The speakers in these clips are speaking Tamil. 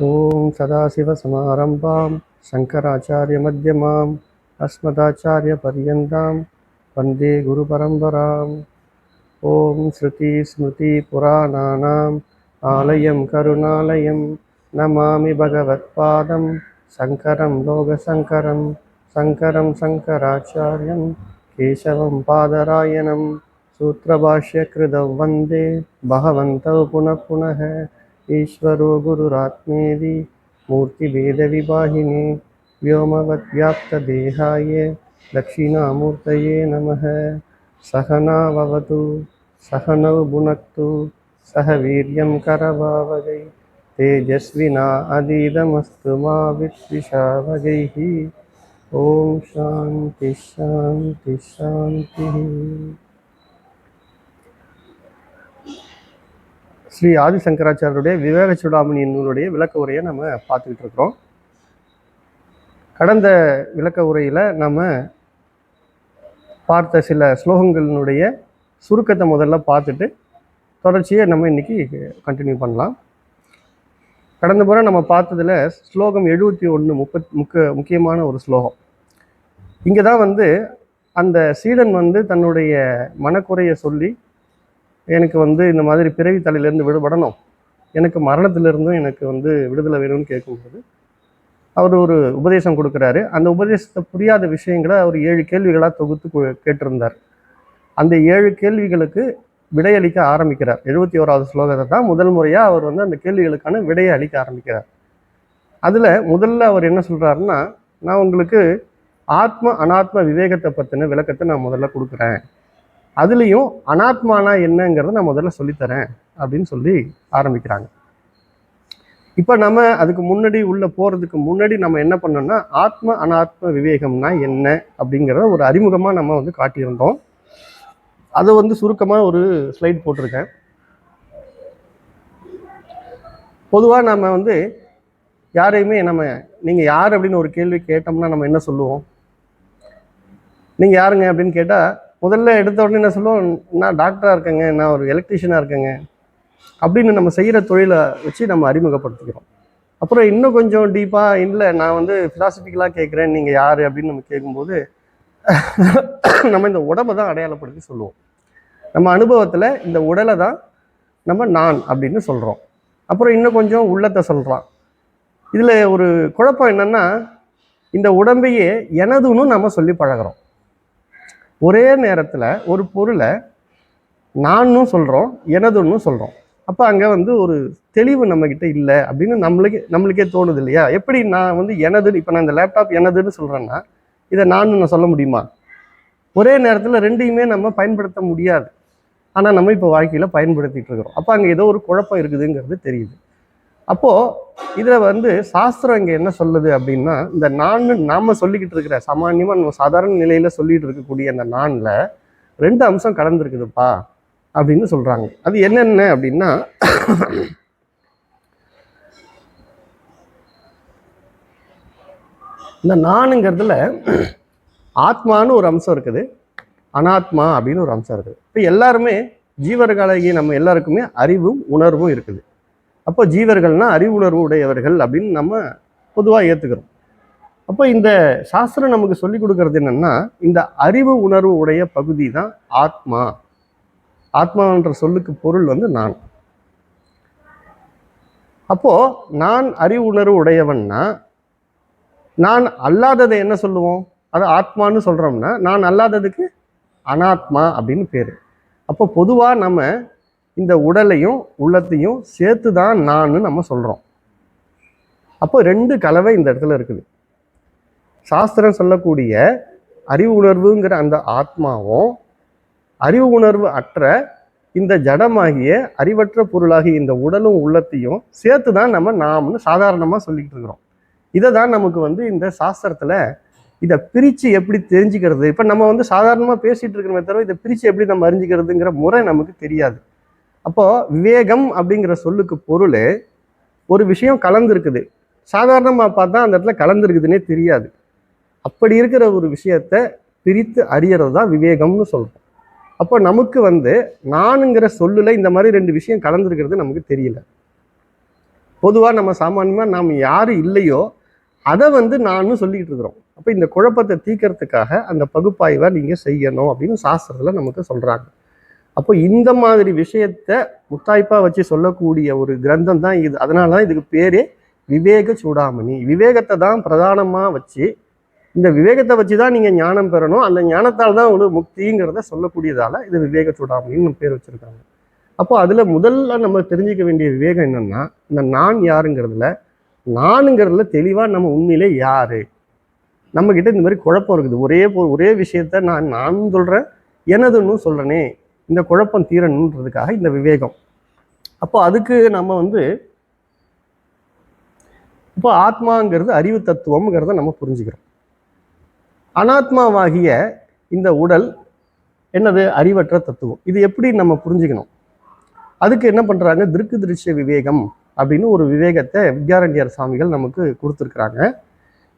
ஓம் சதாசிவசமாரம்பாம் சங்கராச்சாரிய மத்தியமாம் அஸ்மதாச்சாரிய பர்யந்தாம் வந்தே குரு பரம்பராம். ஓம் ஸ்ருதி ஸ்மிருதி புராணானாம் ஆலயம் கருணாலயம் நமாமி பகவத்பாதம் சங்கரம் லோகசங்கரம் சங்கரம் சங்கராச்சாரியம் கேசவம் பாதராயணம் சூத்திரபாஷ்யக்ருதௌ வந்தே பகவந்தௌ புனः புனः. ईश्वरो गुरुरात्मेति मूर्तिभेदविभागिने व्योमवद्व्याप्तदेहाय दक्षिणामूर्तये नमः. सहनाववतु सहनौ भुनक्तु सह वीर्यं करवावहै तेजस्विना अधीतमस्तु मा विद्विषावहैः. ओम शांति शांति शांति. ஸ்ரீ ஆதிசங்கராச்சாரியருடைய விவேக சூடாமணி நூலுடைய விளக்க உரையை நம்ம பார்த்துக்கிட்டு இருக்கிறோம். கடந்த விளக்க உரையில் நம்ம பார்த்த சில ஸ்லோகங்களினுடைய சுருக்கத்தை முதல்ல பார்த்துட்டு தொடர்ச்சியை நம்ம இன்னைக்கு கண்டினியூ பண்ணலாம். கடந்த முறை நம்ம பார்த்ததில் ஸ்லோகம் 71 முக்கியமான ஒரு ஸ்லோகம். இங்கே தான் அந்த சீடன் தன்னுடைய மனக்குறையை சொல்லி, எனக்கு இந்த மாதிரி பிறவி தலையிலேருந்து விடுபடணும், எனக்கு மரணத்திலிருந்தும் எனக்கு விடுதலை வேணும்னு கேட்கும்போது அவர் ஒரு உபதேசம் கொடுக்குறாரு. அந்த உபதேசத்தை புரியாத விஷயங்களை அவர் 7 கேள்விகளாக தொகுத்து கேட்டிருந்தார். அந்த 7 கேள்விகளுக்கு விடையளிக்க ஆரம்பிக்கிறார். 71வது ஸ்லோகத்தை தான் முதல் முறையாக அவர் அந்த கேள்விகளுக்கான விடையை அளிக்க ஆரம்பிக்கிறார். அதில் முதல்ல அவர் என்ன சொல்கிறாருன்னா, நான் உங்களுக்கு ஆத்ம அனாத்ம விவேகத்தை பற்றின விளக்கத்தை நான் முதல்ல கொடுக்குறேன், அதுலேயும் அனாத்மானா என்னங்கிறத நான் முதல்ல சொல்லித்தரேன் அப்படின்னு சொல்லி ஆரம்பிக்கிறாங்க. இப்போ நம்ம அதுக்கு முன்னாடி போகிறதுக்கு முன்னாடி நம்ம என்ன பண்ணோம்னா, ஆத்ம அனாத்ம விவேகம்னா என்ன அப்படிங்கிறத ஒரு அறிமுகமாக நம்ம காட்டியிருந்தோம். அதை சுருக்கமாக ஒரு ஸ்லைட் போட்டிருக்கேன். பொதுவாக நம்ம யாரையுமே நீங்கள் யார் அப்படின்னு ஒரு கேள்வி கேட்டோம்னா நம்ம என்ன சொல்லுவோம்? நீங்கள் யாருங்க அப்படின்னு கேட்டால் முதல்ல எடுத்த உடனே என்ன சொல்லுவோம்? நான் டாக்டராக இருக்கேங்க, நான் ஒரு எலக்ட்ரீஷியனாக இருக்கேங்க அப்படின்னு நம்ம செய்கிற தொழிலை வச்சு நம்ம அறிமுகப்படுத்திக்கிறோம். அப்புறம் இன்னும் கொஞ்சம் டீப்பாக, இல்லை நான் ஃபிலாசபிக்கலாக கேட்குறேன், நீங்கள் யார் அப்படின்னு நம்ம கேட்கும்போது நம்ம இந்த உடம்பை தான் அடையாளப்படுத்தி சொல்லுவோம். நம்ம அனுபவத்தில் இந்த உடலை தான் நம்ம நான் அப்படின்னு சொல்கிறோம். அப்புறம் இன்னும் கொஞ்சம் உள்ளத்தை சொல்கிறோம். இதில் ஒரு குழப்பம் என்னென்னா, இந்த உடம்பையே எனதுன்னு நம்ம சொல்லி பழகிறோம். ஒரே நேரத்தில் ஒரு பொருளை நானும் சொல்கிறோம், எனதுன்னு சொல்கிறோம். அப்போ அங்கே ஒரு தெளிவு நம்மக்கிட்ட இல்லை அப்படின்னு நம்மளுக்கே தோணுது இல்லையா? எப்படி நான் எனதுன்னு, இப்போ நான் இந்த லேப்டாப் எனதுன்னு சொல்கிறேன்னா இதை நான் சொல்ல முடியுமா? ஒரே நேரத்தில் ரெண்டையுமே நம்ம பயன்படுத்த முடியாது. ஆனால் நம்ம இப்போ வாழ்க்கையில் பயன்படுத்திகிட்டு இருக்கிறோம். அப்போ அங்கே ஏதோ ஒரு குழப்பம் இருக்குதுங்கிறது தெரியுது. அப்போது இதில் சாஸ்திரம் இங்கே என்ன சொல்லுது அப்படின்னா, இந்த நாம் சொல்லிக்கிட்டு இருக்கிற சாமான்யமாக நம்ம சாதாரண நிலையில் சொல்லிகிட்டு இருக்கக்கூடிய அந்த நானில் 2 அம்சம் கலந்துருக்குதுப்பா அப்படின்னு சொல்கிறாங்க. அது என்னென்ன அப்படின்னா, இந்த நானுங்கிறதுல ஆத்மானு ஒரு அம்சம் இருக்குது, அனாத்மா அப்படின்னு ஒரு அம்சம் இருக்குது. இப்போ எல்லாருமே ஜீவர்களாகிய நம்ம எல்லாருக்குமே அறிவும் உணர்வும் இருக்குது. அப்போ ஜீவர்கள்னா அறிவு உணர்வு உடையவர்கள் அப்படின்னு நம்ம பொதுவாக ஏற்றுக்கிறோம். அப்போ இந்த சாஸ்திரம் நமக்கு சொல்லி கொடுக்கறது என்னன்னா, இந்த அறிவு உணர்வு உடைய பகுதி தான் ஆத்மா. ஆத்மான்ற சொல்லுக்கு பொருள் நான். அப்போ நான் அறிவு உணர்வு உடையவன்னா, நான் அல்லாததை என்ன சொல்லுவோம்? அது ஆத்மான்னு சொல்றோம்னா, நான் அல்லாததுக்கு அனாத்மா அப்படின்னு பேரு. அப்போ பொதுவாக நம்ம இந்த உடலையும் உள்ளத்தையும் சேர்த்து தான் நான் நம்ம சொல்கிறோம். அப்போ 2 கலவை இந்த இடத்துல இருக்குது. சாஸ்திரம் சொல்லக்கூடிய அறிவு உணர்வுங்கிற அந்த ஆத்மாவும், அறிவு உணர்வு அற்ற இந்த ஜடமாகிய அறிவற்ற பொருளாகிய இந்த உடலும் உள்ளத்தையும் சேர்த்து தான் நம்ம நாம்னு சாதாரணமாக சொல்லிக்கிட்டு இருக்கிறோம். இதை தான் நமக்கு இந்த சாஸ்திரத்தில் இதை பிரித்து எப்படி தெரிஞ்சுக்கிறது, இப்போ நம்ம சாதாரணமாக பேசிகிட்டு இருக்கிறோமே தவிர இதை பிரித்து எப்படி நம்ம அறிஞ்சிக்கிறதுங்கிற முறை நமக்கு தெரியாது. அப்போது விவேகம் அப்படிங்கிற சொல்லுக்கு பொருள், ஒரு விஷயம் கலந்துருக்குது, சாதாரணமாக பார்த்தா அந்த இடத்துல கலந்துருக்குதுன்னே தெரியாது. அப்படி இருக்கிற ஒரு விஷயத்தை பிரித்து அறியறது தான் விவேகம்னு சொல்கிறோம். அப்போ நமக்கு நானுங்கிற சொல்லுல இந்த மாதிரி 2 விஷயம் கலந்துருக்கிறது நமக்கு தெரியல. பொதுவாக நம்ம சாமானியமாக நாம் யார் இல்லையோ அதை வந்து நான் சொல்லிக்கிட்டு இருக்கிறோம். அப்போ இந்த குழப்பத்தை தீர்க்கறதுக்காக அந்த பகுப்பாய்வை நீங்கள் செய்யணும் அப்படின்னு சாஸ்திரத்தில் நமக்கு சொல்கிறாங்க. அப்போ இந்த மாதிரி விஷயத்த முத்தாய்ப்பாக வச்சு சொல்லக்கூடிய ஒரு கிரந்தம் தான் இது. அதனால தான் இதுக்கு பேரே விவேக சூடாமணி. விவேகத்தை தான் பிரதானமாக வச்சு, இந்த விவேகத்தை வச்சு தான் நீங்கள் ஞானம் பெறணும், அந்த ஞானத்தால் தான் உங்களுக்கு முக்திங்கிறத சொல்லக்கூடியதால இது விவேக சூடாமணின்னு பேர் வச்சுருக்காங்க. அப்போ அதில் முதல்ல நம்ம தெரிஞ்சிக்க வேண்டிய விவேகம் என்னென்னா, இந்த நான் யாருங்கிறதுல, நானுங்கிறதுல தெளிவாக நம்ம உண்மையிலே யார், நம்மக்கிட்ட இந்த மாதிரி குழப்பம் இருக்குது. ஒரே விஷயத்த நான் சொல்கிறேன், எனதுன்னு சொல்கிறேனே, இந்த குழப்பம் தீரணுன்றதுக்காக இந்த விவேகம். அப்போ அதுக்கு நம்ம வந்து இப்போ ஆத்மாங்கிறது அறிவு தத்துவம்ங்கிறத நம்ம புரிஞ்சுக்கிறோம். அனாத்மாவாகிய இந்த உடல் என்னது? அறிவற்ற தத்துவம். இது எப்படி நம்ம புரிஞ்சுக்கணும்? அதுக்கு என்ன பண்ணுறாங்க? திருக்கு திருஷ்ய விவேகம் அப்படின்னு ஒரு விவேகத்தை வித்யாரண்யர் சுவாமிகள் நமக்கு கொடுத்துருக்குறாங்க.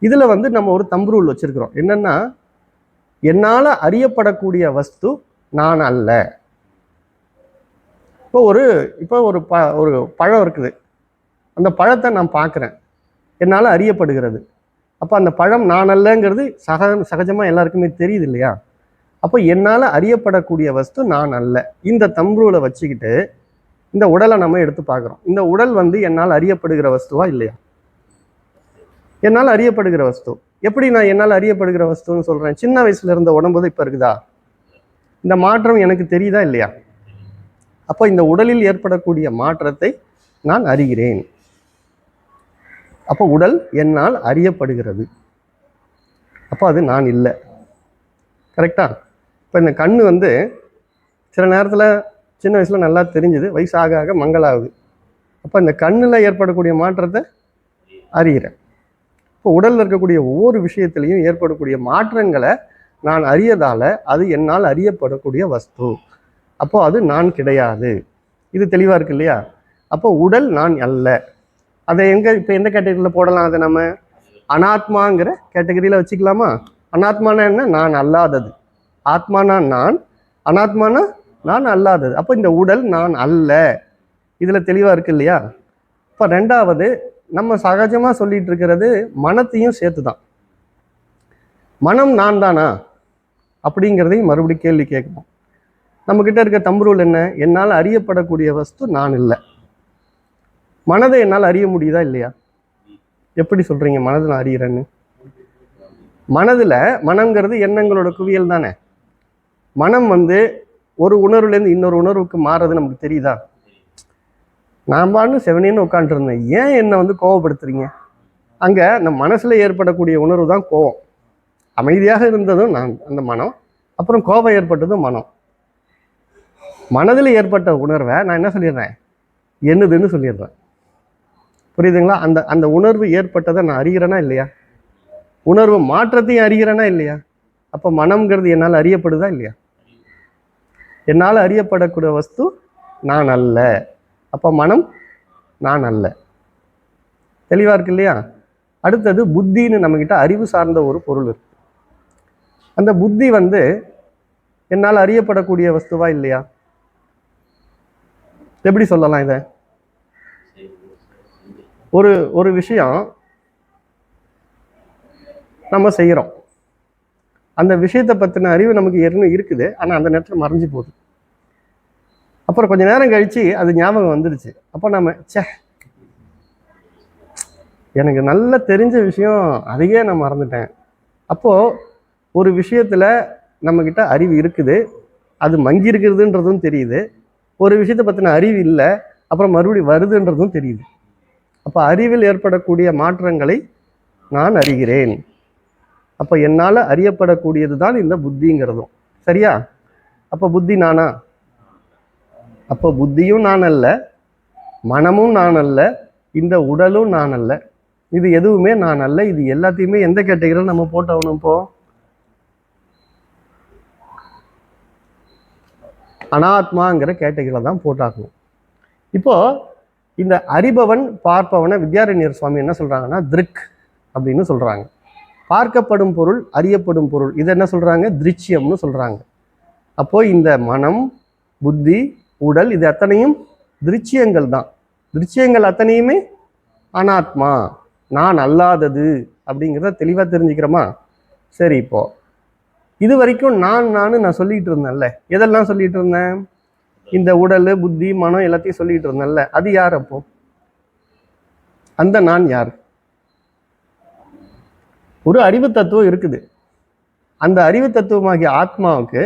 இதில் வந்து நம்ம ஒரு தம்புரூல் வச்சுருக்கிறோம். என்னென்னா, என்னால் அறியப்படக்கூடிய வஸ்து நான் அல்ல. இப்போ ஒரு பழம் இருக்குது, அந்த பழத்தை நான் பார்க்குறேன், என்னால் அறியப்படுகிறது. அப்போ அந்த பழம் நான் அல்லங்கிறது சகஜமாக எல்லாருக்குமே தெரியுது இல்லையா? அப்போ என்னால் அறியப்படக்கூடிய வஸ்து நான் அல்ல. இந்த தம்புரூலை வச்சுக்கிட்டு இந்த உடலை நம்ம எடுத்து பார்க்குறோம். இந்த உடல் வந்து என்னால் அறியப்படுகிற வஸ்துவா இல்லையா? என்னால் அறியப்படுகிற வஸ்து. எப்படி நான் என்னால் அறியப்படுகிற வஸ்துன்னு சொல்கிறேன்? சின்ன வயசுல இருந்த உடம்பு இப்போ இருக்குதா? இந்த மாற்றம் எனக்கு தெரியுதா இல்லையா? அப்போ இந்த உடலில் ஏற்படக்கூடிய மாற்றத்தை நான் அறிகிறேன். அப்போ உடல் என்னால் அறியப்படுகிறது. அப்போ அது நான் இல்லை. கரெக்டா? இப்போ இந்த கண்ணு வந்து சில நேரத்தில் சின்ன வயசில் நல்லா தெரிஞ்சுது, வயசாக ஆக மங்களாகுது. அப்போ இந்த கண்ணில் ஏற்படக்கூடிய மாற்றத்தை அறிகிறேன். இப்போ உடலில் இருக்கக்கூடிய ஒவ்வொரு விஷயத்துலையும் ஏற்படக்கூடிய மாற்றங்களை நான் அறியதால் அது என்னால் அறியப்படக்கூடிய வஸ்து. அப்போ அது நான் கிடையாது. இது தெளிவாக இருக்கு இல்லையா? அப்போ உடல் நான் அல்ல. அதை இப்போ எந்த கேட்டகரியில் போடலாம்? அதை நம்ம அனாத்மாங்கிற கேட்டகரியில் வச்சுக்கலாமா? அனாத்மானா என்ன? நான் அல்லாதது. ஆத்மானா நான், அனாத்மானா நான் அல்லாதது. அப்போ இந்த உடல் நான் அல்ல. இதில் தெளிவாக இருக்கு இல்லையா? இப்போ ரெண்டாவது, நம்ம சகஜமாக சொல்லிட்டு இருக்கிறது மனத்தையும் சேர்த்து தான். மனம் நான் தானா அப்படிங்கிறதையும் மறுபடியும் கேள்வி கேட்கணும். நம்மக்கிட்ட இருக்க தம்புரூல் என்ன? என்னால் அறியப்படக்கூடிய வஸ்து நான் இல்லை. மனதை என்னால் அறிய முடியுதா இல்லையா? எப்படி சொல்கிறீங்க மனதை நான் அறிகிறேன்னு? மனங்கிறது எண்ணங்களோட குவியல் தானே. மனம் வந்து ஒரு உணர்வுலேருந்து இன்னொரு உணர்வுக்கு மாறுறது நமக்கு தெரியுதா? நான் பாட்டு செவனேன்னு உட்காந்துருந்தேன், ஏன் என்னை வந்து கோவப்படுத்துறீங்க? அங்கே அந்த மனசில் ஏற்படக்கூடிய உணர்வு தான் கோவம். அமைதியாக இருந்ததும் நான் அந்த மனம், அப்புறம் கோபம் ஏற்பட்டதும் மனம். மனதில் ஏற்பட்ட உணர்வை நான் என்ன சொல்லிடுறேன்? என்னதுன்னு சொல்லிடுறேன். புரியுதுங்களா? அந்த உணர்வு ஏற்பட்டதை நான் அறிகிறேனா இல்லையா? உணர்வு மாற்றத்தையும் அறிகிறேனா இல்லையா? அப்போ மனம்ங்கிறது என்னால் அறியப்படுதா இல்லையா? என்னால் அறியப்படக்கூடிய வஸ்து நான் அல்ல. அப்போ மனம் நான் அல்ல. தெளிவாக இருக்கு இல்லையா? அடுத்தது புத்தின்னு நம்மக்கிட்ட அறிவு சார்ந்த ஒரு பொருள் இருக்கு. அந்த புத்தி வந்து என்னால் அறியப்படக்கூடிய வஸ்துவா இல்லையா? எப்படி சொல்லலாம் இதை? ஒரு விஷயம் நம்ம செய்கிறோம், அந்த விஷயத்தை பற்றின அறிவு நமக்கு ஏற்கனவே இருக்குது, ஆனால் அந்த நேரத்தில் மறைஞ்சு போகுது. அப்புறம் கொஞ்சம் நேரம் கழித்து அது ஞாபகம் வந்துடுச்சு. அப்போ நம்ம எனக்கு நல்லா தெரிஞ்ச விஷயம் அதையே நான் மறந்துட்டேன். அப்போது ஒரு விஷயத்தில் நம்மக்கிட்ட அறிவு இருக்குது, அது மங்கி இருக்கிறதுன்றதும் தெரியுது. ஒரு விஷயத்தை பற்றின அறிவு இல்லை, அப்புறம் மறுபடியும் வருதுன்றதும் தெரியுது. அப்போ அறிவில் ஏற்படக்கூடிய மாற்றங்களை நான் அறிகிறேன். அப்போ என்னால் அறியப்படக்கூடியது தான் இந்த புத்திங்கிறதும். சரியா? அப்போ புத்தி நானா? அப்போ புத்தியும் நான் அல்ல, மனமும் நான் அல்ல, இந்த உடலும் நான் அல்ல. இது எதுவுமே நான் அல்ல. இது எல்லாத்தையுமே எந்த கேட்டகரியில் நம்ம போட்டவனும்? இப்போ அனாத்மாங்கிற கேட்டகரியில் தான் போட்டாகணும். இப்போ இந்த அறிபவன் பார்ப்பவனை வித்யாரண்யர் சுவாமி என்ன சொல்றாங்கன்னா திருக் அப்படின்னு சொல்றாங்க. பார்க்கப்படும் பொருள், அறியப்படும் பொருள், இது என்ன சொல்றாங்க? திருச்சியம்னு சொல்றாங்க. அப்போ இந்த மனம், புத்தி, உடல், இது அத்தனையும் திருச்சியங்கள் தான். திருச்சியங்கள் அத்தனையுமே அனாத்மா, நான் அல்லாதது அப்படிங்கிறத தெளிவாக தெரிஞ்சுக்கிறோமா? சரி, இப்போ இது வரைக்கும் நான் சொல்லிட்டு இருந்தேன்ல, எதெல்லாம் சொல்லிட்டு இருந்தேன்? இந்த உடல், புத்தி, மனம் எல்லாத்தையும் சொல்லிட்டு இருந்தேன்ல, அது யார்? அப்போ அந்த நான் யார்? ஒரு அறிவு தத்துவம் இருக்குது. அந்த அறிவு தத்துவமாகிய ஆத்மாவுக்கு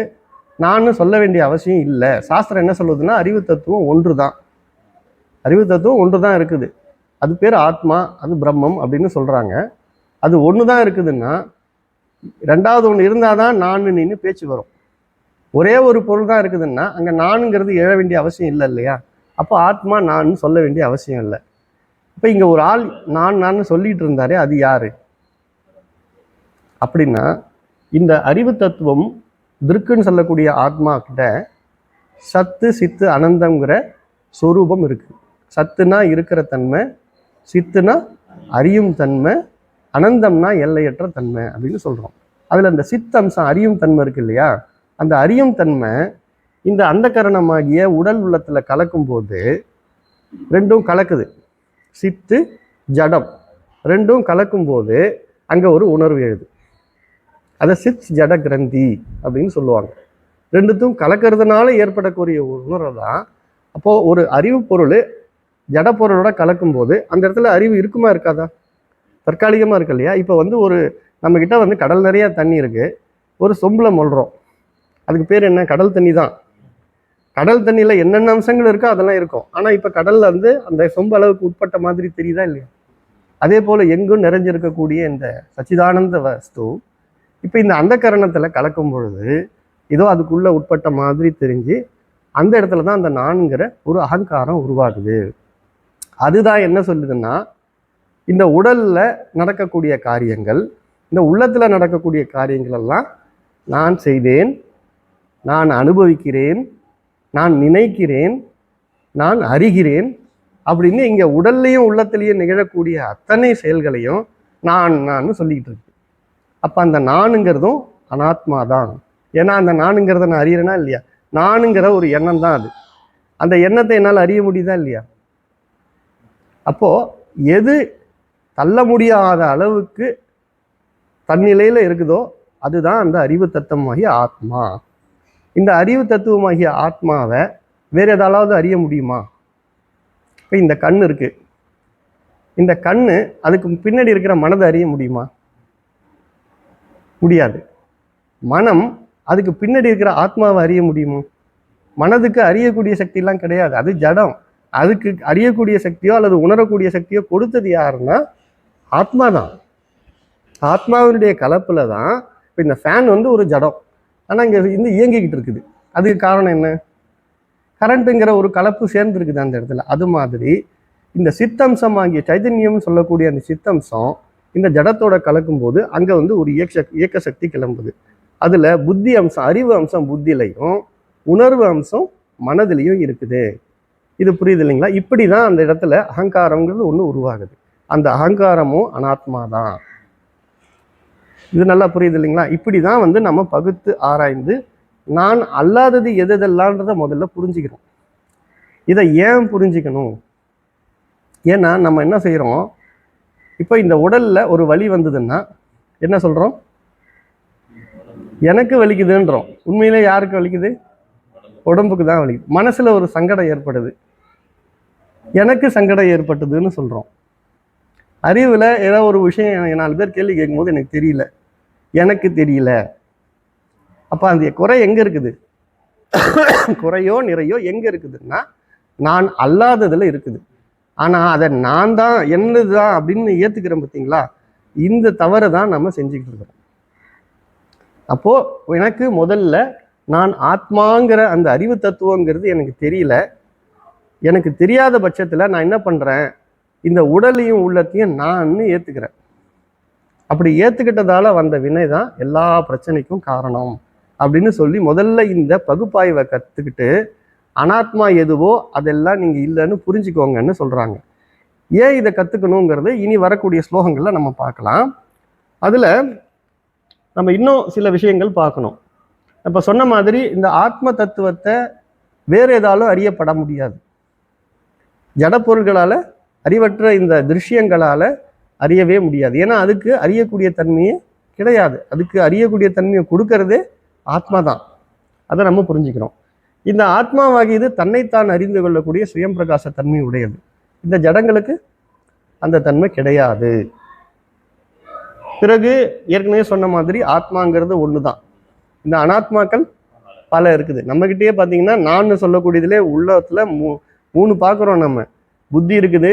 நான் சொல்ல வேண்டிய அவசியம் இல்லை. சாஸ்திரம் என்ன சொல்லுதுன்னா, அறிவு தத்துவம் ஒன்று தான், அறிவு தத்துவம் ஒன்று தான் இருக்குது. அது பேர் ஆத்மா, அது பிரம்மம் அப்படின்னு சொல்றாங்க. அது ஒன்று தான் இருக்குதுன்னா, ரெண்டாவது ஒன்று இருந்தால் தான் நான் நின்று பேச்சு வரும். ஒரே ஒரு பொருள் தான் இருக்குதுன்னா அங்கே நானுங்கிறது எழ வேண்டிய அவசியம் இல்லை இல்லையா? அப்போ ஆத்மா நான் சொல்ல வேண்டிய அவசியம் இல்லை. இப்போ இங்கே ஒரு ஆள் நான் சொல்லிட்டு இருந்தாரே, அது யாரு அப்படின்னா, இந்த அறிவு தத்துவம் திருக்குன்னு சொல்லக்கூடிய ஆத்மா கிட்ட சத்து, சித்து, அனந்தங்கிற சொரூபம் இருக்கு. சத்துனா இருக்கிற தன்மை, சித்துனா அறியும் தன்மை, அனந்தம்னா எல்லையற்ற தன்மை அப்படின்னு சொல்றோம். அதுல அந்த சித்தம்சம் அறியும் தன்மை இருக்கு இல்லையா? அந்த அறியும் தன்மை இந்த அந்த கரணமாகிய உடல் உள்ளத்துல கலக்கும் போது ரெண்டும் கலக்குது. சித்து, ஜடம் ரெண்டும் கலக்கும் போது அங்க ஒரு உணர்வு எழுது. அதை சித் ஜட கிரந்தி அப்படின்னு சொல்லுவாங்க. ரெண்டுத்தும் கலக்கிறதுனால ஏற்படக்கூடிய ஒரு உணர்வு தான். அப்போ ஒரு அறிவு பொருள் ஜட பொருளோட கலக்கும் போது அந்த இடத்துல அறிவு இருக்குமா இருக்காதா? தற்காலிகமா இருக்கு இல்லையா? இப்போ ஒரு நம்ம கிட்ட கடல் நிறைய தண்ணி இருக்கு, ஒரு சொம்புல மொழ்றோம், அதுக்கு பேர் என்ன? கடல் தண்ணி தான். கடல் தண்ணியில என்னென்ன அம்சங்கள் இருக்கோ அதெல்லாம் இருக்கும். ஆனா இப்ப கடல்ல அந்த சொம்பு அளவுக்கு உட்பட்ட மாதிரி தெரியுதா இல்லையா? அதே போல எங்கும் நிறைஞ்சிருக்கக்கூடிய இந்த சச்சிதானந்த வஸ்து இப்ப இந்த அந்த கரணத்துல கலக்கும் பொழுது ஏதோ அதுக்குள்ள உட்பட்ட மாதிரி தெரிஞ்சு அந்த இடத்துல தான் அந்த நான்கிற ஒரு அகங்காரம் உருவாகுது. அதுதான் என்ன சொல்லுதுன்னா, இந்த உடல்ல நடக்கக்கூடிய காரியங்கள், இந்த உள்ளத்துல நடக்கக்கூடிய காரியங்கள் எல்லாம் நான் செய்தேன், நான் அனுபவிக்கிறேன், நான் நினைக்கிறேன், நான் அறிகிறேன் அப்படின்னு இங்க உடல்லையும் உள்ளத்திலையும் நிகழக்கூடிய அத்தனை செயல்களையும் நான் சொல்லிக்கிட்டு இருக்கு. அப்ப அந்த நானுங்கிறதும் அனாத்மா தான். ஏன்னா அந்த நானுங்கிறத நான் அறியறேனா இல்லையா? நானுங்கிற ஒரு எண்ணம் தான் அது. அந்த எண்ணத்தை என்னால் அறிய முடியுதா இல்லையா? அப்போ எது தள்ள முடியாத அளவுக்கு தன்னிலையில இருக்குதோ அதுதான் அந்த அறிவு தத்துவமாகிய ஆத்மா. இந்த அறிவு தத்துவமாகிய ஆத்மாவை வேற ஏதாவது அறிய முடியுமா? இப்போ இந்த கண் இருக்கு, இந்த கண்ணு அதுக்கு பின்னாடி இருக்கிற மனதை அறிய முடியுமா? முடியாது. மனம் அதுக்கு பின்னாடி இருக்கிற ஆத்மாவை அறிய முடியுமா? மனதுக்கு அறியக்கூடிய சக்தியெல்லாம் கிடையாது, அது ஜடம். அதுக்கு அறியக்கூடிய சக்தியோ அல்லது உணரக்கூடிய சக்தியோ கொடுத்தது யாருன்னா ஆத்மா தான். ஆத்மாவினுடைய கலப்புல தான் இப்போ இந்த ஃபேன் ஒரு ஜடம், ஆனால் இங்கே இயங்கிக்கிட்டு இருக்குது. அதுக்கு காரணம் என்ன? கரண்ட்டுங்கிற ஒரு கலப்பு சேர்ந்து இருக்குது அந்த இடத்துல. அது மாதிரி இந்த சித்தம்சம் ஆகிய சைதன்யம் சொல்லக்கூடிய அந்த சித்தம்சம் இந்த ஜடத்தோட கலக்கும் போது அங்கே ஒரு இயக்க சக்தி கிளம்புது. அதுல புத்தி அம்சம், அறிவு அம்சம் புத்திலையும், உணர்வு அம்சம் மனதிலையும் இருக்குது. இது புரியுது இல்லைங்களா? இப்படிதான் அந்த இடத்துல அகங்காரங்கிறது ஒன்று உருவாகுது. அந்த அகங்காரமும் அனாத்மா தான். இது நல்லா புரியுது இல்லைங்களா? இப்படிதான் நம்ம பகுத்து ஆராய்ந்து நான் அல்லாதது எதெல்லாம்ன்றத முதல்ல புரிஞ்சுக்கிறோம். இதை ஏன் புரிஞ்சுக்கணும்? ஏன்னா நம்ம என்ன செய்யறோம், இப்போ இந்த உடல்ல ஒரு வலி வந்ததுன்னா என்ன சொல்றோம்? எனக்கு வலிக்குதுன்றோம். உண்மையிலே யாருக்கு வலிக்குது? உடம்புக்கு தான் வலிக்குது. மனசுல ஒரு சங்கடம் ஏற்படுது, எனக்கு சங்கடம் ஏற்பட்டதுன்னு சொல்றோம். அறிவுல ஏதோ ஒரு விஷயம் 4 பேர் கேள்வி கேட்கும்போது எனக்கு தெரியல, எனக்கு தெரியல. அப்ப அந்த குறை எங்க இருக்குது? குறையோ நிறையோ எங்க இருக்குதுன்னா நான் அல்லாததுல இருக்குது. ஆனா அதை நான் தான் என்னதுதான் அப்படின்னு ஏத்துக்கிறேன் பார்த்தீங்களா? இந்த தவறை தான் நம்ம செஞ்சுக்கிட்டு இருக்கிறோம். அப்போ எனக்கு முதல்ல நான் ஆத்மாங்கிற அந்த அறிவு தத்துவங்கிறது எனக்கு தெரியல. எனக்கு தெரியாத பட்சத்துல நான் என்ன பண்றேன், இந்த உடலையும் உள்ளத்தையும் நான் ஏத்துக்கிறேன். அப்படி ஏத்துக்கிட்டதால வந்த வினை தான் எல்லா பிரச்சனைக்கும் காரணம் அப்படின்னு சொல்லி முதல்ல இந்த பகுப்பாய்வை கத்துக்கிட்டு அனாத்மா எதுவோ அதெல்லாம் நீங்க இல்லைன்னு புரிஞ்சுக்கோங்கன்னு சொல்றாங்க. ஏன் இதை கத்துக்கணுங்கிறது இனி வரக்கூடிய ஸ்லோகங்கள்ல நம்ம பார்க்கலாம். அதுல நம்ம இன்னும் சில விஷயங்கள் பார்க்கணும். இப்ப சொன்ன மாதிரி இந்த ஆத்ம தத்துவத்தை வேற ஏதாலும் அறியப்பட முடியாது, ஜட பொருள்களால அறிவற்ற இந்த திருஷ்யங்களால அறியவே முடியாது. ஏன்னா அதுக்கு அறியக்கூடிய தன்மையே கிடையாது. அதுக்கு அறியக்கூடிய தன்மையை கொடுக்கறதே ஆத்மா தான். அதை நம்ம புரிஞ்சுக்கிறோம். இந்த ஆத்மாவாகியது தன்னைத்தான் அறிந்து கொள்ளக்கூடிய சுயம் பிரகாச தன்மை உடையது. இந்த ஜடங்களுக்கு அந்த தன்மை கிடையாது. பிறகு ஏற்கனவே சொன்ன மாதிரி ஆத்மாங்கிறது ஒன்று தான். இந்த அனாத்மாக்கள் பல இருக்குது. நம்மகிட்டயே பார்த்தீங்கன்னா நான் சொல்லக்கூடியதுலே உள்ளத்துல மூணு பார்க்குறோம். நம்ம புத்தி இருக்குது,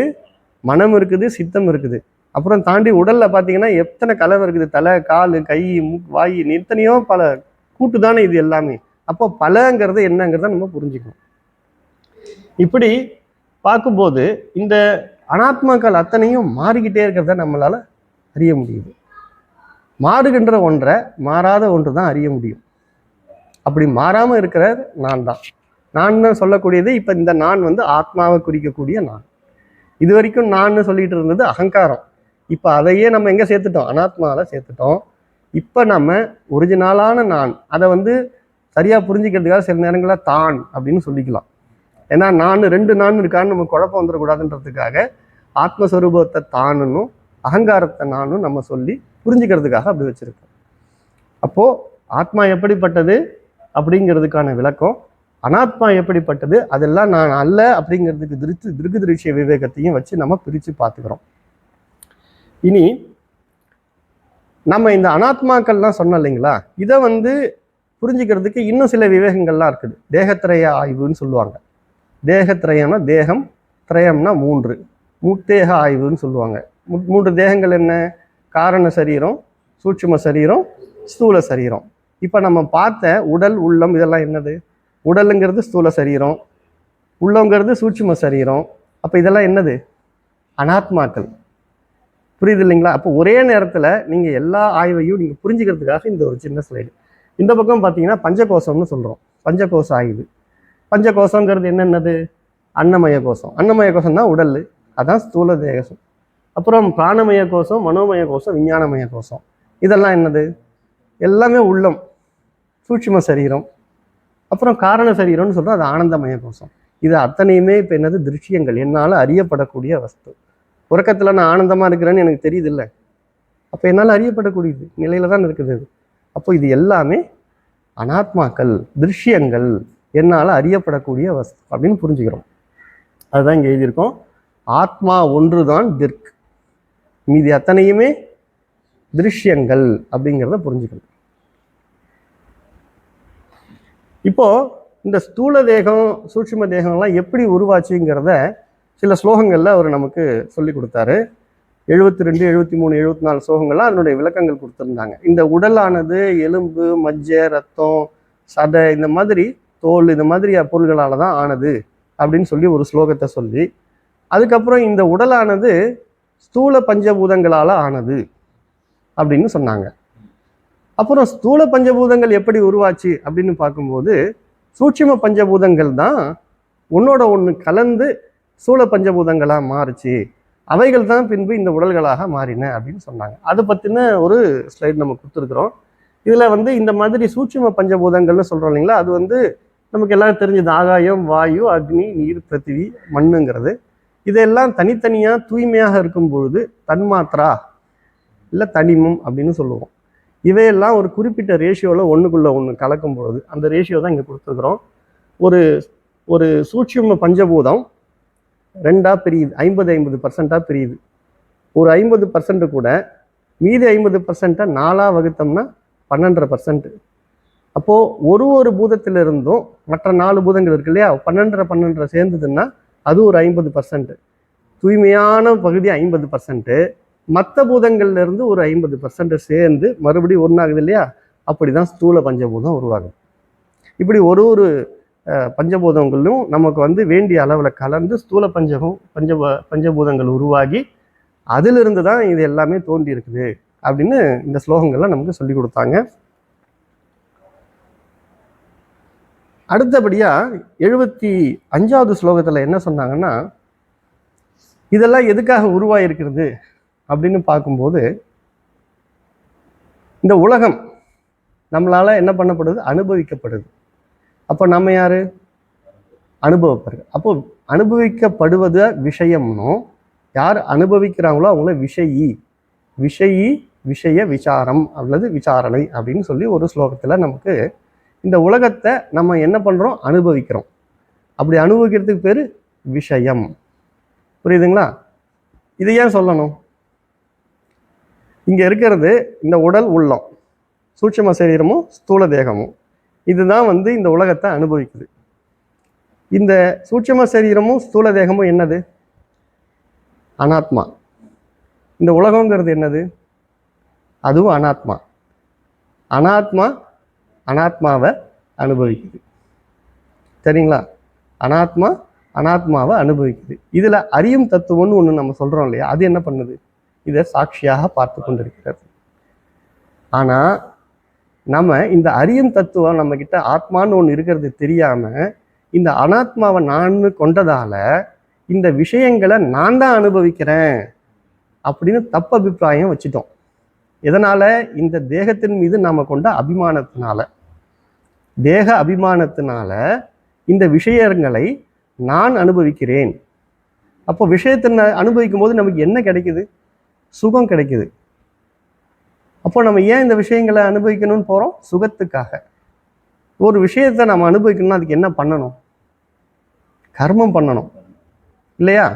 மனம் இருக்குது, சித்தம் இருக்குது. அப்புறம் தாண்டி உடல்ல பார்த்தீங்கன்னா எத்தனை கலவை இருக்குது. தலை, கால், கை, வாய், எத்தனையோ பல கூட்டு தானே இது எல்லாமே. அப்போ பலங்கிறது என்னங்கிறத நம்ம புரிஞ்சுக்கணும். இப்படி பார்க்கும்போது இந்த அனாத்மாக்கள் அத்தனையும் மாறிக்கிட்டே இருக்கிறத நம்மளால அறிய முடியுது. மாறுகின்ற ஒன்றை மாறாத ஒன்று தான் அறிய முடியும். அப்படி மாறாம இருக்கிற நான் தான். நான் சொல்லக்கூடியது இப்ப இந்த நான் ஆத்மாவை குறிக்கக்கூடிய நான். இது வரைக்கும் நான் சொல்லிட்டு இருந்தது அகங்காரம். இப்ப அதையே நம்ம எங்க சேர்த்துட்டோம்? அனாத்மாவில சேர்த்துட்டோம். இப்ப நம்ம ஒரிஜினலான நான் அதை சரியா புரிஞ்சுக்கிறதுக்காக சில நேரங்களில் தான் அப்படின்னு சொல்லிக்கலாம். ஏன்னா ரெண்டு நான் இருக்கான்னு நம்ம குழப்பம் வந்துடக்கூடாதுன்றதுக்காக ஆத்மஸ்வரூபத்தை தானுன்னும் அகங்காரத்தை நானும் நம்ம சொல்லி புரிஞ்சுக்கிறதுக்காக அப்படி வச்சிருக்கோம். அப்போ ஆத்மா எப்படிப்பட்டது அப்படிங்கிறதுக்கான விளக்கம், அனாத்மா எப்படிப்பட்டது அதெல்லாம் நான் அல்ல அப்படிங்கிறதுக்கு திருகு திருஷ்ய விவேகத்தையும் வச்சு நம்ம பிரித்து பார்த்துக்கிறோம். இனி நம்ம இந்த அனாத்மாக்கள்லாம் சொன்னோம் இல்லைங்களா, இதை புரிஞ்சுக்கிறதுக்கு இன்னும் சில விவேகங்கள்லாம் இருக்குது. தேகத்திரய ஆய்வுன்னு சொல்லுவாங்க. தேகத்திரயம்னா தேகம், திரயம்னா மூன்று, முத்தேக ஆய்வுன்னு சொல்லுவாங்க. மூன்று தேகங்கள் என்ன? காரண சரீரம், சூட்சும சரீரம், ஸ்தூல சரீரம். இப்போ நம்ம பார்த்த உடல், உள்ளம் இதெல்லாம் என்னது? உடலுங்கிறது ஸ்தூல சரீரம், உள்ளங்கிறது சூட்சும சரீரம். அப்போ இதெல்லாம் என்னது? அனாத்மாக்கள். புரியுது இல்லைங்களா? அப்போ ஒரே நேரத்தில் நீங்கள் எல்லா ஆய்வையும் நீங்கள் புரிஞ்சுக்கிறதுக்காக இந்த ஒரு சின்ன ஸ்லைடு. இந்த பக்கம் பார்த்தீங்கன்னா பஞ்சகோஷம்னு சொல்கிறோம். பஞ்சகோஷ ஆய்வு. பஞ்சகோஷங்கிறது என்னென்னது? அன்னமய கோஷம். அன்னமய கோஷம் தான் உடல், அதான் ஸ்தூல தேகம். அப்புறம் பிராணமய கோஷம், மனோமய கோஷம், விஞ்ஞானமய கோஷம். இதெல்லாம் என்னது? எல்லாமே உள்ளம், சூட்சும சரீரம். அப்புறம் காரண சரீரம்னு சொல்கிறோம், அது ஆனந்தமய கோஷம். இது அத்தனையுமே இப்போ என்னது? திருஷ்யங்கள், என்னால் அறியப்படக்கூடிய வஸ்து. உறக்கத்தில் நான் ஆனந்தமாக இருக்கிறேன்னு எனக்கு தெரியுது இல்லை, அப்போ என்னால் அறியப்படக்கூடியது நிலையில தான் இருக்குது அது. அப்போ இது எல்லாமே அனாத்மாக்கள், திருஷ்யங்கள், என்னால் அறியப்படக்கூடிய வஸ்து அப்படின்னு புரிஞ்சுக்கிறோம். அதுதான் இங்கே எழுதியிருக்கோம். ஆத்மா ஒன்று தான் திர்க், மீதி அத்தனையுமே திருஷ்யங்கள் அப்படிங்கிறத புரிஞ்சுக்கணும். இப்போ இந்த ஸ்தூல தேகம், சூட்சும தேகம்லாம் எப்படி உருவாச்சுங்கிறத சில ஸ்லோகங்கள்ல அவர் நமக்கு சொல்லி கொடுத்தாரு. 72, 73, 74 ஸ்லோகங்கள்லாம் அதனுடைய விளக்கங்கள் கொடுத்துருந்தாங்க. இந்த உடலானது எலும்பு, மஜ்ஜை, ரத்தம், சதை, இந்த மாதிரி தோல், இந்த மாதிரி பொருள்களால தான் ஆனது அப்படின்னு சொல்லி ஒரு ஸ்லோகத்தை சொல்லி, அதுக்கப்புறம் இந்த உடலானது ஸ்தூல பஞ்சபூதங்களால ஆனது அப்படின்னு சொன்னாங்க. அப்புறம் ஸ்தூல பஞ்சபூதங்கள் எப்படி உருவாச்சு அப்படின்னு பார்க்கும்போது சூட்சும பஞ்சபூதங்கள் தான் ஒன்னோட ஒன்று கலந்து ஸ்தூல பஞ்சபூதங்களாக மாறுச்சு, அவைகள் தான் பின்பு இந்த உடல்களாக மாறின அப்படின்னு சொன்னாங்க. அதை பற்றின ஒரு ஸ்லைட் நம்ம கொடுத்துருக்குறோம். இதில் இந்த மாதிரி சூட்சும பஞ்சபூதங்கள்னு சொல்கிறோம் இல்லைங்களா, அது நமக்கு எல்லாரும் தெரிஞ்சது. ஆகாயம், வாயு, அக்னி, நீர், பிருத்திவி, மண்ணுங்கிறது. இதெல்லாம் தனித்தனியாக தூய்மையாக இருக்கும் பொழுது தன்மாத்திரா இல்லை தனிமம் அப்படின்னு சொல்லுவோம். இவையெல்லாம் ஒரு குறிப்பிட்ட ரேஷியோவில் ஒன்றுக்குள்ளே ஒன்று கலக்கும் பொழுது, அந்த ரேஷியோ தான் இங்கே கொடுத்துருக்குறோம். ஒரு ஒரு சூட்சும பஞ்சபூதம் ரெண்டாக பிரியுது, 50-50% பிரியுது. ஒரு 50% கூட மீதி 50% 4ஆக வகுத்தோம்னா 12%. அப்போது ஒரு பூதத்திலிருந்தும் மற்ற 4 பூதங்கள் இருக்கு இல்லையா, 12 சேர்ந்ததுன்னா அது ஒரு 50%. தூய்மையான பகுதி 50%, மற்ற பூதங்கள்ல இருந்து ஒரு 50% சேர்ந்து மறுபடியும் ஒன்றாகுது இல்லையா, அப்படிதான் ஸ்தூல பஞ்சபூதம் உருவாகும். இப்படி ஒரு பஞ்சபூதங்களும் நமக்கு வேண்டிய அளவில் கலந்து ஸ்தூல பஞ்சபூதங்கள் உருவாகி அதிலிருந்து தான் இது எல்லாமே தோன்றி இருக்குது அப்படின்னு இந்த ஸ்லோகங்கள்லாம் நமக்கு சொல்லி கொடுத்தாங்க. அடுத்தபடியா 75வது ஸ்லோகத்துல என்ன சொன்னாங்கன்னா, இதெல்லாம் எதுக்காக உருவாயிருக்கிறது அப்படின்னு பார்க்கும்போது, இந்த உலகம் நம்மளால என்ன பண்ணப்படுது? அனுபவிக்கப்படுது. அப்போ நம்ம யாரு? அனுபவப்படுறது. அப்போ அனுபவிக்கப்படுவத விஷயம்னும் யார் அனுபவிக்கிறாங்களோ அவங்கள விஷயி, விஷயி விஷய விசாரம் அல்லது விசாரணை அப்படின்னு சொல்லி ஒரு ஸ்லோகத்தில் நமக்கு இந்த உலகத்தை நம்ம என்ன பண்ணுறோம், அனுபவிக்கிறோம். அப்படி அனுபவிக்கிறதுக்கு பேர் விஷயம். புரியுதுங்களா? இதை ஏன் சொல்லணும்? இங்கே இருக்கிறது இந்த உடல் உள்ளம், சூட்சும சரீரமும் ஸ்தூல தேகமும், இதுதான் இந்த உலகத்தை அனுபவிக்குது. இந்த சூட்சும சரீரமும் ஸ்தூல தேகமும் என்னது? அனாத்மா. இந்த உலகங்கிறது என்னது? அதுவும் அனாத்மா. அனாத்மா அனாத்மாவை அனுபவிக்குது. சரிங்களா? அனாத்மா அனாத்மாவை அனுபவிக்குது. இதில் அறியும் தத்துவம்னு ஒன்று நம்ம சொல்கிறோம் இல்லையா, அது என்ன பண்ணுது? இதை சாட்சியாக பார்த்து கொண்டிருக்கிறது. ஆனால் நம்ம இந்த அறியும் தத்துவம் நம்ம கிட்ட ஆத்மான்னு ஒன்று இருக்கிறது தெரியாமல் இந்த அனாத்மாவை நான் கொண்டதால இந்த விஷயங்களை நான் தான் அனுபவிக்கிறேன் அப்படின்னு தப்பு அபிப்பிராயம் வச்சுட்டோம். எதனால? இந்த தேகத்தின் மீது நாம கொண்ட அபிமானத்தினால. தேக அபிமானத்தினால இந்த விஷயங்களை நான் அனுபவிக்கிறேன். அப்போ விஷயத்தை அனுபவிக்கும் போது நமக்கு என்ன கிடைக்குது? சுகம் கிடைக்குது. அப்போ நம்ம ஏன் இந்த விஷயங்களை அனுபவிக்கணும்னு போறோம்? சுகத்துக்காக. ஒரு விஷயத்தை நம்ம அனுபவிக்கணும்னா அதுக்கு என்ன பண்ணணும்? கர்மம் பண்ணணும் இல்லையா?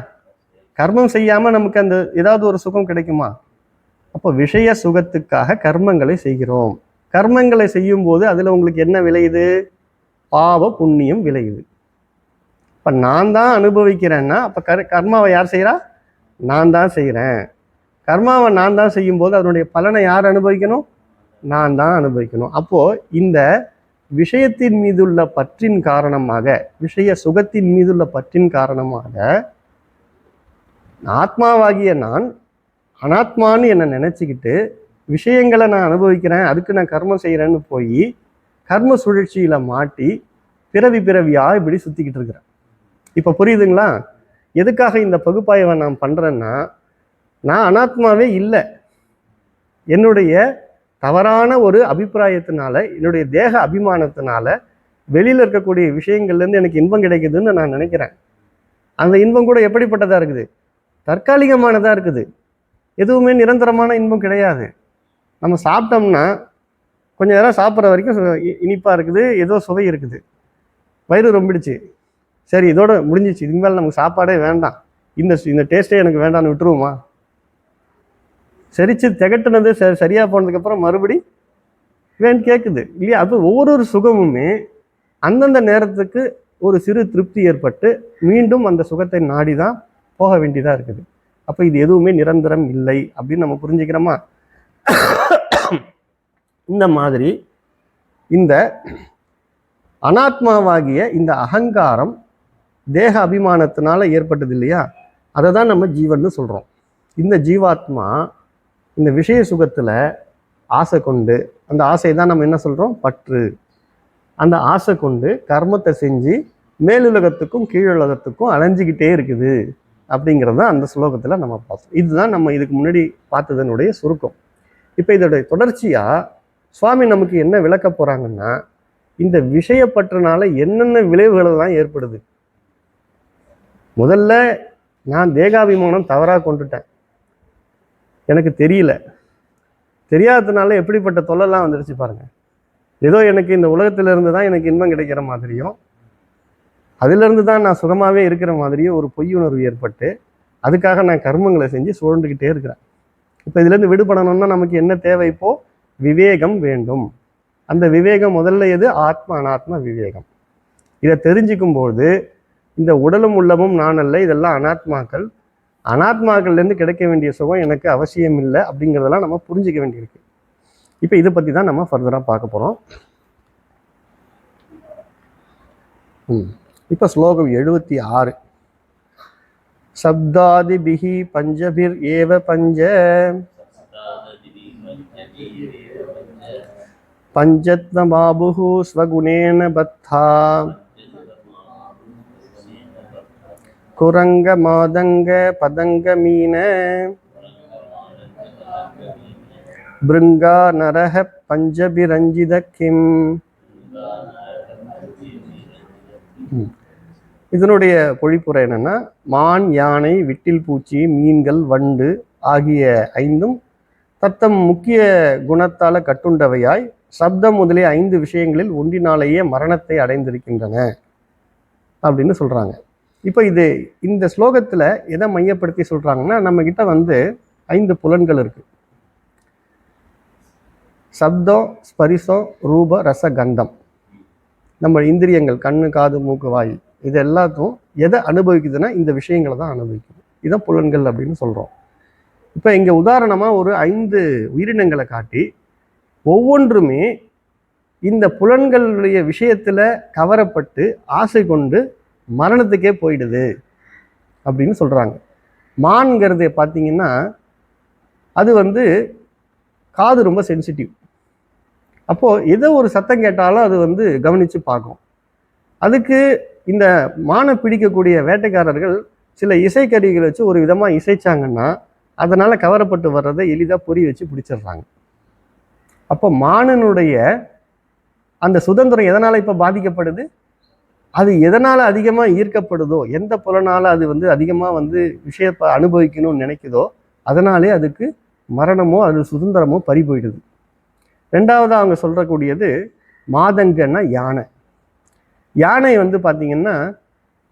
கர்மம் செய்யாம நமக்கு அந்த ஏதாவது ஒரு சுகம் கிடைக்குமா? அப்போ விஷய சுகத்துக்காக கர்மங்களை செய்கிறோம். கர்மங்களை செய்யும் போது அதுல உங்களுக்கு என்ன விளையுது? பாவ புண்ணியம் விளையுது. இப்ப நான் தான் அனுபவிக்கிறேன்னா அப்ப கர்மாவை யார் செய்யறா? நான் தான் செய்கிறேன். கர்மாவை நான் தான் செய்யும் போது அதனுடைய பலனை யார் அனுபவிக்கணும்? நான் தான் அனுபவிக்கணும். அப்போ இந்த விஷயத்தின் மீதுள்ள பற்றின் காரணமாக, விஷய சுகத்தின் மீதுள்ள பற்றின் காரணமாக ஆத்மாவாகிய நான் அனாத்மான்னு என்னை நினைச்சுக்கிட்டு விஷயங்களை நான் அனுபவிக்கிறேன், அதுக்கு நான் கர்மம் செய்கிறேன்னு போய் கர்ம சுழற்சியில மாட்டி பிறவியா இப்படி சுத்திக்கிட்டு இருக்கிறேன். இப்ப புரியுதுங்களா? எதுக்காக இந்த பகுப்பாய்வை நான் பண்றேன்னா, நான் அனாத்மாவே இல்லை. என்னுடைய தவறான ஒரு அபிப்பிராயத்தினால, என்னுடைய தேக அபிமானத்தினால வெளியில இருக்கக்கூடிய விஷயங்கள்லேருந்து எனக்கு இன்பம் கிடைக்குதுன்னு நான் நினைக்கிறேன். அந்த இன்பம் கூட எப்படிப்பட்டதா இருக்குது? தற்காலிகமானதா இருக்குது. எதுவுமே நிரந்தரமான இன்பம் கிடையாது. நம்ம சாப்பிட்டோம்னா கொஞ்ச நேரம் சாப்பிட்ற வரைக்கும் இனிப்பா இருக்குது, ஏதோ சுவை இருக்குது, வயிறு ரொம்பிடுச்சு, சரி இதோட முடிஞ்சிச்சு, இதுக்கு மேலே நமக்கு சாப்பாடே வேண்டாம், இந்த டேஸ்ட்டே எனக்கு வேண்டாம்னு விட்டுருவோமா? சரிச்சு திகட்டுனது சரியா போனதுக்கப்புறம் மறுபடி வேணும் கேட்குது இல்லையா? அது ஒவ்வொரு சுகமுமே அந்தந்த நேரத்துக்கு ஒரு சிறு திருப்தி ஏற்பட்டு மீண்டும் அந்த சுகத்தை நாடி தான் போக வேண்டியதாக இருக்குது. அப்போ இது எதுவுமே நிரந்தரம் இல்லை அப்படின்னு நம்ம புரிஞ்சுக்கிறோமா? இந்த மாதிரி இந்த அனாத்மாவாகிய இந்த அகங்காரம் தேக அபிமானத்தினால ஏற்பட்டது இல்லையா, அதை தான் நம்ம ஜீவன்னு சொல்கிறோம். இந்த ஜீவாத்மா இந்த விஷய சுகத்தில் ஆசை கொண்டு, அந்த ஆசையை தான் நம்ம என்ன சொல்கிறோம்? பற்று. அந்த ஆசை கொண்டு கர்மத்தை செஞ்சு மேலுலகத்துக்கும் கீழுலகத்துக்கும் அலைஞ்சிக்கிட்டே இருக்குது அப்படிங்கிறது தான் அந்த ஸ்லோகத்தில் நம்ம பார்த்தோம். இதுதான் நம்ம இதுக்கு முன்னாடி பார்த்ததனுடைய சுருக்கம். இப்போ இதோடைய தொடர்ச்சியாக சுவாமி நமக்கு என்ன விளக்க போகிறாங்கன்னா, இந்த விஷயப்பற்றனால என்னென்ன விளைவுகளெல்லாம் ஏற்படுது. முதல்ல நான் தேகாபிமானம் தவறாக கொண்டுட்டேன், எனக்கு தெரியல, தெரியாததுனால எப்படிப்பட்ட தொல்லைலாம் வந்துருச்சு பாருங்க. ஏதோ எனக்கு இந்த உலகத்திலிருந்து தான் எனக்கு இன்பம் கிடைக்கிற மாதிரியும், அதிலிருந்து தான் நான் சுகமாகவே இருக்கிற மாதிரியும் ஒரு பொய்யுணர்வு ஏற்பட்டு அதுக்காக நான் கர்மங்களை செஞ்சு சுழண்டுக்கிட்டே இருக்கிறேன். இப்போ இதுலேருந்து விடுபடணும்னா நமக்கு என்ன தேவை? இப்போ விவேகம் வேண்டும். அந்த விவேகம் முதல்ல எது? ஆத்மா அனாத்மா விவேகம். இதை தெரிஞ்சுக்கும்போது இந்த உடலும் உள்ளமும் நான் அல்ல, இதெல்லாம் அனாத்மாக்கள், அனாத்மாக்கள்லேருந்து கிடைக்க வேண்டிய சுகம் எனக்கு அவசியம் இல்லை அப்படிங்கிறதெல்லாம் நம்ம புரிஞ்சிக்க வேண்டியிருக்கு. இப்போ இதை பற்றி தான் நம்ம ஃபர்தராக பார்க்க போகிறோம். இப்போ ஸ்லோகம் 76. சப்தாதிபிஹி பஞ்சபிர் ஏவ பஞ்ச பஞ்சத்வமாபுஹு ஸ்வகுணேன பத்தா குரங்க மாதங்க பதங்க மீன பிருங்கா நரஹ பஞ்சபிரஞ்சித கிம். இதனுடைய பொழிப்புரை என்னன்னா, மான், யானை, விட்டில் பூச்சி, மீன்கள், வண்டு ஆகிய ஐந்தும் தத்தம் முக்கிய குணத்தால கட்டுண்டவையாய் சப்தம் முதலிய 5 விஷயங்களில் ஒன்றினாலேயே மரணத்தை அடைந்திருக்கின்றன அப்படின்னு சொல்றாங்க. இப்போ இந்த ஸ்லோகத்துல எதை மையப்படுத்தி சொல்றாங்கன்னா, நம்ம கிட்ட 5 புலன்கள் இருக்கு. சப்தம், ஸ்பரிசம், ரூப, ரச, கந்தம். நம்ம இந்திரியங்கள் கண்ணு, காது, மூக்கு, வாய் இது எல்லாத்தையும் எதை அனுபவிக்குதுன்னா இந்த விஷயங்களை தான் அனுபவிக்குது. இதான் புலன்கள் அப்படின்னு சொல்றோம். இப்போ இங்க உதாரணமா ஒரு 5 உயிரினங்களை காட்டி ஒவ்வொன்றுமே இந்த புலன்களுடைய விஷயத்துல கவரப்பட்டு ஆசை கொண்டு மரணத்துக்கே போயிடுது அப்படின்னு சொல்றாங்க. மான்கிறது பார்த்தீங்கன்னா அது காது ரொம்ப சென்சிட்டிவ். அப்போ ஏதோ ஒரு சத்தம் கேட்டாலும் அது கவனிச்சு பார்க்கும். அதுக்கு இந்த மானை பிடிக்கக்கூடிய வேட்டைக்காரர்கள் சில இசைக்கருவிகளை வச்சு ஒரு விதமா இசைச்சாங்கன்னா அதனால கவரப்பட்டு வர்றதை எளிதா பொறி வச்சு பிடிச்சிடுறாங்க. அப்போ மானினுடைய அந்த சுதந்திரம் எதனால இப்ப பாதிக்கப்படுது? அது எதனால அதிகமா ஈர்க்கப்படுதோ, எந்த புலனால அது அதிகமா விஷயத்தை அனுபவிக்கணும்னு நினைக்குதோ அதனாலே அதுக்கு மரணமோ அது சுதந்திரமோ பறி போயிடுது. ரெண்டாவது அவங்க சொல்றக்கூடியது மாதங்கன்னா யானை. யானை பார்த்தீங்கன்னா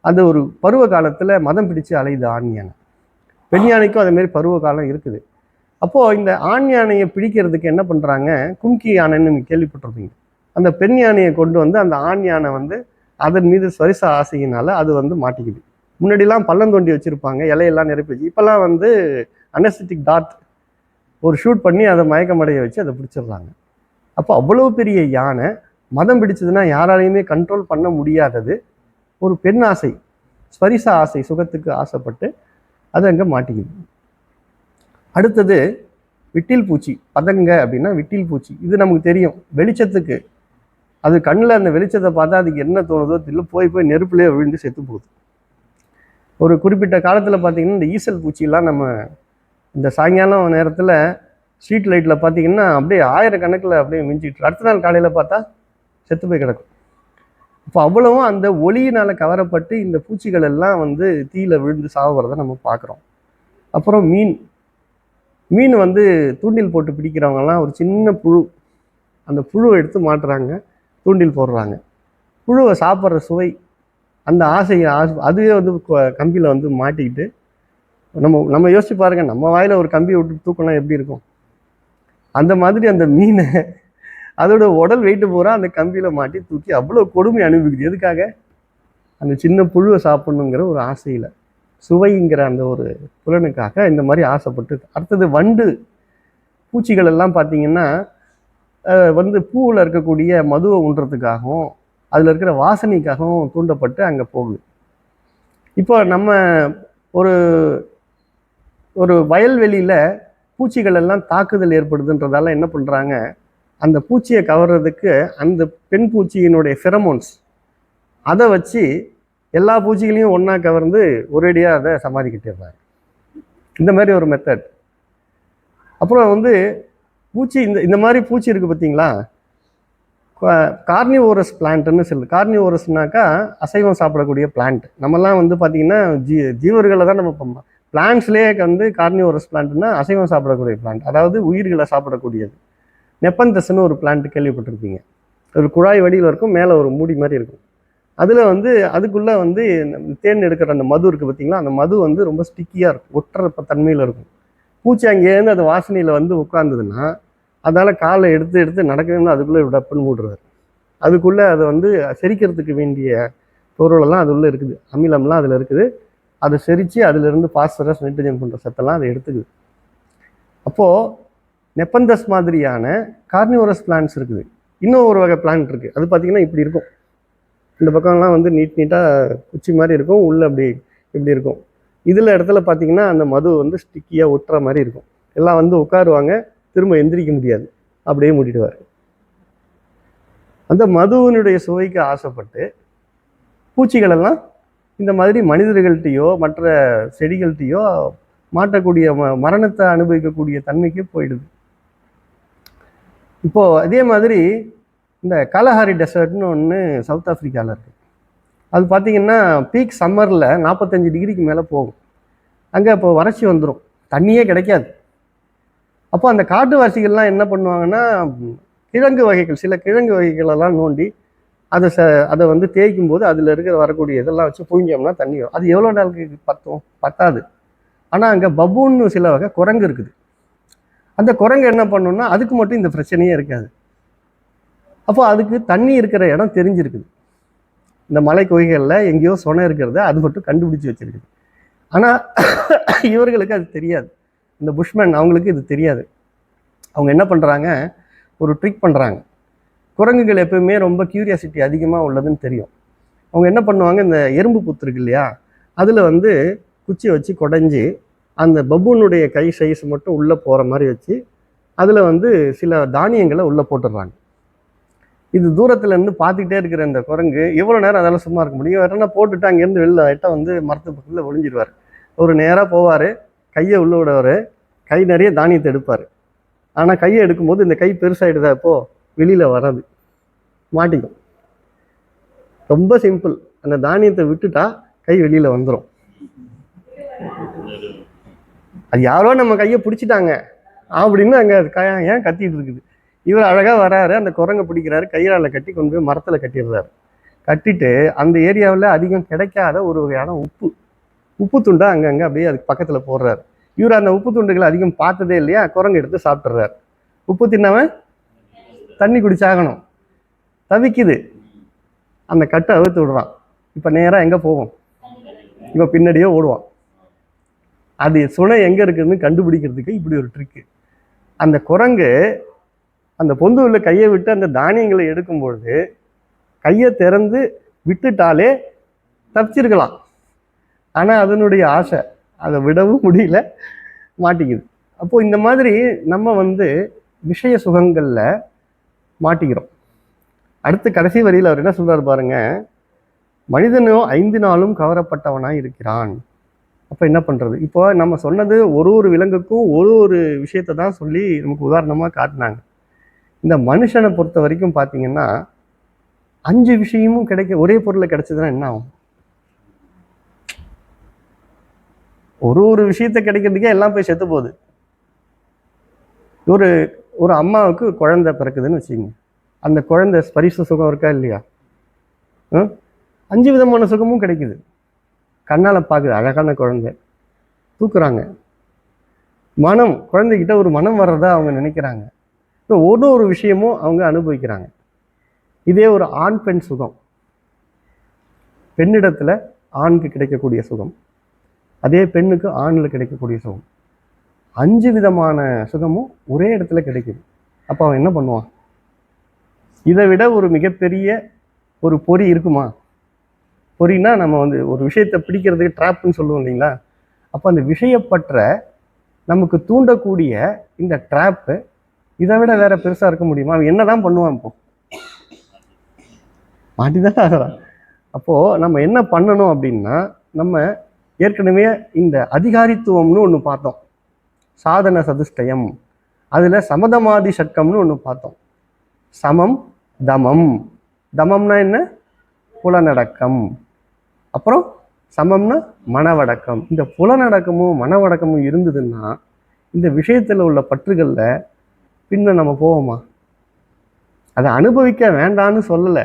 அது ஒரு பருவ காலத்துல மதம் பிடிச்சு அலையுது ஆண் யானை. பெண் யானைக்கும் அதே மாதிரி பருவ காலம் இருக்குது. அப்போ இந்த ஆண் யானையை பிடிக்கிறதுக்கு என்ன பண்றாங்க, கும்கி யானைன்னு நீங்க கேள்விப்பட்டிருப்பீங்க. அந்த பெண் யானையை கொண்டு அந்த ஆண் யானை அதன் மீது ஸ்வரிச ஆசையினால அது மாட்டிக்குது. முன்னாடிலாம் பள்ளம் தோண்டி வச்சிருப்பாங்க, இலையெல்லாம் நிரப்பி வச்சு. இப்பெல்லாம் அனஸ்தட்டிக் டாட் ஒரு ஷூட் பண்ணி அதை மயக்கமடைய வச்சு அதை பிடிச்சிடுறாங்க. அப்போ அவ்வளவு பெரிய யானை மதம் பிடிச்சதுன்னா யாராலையுமே கண்ட்ரோல் பண்ண முடியாதது ஒரு பெண் ஆசை, ஸ்வரிச ஆசை, சுகத்துக்கு ஆசைப்பட்டு அது அங்கே மாட்டிக்குது. அடுத்தது விட்டில் பூச்சி. பதங்க அப்படின்னா விட்டில் பூச்சி. இது நமக்கு தெரியும், வெளிச்சத்துக்கு அது கண்ணில் அந்த வெளிச்சத்தை பார்த்தா அதுக்கு என்ன தோணுதோ தெரியல, போய் நெருப்புலேயே விழுந்து செத்து போகுது. ஒரு குறிப்பிட்ட காலத்தில் பார்த்தீங்கன்னா இந்த ஈசல் பூச்சியெல்லாம் நம்ம இந்த சாயங்காலம் நேரத்தில் ஸ்ட்ரீட் லைட்டில் பார்த்தீங்கன்னா அப்படியே ஆயிரக்கணக்கில் அப்படியே மிஞ்சிட்டு அடுத்த நாள் காலையில் பார்த்தா செத்து போய் கிடக்கும். இப்போ அவ்வளவும் அந்த ஒளியினால் கவரப்பட்டு இந்த பூச்சிகள் எல்லாம் தீயில விழுந்து சாவறதை நம்ம பார்க்குறோம். அப்புறம் மீன் தூண்டில் போட்டு பிடிக்கிறவங்கலாம் ஒரு சின்ன புழு, அந்த புழுவை எடுத்து மாட்டுறாங்க, தூண்டில் போடுறாங்க. புழுவை சாப்பிட்ற சுவை, அந்த ஆசையை அதுவே கம்பியில் மாட்டிக்கிட்டு நம்ம யோசிச்சு பாருங்க, நம்ம வாயில ஒரு கம்பியை விட்டு தூக்கினா எப்படி இருக்கும்? அந்த மாதிரி அந்த மீனை அதோட உடல் வெயிட்டு பூரா அந்த கம்பியில மாட்டி தூக்கி அவ்வளோ கொடுமை அனுபவிக்குது. எதுக்காக? அந்த சின்ன புழுவை சாப்பிடணுங்கிற ஒரு ஆசையில, சுவைங்கிற அந்த ஒரு புலனுக்காக இந்த மாதிரி ஆசைப்பட்டு. அடுத்தது வண்டு பூச்சிகள் எல்லாம் பார்த்தீங்கன்னா பூவில் இருக்கக்கூடிய மதுவை உண்றதுக்காகவும் அதில் இருக்கிற வாசனைக்காகவும் தூண்டப்பட்டு அங்கே போகுது. இப்போ நம்ம ஒரு ஒரு வயல்வெளியில பூச்சிகள் எல்லாம் தாக்குதல் ஏற்படுதுன்றதால என்ன பண்றாங்க, அந்த பூச்சியை கவர்றதுக்கு அந்த பெண் பூச்சியினுடைய ஃபெரமோன்ஸ் அதை வச்சு எல்லா பூச்சிகளையும் ஒன்றா கவர்ந்து ஒரேடியாக அதை சமாளிக்கிட்டே. இந்த மாதிரி ஒரு மெத்தட். அப்புறம் பூச்சி இந்த மாதிரி பூச்சி இருக்குது பார்த்தீங்களா, கார்னிவோரஸ் பிளான்ட்னு சொல்லுது. கார்னிவோரஸ்னாக்கா அசைவம் சாப்பிடக்கூடிய பிளான்ட். நம்மலாம் பார்த்தீங்கன்னா ஜீவர்களை தான் நம்ம பிளான்ட்ஸ்லேயே கார்னிவோரஸ் பிளான்ட்னா அசைவம் சாப்பிடக்கூடிய பிளான்ட், அதாவது உயிர்களை சாப்பிடக்கூடியது. நெப்பந்தஸ்ன்னு ஒரு பிளான்ட் கேள்விப்பட்டிருப்பீங்க. ஒரு குழாய் வடியில் இருக்கும், மேலே ஒரு மூடி மாதிரி இருக்கும். அதில் அதுக்குள்ளே தேன் எடுக்கிற அந்த மது இருக்குது பார்த்தீங்களா, அந்த மது ரொம்ப ஸ்டிக்கியாக இருக்கும், ஒட்டுற தன்மையில் இருக்கும். பூச்சி அங்கேருந்து அது வாசனையில் உட்கார்ந்ததுன்னா அதனால் காலை எடுத்து நடக்கணும்னு அதுக்குள்ளே டப்புன்னு மூடுறாரு. அதுக்குள்ளே அதை செரிக்கிறதுக்கு வேண்டிய பொருளெல்லாம் அது உள்ளே இருக்குது, அமிலம்லாம் அதில் இருக்குது. அதை செரித்து அதிலிருந்து பாஸ்பரஸ், நைட்ரஜன் போன்ற சத்தெல்லாம் அதை எடுத்துக்குது. அப்போது நெப்பந்தஸ் மாதிரியான கார்னிவோரஸ் பிளான்ட்ஸ் இருக்குது. இன்னும் ஒரு வகை பிளான்ட் இருக்குது, அது பார்த்திங்கன்னா இப்படி இருக்கும். இந்த பக்கம்லாம் நீட்டாக குச்சி மாதிரி இருக்கும், உள்ளே இப்படி இருக்கும். இதில் இடத்துல பார்த்திங்கன்னா அந்த மது ஸ்டிக்கியாக ஒட்டுற மாதிரி இருக்கும். எல்லாம் உட்காருவாங்க, திரும்ப எந்திரிக்க முடியாது, அப்படியே மூடிடுவார். அந்த மதுவினுடைய சுவைக்கு ஆசைப்பட்டு பூச்சிகள் எல்லாம் இந்த மாதிரி மனிதர்கள்ட்டையோ மற்ற செடிகள்கிட்டையோ மாட்டக்கூடிய மரணத்தை அனுபவிக்கக்கூடிய தன்மைக்கு போயிடுது. இப்போ அதே மாதிரி இந்த கலஹாரி டெசர்ட்னு ஒன்று சவுத் ஆப்பிரிக்காவில் இருக்குது. அது பார்த்தீங்கன்னா பீக் சம்மரில் 45 டிகிரிக்கு மேலே போகும். அங்கே இப்போ வறட்சி வந்துடும், தண்ணியே கிடைக்காது. அப்போ அந்த காட்டுவாசிகள்லாம் என்ன பண்ணுவாங்கன்னா, கிழங்கு வகைகள், சில கிழங்கு வகைகளெல்லாம் நோண்டி அதை வந்து தேய்க்கும் போது அதில் இருக்கிற வரக்கூடிய இதெல்லாம் வச்சு புழிஞ்சோம்னா தண்ணி வரும். அது எவ்வளோ நாளுக்கு பத்தாது. ஆனால் அங்கே பபூன்னு சில வகை குரங்கு இருக்குது. அந்த குரங்கு என்ன பண்ணுன்னா அதுக்கு மட்டும் இந்த பிரச்சனையே இருக்காது. அப்போ அதுக்கு தண்ணி இருக்கிற இடம் தெரிஞ்சிருக்குது. இந்த மலை கோயில்களில் எங்கேயோ சொனை இருக்கிறத அது மட்டும் கண்டுபிடிச்சி வச்சிருக்குது. ஆனால் இவர்களுக்கு அது தெரியாது. இந்த புஷ்மேன் அவங்களுக்கு இது தெரியாது. அவங்க என்ன பண்ணுறாங்க, ஒரு ட்ரிக் பண்ணுறாங்க. குரங்குகள் எப்பவுமே ரொம்ப கியூரியாசிட்டி அதிகமாக உள்ளதுன்னு தெரியும். அவங்க என்ன பண்ணுவாங்க, இந்த எறும்பு புத்து இருக்கு இல்லையா, அதில் வந்து குச்சி வச்சு குடைஞ்சி அந்த பபூனுடைய கை சைஸ் மட்டும் உள்ளே போகிற மாதிரி வச்சு அதில் வந்து சில தானியங்களை உள்ளே போட்டுடுறாங்க. இது தூரத்துல இருந்து பார்த்துக்கிட்டே இருக்கிற இந்த குரங்கு எவ்வளோ நேரம் அதெல்லாம் சும்மா இருக்க முடியும்? வேறனா போட்டுட்டு அங்கேருந்து வெளில ஆகிட்டா வந்து மரத்து பக்கத்தில் ஒளிஞ்சிடுவார். ஒரு நேராக போவார், கையை உள்ள விடுவார், கை நிறைய தானியத்தை எடுப்பார். ஆனால் கையை எடுக்கும்போது இந்த கை பெருசாகிடுதா, இப்போது வெளியில் வராது, மாட்டிக்கும். ரொம்ப சிம்பிள். அந்த தானியத்தை விட்டுட்டா கை வெளியில் வந்துடும். அது யாரோ நம்ம கையை பிடிச்சிட்டாங்க அப்படின்னு அங்கே ஏன் கத்திட்டு இருக்குது. இவர் அழகாக வராரு, அந்த குரங்கை பிடிக்கிறாரு, கையால் கட்டி கொண்டு போய் மரத்தில் கட்டிடுறாரு. கட்டிட்டு அந்த ஏரியாவில் அதிகம் கிடைக்காத ஒரு வகையான உப்பு துண்டை அங்கங்கே அப்படியே அதுக்கு பக்கத்தில் போடுறாரு. இவர் அந்த உப்பு துண்டுகளை அதிகம் பார்த்ததே இல்லையா, குரங்கு எடுத்து சாப்பிட்றாரு. உப்பு தின்னவன் தண்ணி குடிச்சாகணும், தவிக்குது. அந்த கட்டை அவுத்து விடுறான். இப்போ நேராக எங்கே போவோம், இப்போ பின்னாடியே ஓடுவான். அது சுனை எங்கே இருக்குதுன்னு கண்டுபிடிக்கிறதுக்கு இப்படி ஒரு ட்ரிக்கு. அந்த குரங்கு அந்த பொந்துவில் கையை விட்டு அந்த தானியங்களை எடுக்கும்பொழுது கையை திறந்து விட்டுட்டாலே தப்பிச்சிருக்கலாம். ஆனால் அதனுடைய ஆசை, அதை விடவும் முடியல, மாட்டிக்குது. அப்போது இந்த மாதிரி நம்ம வந்து விஷய சுகங்களில் மாட்டிக்கிறோம். அடுத்து கடைசி வரியில் அவர் என்ன சொல்றாரு பாருங்க, மனிதனோ 5 நாளும் கவரப்பட்டவனாய் இருக்கிறான். அப்போ என்ன பண்ணுறது? இப்போ நம்ம சொன்னது ஒரு விலங்குக்கும் ஒரு விஷயத்தை தான் சொல்லி நமக்கு உதாரணமாக காட்டினாங்க. இந்த மனுஷனை பொறுத்த வரைக்கும் பார்த்தீங்கன்னா 5 விஷயமும் ஒரே பொருளை கிடைச்சதுன்னா என்ன ஆகும்? ஒரு விஷயத்தை கிடைக்கிறதுக்கே எல்லாம் போய் செத்து போகுது. ஒரு அம்மாவுக்கு குழந்தை பிறக்குதுன்னு வச்சுக்கோங்க. அந்த குழந்தை ஸ்பரிச சுகம் இருக்கா இல்லையா? 5 விதமான சுகமும் கிடைக்குது. கண்ணால் பார்க்குது, அழகான குழந்தை, தூக்குறாங்க. மனம், குழந்தைகிட்ட ஒரு மனம் வர்றதா அவங்க நினைக்கிறாங்க. இப்போ ஒரு விஷயமும் அவங்க அனுபவிக்கிறாங்க. இதே ஒரு ஆண் பெண் சுகம், பெண்ணிடத்துல ஆணுக்கு கிடைக்கக்கூடிய சுகம், அதே பெண்ணுக்கு ஆணில் கிடைக்கக்கூடிய சுகம், 5 விதமான சுகமும் ஒரே இடத்துல கிடைக்குது. அப்போ அவன் என்ன பண்ணுவான்? இதை விட ஒரு மிகப்பெரிய ஒரு பொறி இருக்குமா? பொறினா நம்ம வந்து ஒரு விஷயத்தை பிடிக்கிறதுக்கு ட்ராப்னு சொல்லுவோம் இல்லைங்களா? அப்போ அந்த விஷயப்பற்ற நமக்கு தூண்டக்கூடிய இந்த ட்ராப்பு இதை விட வேற பெருசா இருக்க முடியுமா? அவன் என்னதான் பண்ணுவான்? இப்போ மாட்டிதான் ஆகிறான். அப்போ நம்ம என்ன பண்ணணும் அப்படின்னா, நம்ம ஏற்கனவே இந்த அதிகாரித்துவம்னு ஒன்று பார்த்தோம், சாதன சதுஷ்டயம். அதுல சமதமாதி சட்கம்னு ஒன்று பார்த்தோம். சமம், தமம். தமம்னா என்ன? புலனடக்கம். அப்புறம் சமம்னா மனவடக்கம். இந்த புலனடக்கமும் மனவடக்கமும் இருந்ததுன்னா இந்த விஷயத்துல உள்ள பற்றுகள்ல பின்ன நம்ம போவோமா? அதை அனுபவிக்க வேண்டான்னு சொல்லலை,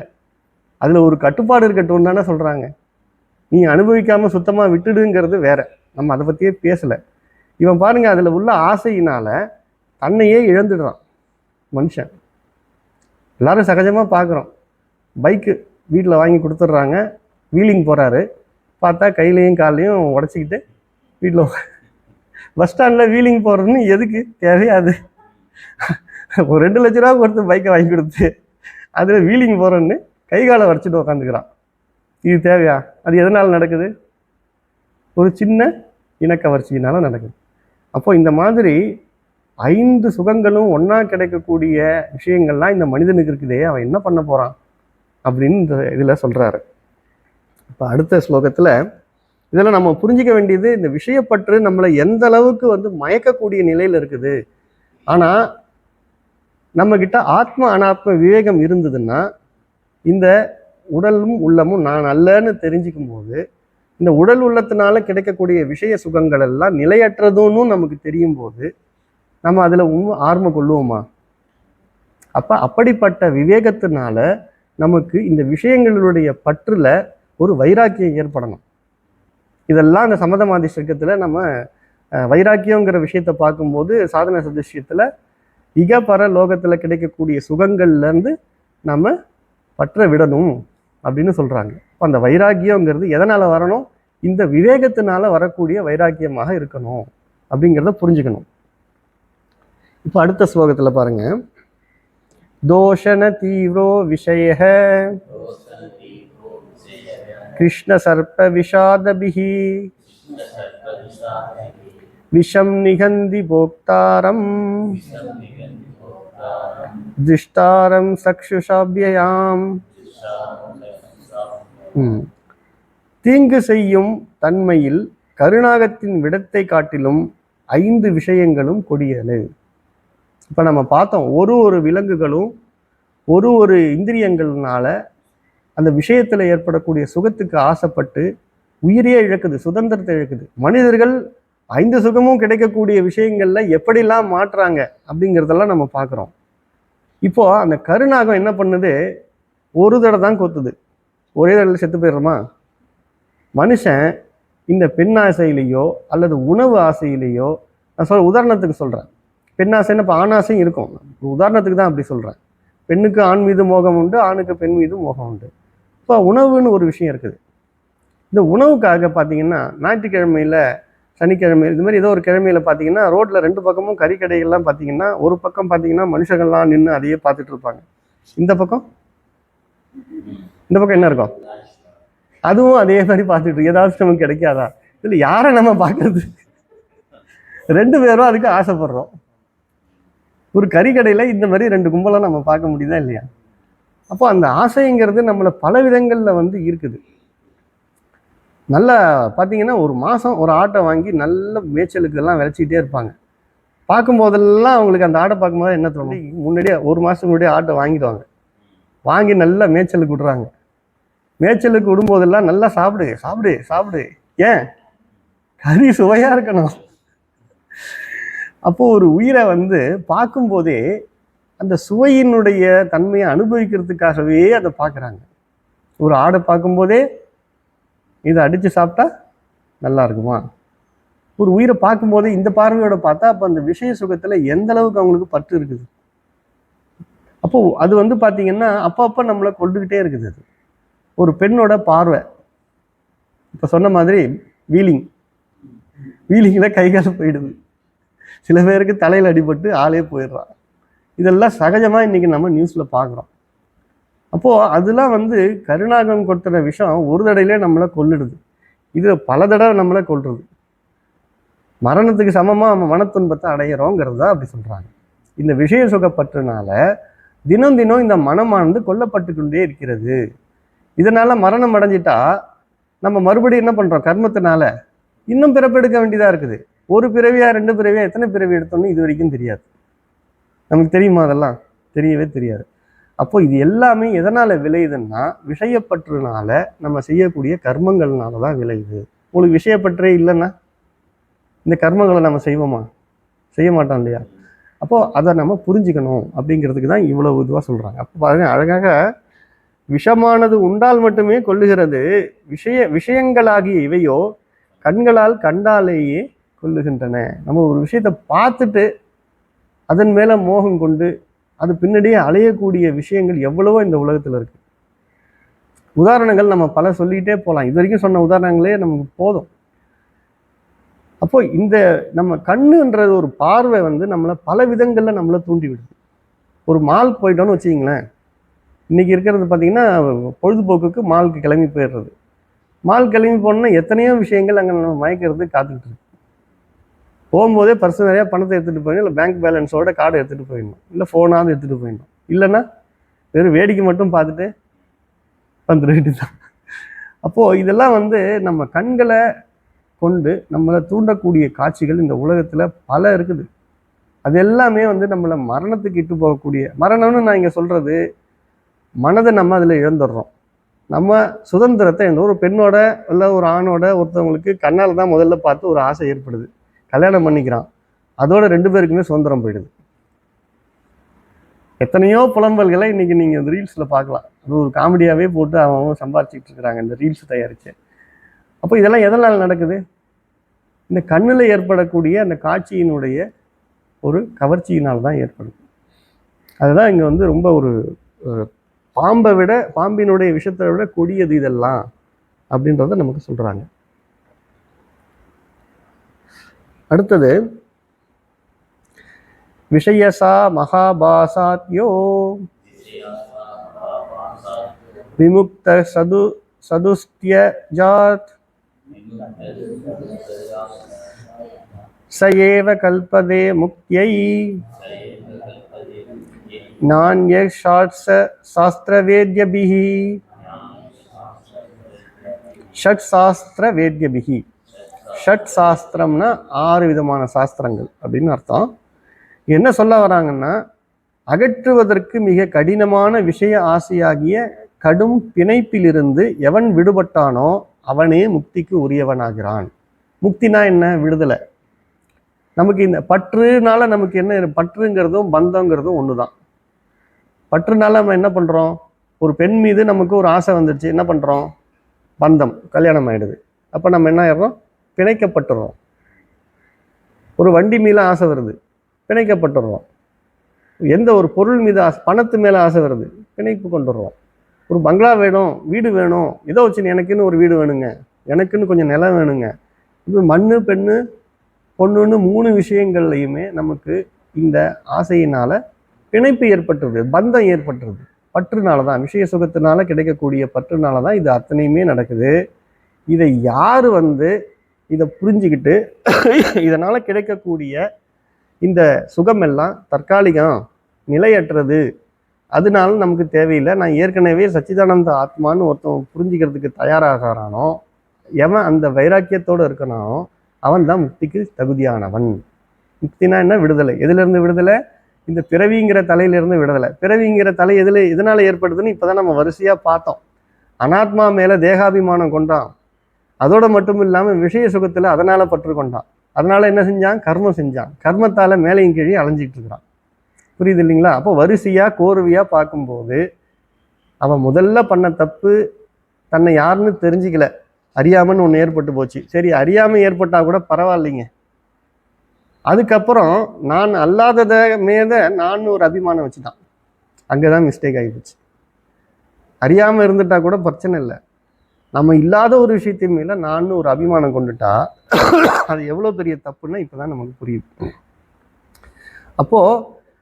அதுல ஒரு கட்டுப்பாடு இருக்கட்டும் தானே சொல்றாங்க. நீ அனுபவிக்காம சுத்தமா விட்டுடுங்கிறது வேற, நம்ம அதை பத்தியே பேசல. இவன் பாருங்க, அதுல உள்ள ஆசையினால தன்னையே இழந்துடுறான் மனுஷன். எல்லாரும் சகஜமா பார்க்குறோம். பைக்கு வீட்டில் வாங்கி கொடுத்துட்றாங்க, வீலிங் போகிறாரு, பார்த்தா கையிலையும் காலையும் உடச்சிக்கிட்டு வீட்டில் பஸ் ஸ்டாண்டில் வீலிங் போகிறதுன்னு எதுக்கு தேவையாது? ஒரு 2 லட்ச ரூபா கொடுத்து பைக்கை வாங்கி கொடுத்து அதில் வீலிங் போகிறோன்னு கை காலை வரைச்சிட்டு உக்காந்துக்கிறான். இது தேவையா? அது எதனால் நடக்குது? ஒரு சின்ன இனக்கவர்ச்சியினால நடக்குது. அப்போ இந்த மாதிரி 5 சுகங்களும் ஒன்றா கிடைக்கக்கூடிய விஷயங்கள்லாம் இந்த மனிதனுக்கு இருக்குதே, அவன் என்ன பண்ண போகிறான் அப்படின்னு இந்த இதில் சொல்கிறாரு. இப்போ அடுத்த ஸ்லோகத்தில் இதெல்லாம் நம்ம புரிஞ்சிக்க வேண்டியது, இந்த விஷயப்பற்று நம்மளை எந்த அளவுக்கு வந்து மயக்கக்கூடிய நிலையில் இருக்குது. ஆனால் நம்மக்கிட்ட ஆத்ம அனாத்ம விவேகம் இருந்ததுன்னா இந்த உடலும் உள்ளமும் நான் அல்லன்னு தெரிஞ்சுக்கும் போது இந்த உடல் உள்ளத்தினால கிடைக்கக்கூடிய விஷய சுகங்கள் எல்லாம் நிலையற்றதுன்னு நமக்கு தெரியும் போது நம்ம அதில் ஆர்வம் கொள்ளுவோமா? அப்போ அப்படிப்பட்ட விவேகத்தினால நமக்கு இந்த விஷயங்களுடைய பற்றுல ஒரு வைராக்கியம் ஏற்படணும். இதெல்லாம் அந்த சமதமாதி சர்க்கத்தில் நம்ம வைராக்கியங்கிற விஷயத்தை பார்க்கும்போது சாதன சதுஷ்யத்தில் இகபர லோகத்தில் கிடைக்கக்கூடிய சுகங்கள்லேருந்து நம்ம பற்ற விடணும் அப்படின்னு சொல்கிறாங்க. இப்போ அந்த வைராக்கியங்கிறது எதனால் வரணும்? இந்த விவேகத்தினால வரக்கூடிய வைராக்கியமாக இருக்கணும் அப்படிங்கிறத புரிஞ்சுக்கணும். இப்போ அடுத்த ஸ்லோகத்தில் பாருங்க, தோஷண தீவிரோ விஷய கிருஷ்ண சர்ப்ப விஷாதபிஹி விஷம் நிகந்தி போக்தாரம் திருஷ்டாரம் சக்ஷுஷாபியாம். தீங்கு செய்யும் தன்மையில் கருணாகத்தின் விடத்தை காட்டிலும் 5 விஷயங்களும் கொடியது. இப்போ நம்ம பார்த்தோம், ஒரு விலங்குகளும் ஒரு இந்திரியங்கள்னால அந்த விஷயத்தில் ஏற்படக்கூடிய சுகத்துக்கு ஆசைப்பட்டு உயிரையே இழக்குது, சுதந்திரத்தை இழக்குது. மனிதர்கள் 5 சுகமும் கிடைக்கக்கூடிய விஷயங்கள்ல எப்படிலாம் மாற்றுறாங்க அப்படிங்கிறதெல்லாம் நம்ம பார்க்குறோம். இப்போ அந்த கருநாகம் என்ன பண்ணுது? ஒரு தடவை தான் கொத்துது, ஒரே தடவை செத்து போயிடுறோமா? மனுஷன் இந்த பெண் ஆசையிலேயோ அல்லது உணவு ஆசையிலேயோ, நான் உதாரணத்துக்கு சொல்கிறேன், பெண் ஆசைன்னு இப்போ ஆண் ஆசையும் இருக்கும், உதாரணத்துக்கு தான் அப்படி சொல்கிறேன். பெண்ணுக்கு ஆண் மீது மோகம் உண்டு, ஆணுக்கு பெண் மீது மோகம் உண்டு. இப்போ உணவுன்னு ஒரு விஷயம் இருக்குது. இந்த உணவுக்காக பார்த்தீங்கன்னா ஞாயிற்றுக்கிழமையில், சனிக்கிழமையில், இது மாதிரி ஏதோ ஒரு கிழமையில் பார்த்தீங்கன்னா ரோட்டில் 2 பக்கமும் கறிக்கடைகள்லாம் பார்த்தீங்கன்னா, ஒரு பக்கம் பார்த்தீங்கன்னா மனுஷங்கள்லாம் நின்று அதையே பார்த்துட்டு இருப்பாங்க. இந்த பக்கம் என்ன இருக்கும்? அதுவும் அதே மாதிரி பார்த்துட்டு ஏதாச்சும் நமக்கு கிடைக்காதா? இல்லை, யாரை நம்ம பார்க்கறது? 2 பேரும் அதுக்கு ஆசைப்படுறோம். ஒரு கறிக்கடையில் இந்த மாதிரி 2 கும்பலாக நம்ம பார்க்க முடியுதா இல்லையா? அப்போ அந்த ஆசைங்கிறது நம்மளை பல விதங்களில் இருக்குது. நல்லா பார்த்தீங்கன்னா ஒரு மாதம் ஒரு ஆட்டை வாங்கி நல்ல மேய்ச்சலுக்கெல்லாம் விளைச்சிக்கிட்டே இருப்பாங்க. பார்க்கும்போதெல்லாம் அவங்களுக்கு அந்த ஆட்டை பார்க்கும்போது என்ன தோணும்? முன்னாடியே 1 மாதத்துக்கு முன்னாடியே ஆட்டை வாங்கிடுவாங்க, வாங்கி நல்லா மேய்ச்சலுக்கு விடுறாங்க. மேய்ச்சலுக்கு விடும்போதெல்லாம் நல்லா சாப்பிடு சாப்பிடு சாப்பிடு, ஏன்? கறி சுவையாக இருக்கணும். அப்போது ஒரு உயிரை பார்க்கும்போதே அந்த சுவையினுடைய தன்மையை அனுபவிக்கிறதுக்காகவே அதை பார்க்குறாங்க. ஒரு ஆடை பார்க்கும்போதே இதை அடித்து சாப்பிட்டா நல்லா இருக்குமா? ஒரு உயிரை பார்க்கும்போதே இந்த பார்வையோட பார்த்தா அப்போ அந்த விஷய சுகத்தில் எந்த அளவுக்கு அவங்களுக்கு பற்று இருக்குது. அப்போது அது பார்த்தீங்கன்னா அப்பப்போ நம்மளை கொண்டுக்கிட்டே இருக்குது. அது ஒரு பெண்ணோட பார்வை, இப்போ சொன்ன மாதிரி வீலிங்கில் கை கால் போயிடுது, சில பேருக்கு தலையில் அடிபட்டு ஆளே போயிடுறான். இதெல்லாம் சகஜமாக இன்றைக்கி நம்ம நியூஸில் பார்க்குறோம். அப்போது அதெல்லாம் கருணாகம் கொட்டுற விஷம் ஒரு தடவையிலே நம்மளை கொல்லிடுது, இது பல தடவை நம்மளை கொல்றது. மரணத்துக்கு சமமாக நம்ம மனத்துன்பத்தை அடையிறோங்கிறது தான் அப்படி சொல்கிறாங்க. இந்த விஷய சுகப்பற்றுனால தினம் தினம் இந்த மனமானது கொல்லப்பட்டு கொண்டே இருக்கிறது. இதனால் மரணம் அடைஞ்சிட்டா நம்ம மறுபடியும் என்ன பண்ணுறோம்? கர்மத்தினால இன்னும் பிறப்பெடுக்க வேண்டியதாக இருக்குது. ஒரு பிறவியா 2 பிறவியா எத்தனை பிறவி எடுத்தோம்னு இது வரைக்கும் தெரியாது. நமக்கு தெரியுமா? அதெல்லாம் தெரியவே தெரியாது. அப்போ இது எல்லாமே எதனால் விளையுதுன்னா விஷயப்பற்றுனால நம்ம செய்யக்கூடிய கர்மங்கள்னால தான் விளையுது. உங்களுக்கு விஷயப்பற்றே இல்லைன்னா இந்த கர்மங்களை நம்ம செய்வோமா? செய்ய மாட்டோம் இல்லையா? அப்போது அதை நம்ம புரிஞ்சுக்கணும் அப்படிங்கிறதுக்கு தான் இவ்வளவு இதுவாக சொல்கிறாங்க. அப்போ பாருங்க, அழகாக விஷமானது உண்டால் மட்டுமே கொல்லுகிறது, விஷயங்களாகிய இவையோ கண்களால் கண்டாலேயே கொல்லுகின்றன. நம்ம ஒரு விஷயத்தை பார்த்துட்டு அதன் மேலே மோகம் கொண்டு அது பின்னாடியே அலையக்கூடிய விஷயங்கள் எவ்வளவோ இந்த உலகத்தில் இருக்குது. உதாரணங்கள் நம்ம பல சொல்லிகிட்டே போகலாம். இது வரைக்கும் சொன்ன உதாரணங்களே நமக்கு போதும். அப்போ இந்த நம்ம கண்ணுன்றது ஒரு பார்வை நம்மளை பல விதங்களில் நம்மளை தூண்டி விடுது. ஒரு மால் போயிட்டோன்னு வச்சுக்கிங்களேன், இன்றைக்கி இருக்கிறது பார்த்திங்கன்னா பொழுதுபோக்குக்கு மாலுக்கு கிளம்பி போயிடுறது. மால் கிளம்பி போனோம்னா எத்தனையோ விஷயங்கள் அங்கே நம்ம மயக்கிறது காத்துக்கிட்டு இருக்கு. போகும்போதே பர்ஸ் நிறையா பணத்தை எடுத்துகிட்டு போயிடணும், இல்லை பேங்க் பேலன்ஸோட கார்டை எடுத்துகிட்டு போயிடணும், இல்லை ஃபோனாவது எடுத்துகிட்டு போயிடணும். இல்லைன்னா வெறும் வேடிக்கை மட்டும் பார்த்துட்டு வந்துட்டு தான். அப்போது இதெல்லாம் நம்ம கண்களை கொண்டு நம்மளை தூண்டக்கூடிய காட்சிகள் இந்த உலகத்தில் பல இருக்குது. அது எல்லாமே நம்மளை மரணத்துக்கு இட்டு போகக்கூடிய, மரணம்னு நான் இங்கே சொல்கிறது மனதை நம்ம அதில் இழந்துடுறோம். நம்ம சுதந்திரத்தை ஒரு பெண்ணோட இல்லை ஒரு ஆணோட ஒருத்தவங்களுக்கு கண்ணால் தான் முதல்ல பார்த்து ஒரு ஆசை ஏற்படுது, கல்யாணம் பண்ணிக்கிறான், அதோட 2 பேருக்குமே சுதந்திரம் போயிடுது. எத்தனையோ புலம்பல்களை இன்னைக்கு நீங்கள் இந்த ரீல்ஸில் பார்க்கலாம். அது ஒரு காமெடியாகவே போட்டு அவங்க சம்பாதிச்சுட்டு இருக்கிறாங்க இந்த ரீல்ஸ் தயாரித்து. அப்போ இதெல்லாம் எதனால் நடக்குது? இந்த கண்ணில் ஏற்படக்கூடிய அந்த காட்சியினுடைய ஒரு கவர்ச்சியினால் தான் ஏற்படுது. அதுதான் இங்கே ரொம்ப ஒரு பாம்பினுடைய விஷத்தை விட கொடியது இதெல்லாம் அப்படின்றத நமக்கு சொல்றாங்க. அடுத்தது விஷயசா மகாபாசாத்யோ விமுக்த சதுஸ்திய ஜாத் சயேவ கல்பதே முக்தியை நான்ய சாஸ்திரவேத்யபிஹி ஷட் சாஸ்திரவேத்யபிஹி. ஷட் சாஸ்திரம்னா 6 விதமான சாஸ்திரங்கள் அப்படின்னு அர்த்தம். என்ன சொல்ல வராங்கன்னா, அகற்றுவதற்கு மிக கடினமான விஷய ஆசையாகிய கடும் பிணைப்பிலிருந்து எவன் விடுபட்டானோ அவனே முக்திக்கு உரியவனாகிறான். முக்தினா என்ன? விடுதலை. நமக்கு இந்த பற்றுனால நமக்கு என்ன? பற்றுங்கிறதும் பந்தங்கிறதும் ஒன்று தான். பற்றுனால நம்ம என்ன பண்ணுறோம்? ஒரு பெண் மீது நமக்கு ஒரு ஆசை வந்துடுச்சு, என்ன பண்ணுறோம்? பந்தம், கல்யாணம் ஆகிடுது. அப்போ நம்ம என்ன ஆயிடுறோம்? பிணைக்கப்பட்டுடுறோம். ஒரு வண்டி மீது ஆசை வருது, பிணைக்கப்பட்டுடுறோம். எந்த ஒரு பொருள் மீது ஆசை, பணத்து மேலே ஆசை வருது, பிணைப்பு கொண்டுடுறோம். ஒரு பங்களா வேணும், வீடு வேணும், ஏதோ வச்சு எனக்குன்னு ஒரு வீடு வேணுங்க, எனக்குன்னு கொஞ்சம் நிலம் வேணுங்க. இப்போ மண்ணு பெண்ணு பொண்ணுன்னு 3 விஷயங்கள்லையுமே நமக்கு இந்த ஆசையினால் பிணைப்பு ஏற்பட்டுருது, பந்தம் ஏற்பட்டுருது. பற்றுனால தான், விஷய சுகத்தினால கிடைக்கக்கூடிய பற்றுனால தான் இது அத்தனையுமே நடக்குது. இதை யார் இதை புரிஞ்சுக்கிட்டு இதனால் கிடைக்கக்கூடிய இந்த சுகம் எல்லாம் தற்காலிகம், நிலையற்றது, அதனால நமக்கு தேவையில்லை, நான் ஏற்கனவே சச்சிதானந்த ஆத்மான்னு ஒருத்தன் புரிஞ்சுக்கிறதுக்கு தயாராகிறானோ, எவன் அந்த வைராக்கியத்தோடு இருக்கனானோ அவன் தான் முக்திக்கு தகுதியானவன். முக்தினா என்ன? விடுதலை. எதுலேருந்து விடுதலை? இந்த பிறவிங்கிற தலையிலிருந்து விடுதலை. பிறவிங்கிற தலை எதனால் ஏற்படுதுன்னு இப்போ தான் நம்ம வரிசையாக பார்த்தோம். அனாத்மா மேலே தேகாபிமானம் கொண்டான், அதோட மட்டும் இல்லாமல் விஷய சுகத்தில் அதனால் பற்று கொண்டான். அதனால் என்ன செஞ்சான்? கர்மம் செஞ்சான். கர்மத்தால் மேலையும் கீழே அலைஞ்சிக்கிட்டு இருக்கிறான். புரியுது இல்லைங்களா? அப்போ வரிசையாக கோர்வையாக பார்க்கும்போது அவன் முதல்ல பண்ண தப்பு தன்னை யாருன்னு தெரிஞ்சிக்கல, அறியாமன்னு ஒன்று ஏற்பட்டு போச்சு. சரி, அறியாமல் ஏற்பட்டால் கூட பரவாயில்லைங்க. அதுக்கப்புறம் நான் அல்லாததை மேத நான் ஒரு அபிமானம் வச்சுட்டான். அங்கே தான் மிஸ்டேக் ஆகிப்போச்சு. அறியாமல் இருந்துட்டா கூட பிரச்சனை இல்லை, நம்ம இல்லாத ஒரு விஷயத்தின் மேலே நான் ஒரு அபிமானம் கொண்டுட்டா அது எவ்வளோ பெரிய தப்புன்னா இப்போ தான் நமக்கு புரியுது. அப்போது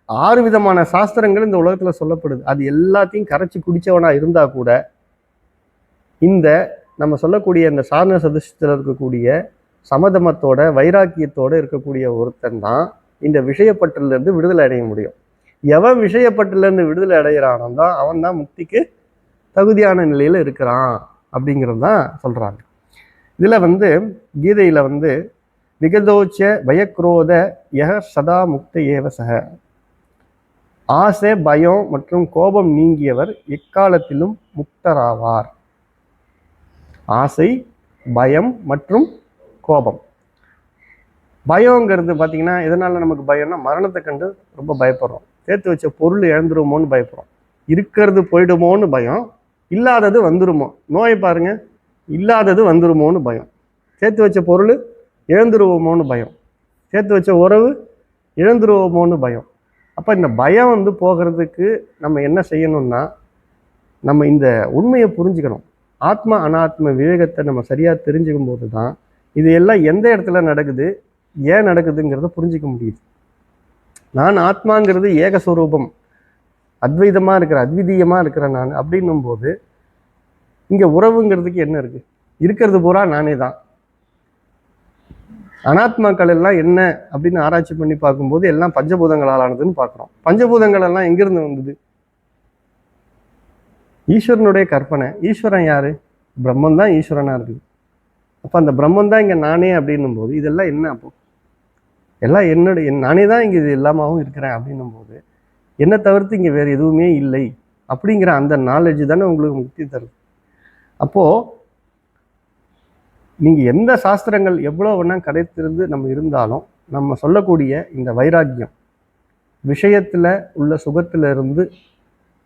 6 விதமான சாஸ்திரங்கள் இந்த உலகத்தில் சொல்லப்படுது. அது எல்லாத்தையும் கரைச்சி குடித்தவனாக இருந்தால் கூட இந்த நம்ம சொல்லக்கூடிய இந்த சாரண சதுஷ்டத்தில் இருக்கக்கூடிய சமதமத்தோட வைராக்கியத்தோடு இருக்கக்கூடிய ஒருத்தன் தான் இந்த விஷயப்பட்டிலிருந்து விடுதலை அடைய முடியும். எவன் விஷயப்பட்டிலிருந்து விடுதலை அடைகிறானோ தான் அவன் தான் முக்திக்கு தகுதியான நிலையில் இருக்கிறான் அப்படிங்கிறது தான் சொல்கிறாங்க. இதில் கீதையில் விகதோச்ச பயக்ரோத யக சதா முக்த ஏவசக, ஆசை பயம் மற்றும் கோபம் நீங்கியவர் எக்காலத்திலும் முக்தராவார். ஆசை, பயம் மற்றும் கோபம். பயங்கிறது பார்த்தீங்கன்னா எதனால நமக்கு பயம்னா, மரணத்தை கண்டு ரொம்ப பயப்படுறோம், சேர்த்து வச்ச பொருள் இழந்துருமோன்னு பயப்படுறோம், இருக்கிறது போயிடுமோன்னு பயம், இல்லாதது வந்துருமோ, நோயை பாருங்க, இல்லாதது வந்துருமோன்னு பயம், சேர்த்து வச்ச பொருள் இழந்துருவோமோன்னு பயம், சேர்த்து வச்ச உறவு இழந்துருவோமோன்னு பயம். அப்போ இந்த பயம் போகிறதுக்கு நம்ம என்ன செய்யணும்னா, நம்ம இந்த உண்மையை புரிஞ்சுக்கணும். ஆத்மா அனாத்ம விவேகத்தை நம்ம சரியாக தெரிஞ்சுக்கும் போது தான் இது எல்லாம் எந்த இடத்துல நடக்குது, ஏன் நடக்குதுங்கிறத புரிஞ்சிக்க முடியுது. நான் ஆத்மாங்கிறது ஏகஸ்வரூபம், அத்வைதமாக இருக்கிற, அத்விதீயமாக இருக்கிறேன் நான் அப்படின்னும் போது இங்கே உறவுங்கிறதுக்கு என்ன இருக்குது? இருக்கிறது பூரா நானே தான். அனாத்மாக்கள் எல்லாம் என்ன அப்படின்னு ஆராய்ச்சி பண்ணி பார்க்கும்போது எல்லாம் பஞ்சபூதங்களால் ஆனதுன்னு பார்க்குறோம். பஞ்சபூதங்கள் எல்லாம் எங்கிருந்து வந்தது? ஈஸ்வரனுடைய கற்பனை. ஈஸ்வரன் யாரு? பிரம்மன் தான் ஈஸ்வரனா இருக்குது. அப்போ அந்த பிரம்மன் தான் இங்கே நானே அப்படின்னும் போது இதெல்லாம் என்ன? அப்போ எல்லாம் என்னுடைய, நானே தான் இங்கே இது எல்லாமாவும் இருக்கிறேன் அப்படின்னும் போது என்னை தவிர்த்து இங்கே வேறு எதுவுமே இல்லை அப்படிங்கிற அந்த நாலேஜ் தானே உங்களுக்கு முக்தி தருது. அப்போது நீங்கள் எந்த சாஸ்திரங்கள் எவ்வளோ வேணா கிடைத்திருந்து நம்ம இருந்தாலும் நம்ம சொல்லக்கூடிய இந்த வைராக்கியம் விஷயத்தில் உள்ள சுகத்தில் இருந்து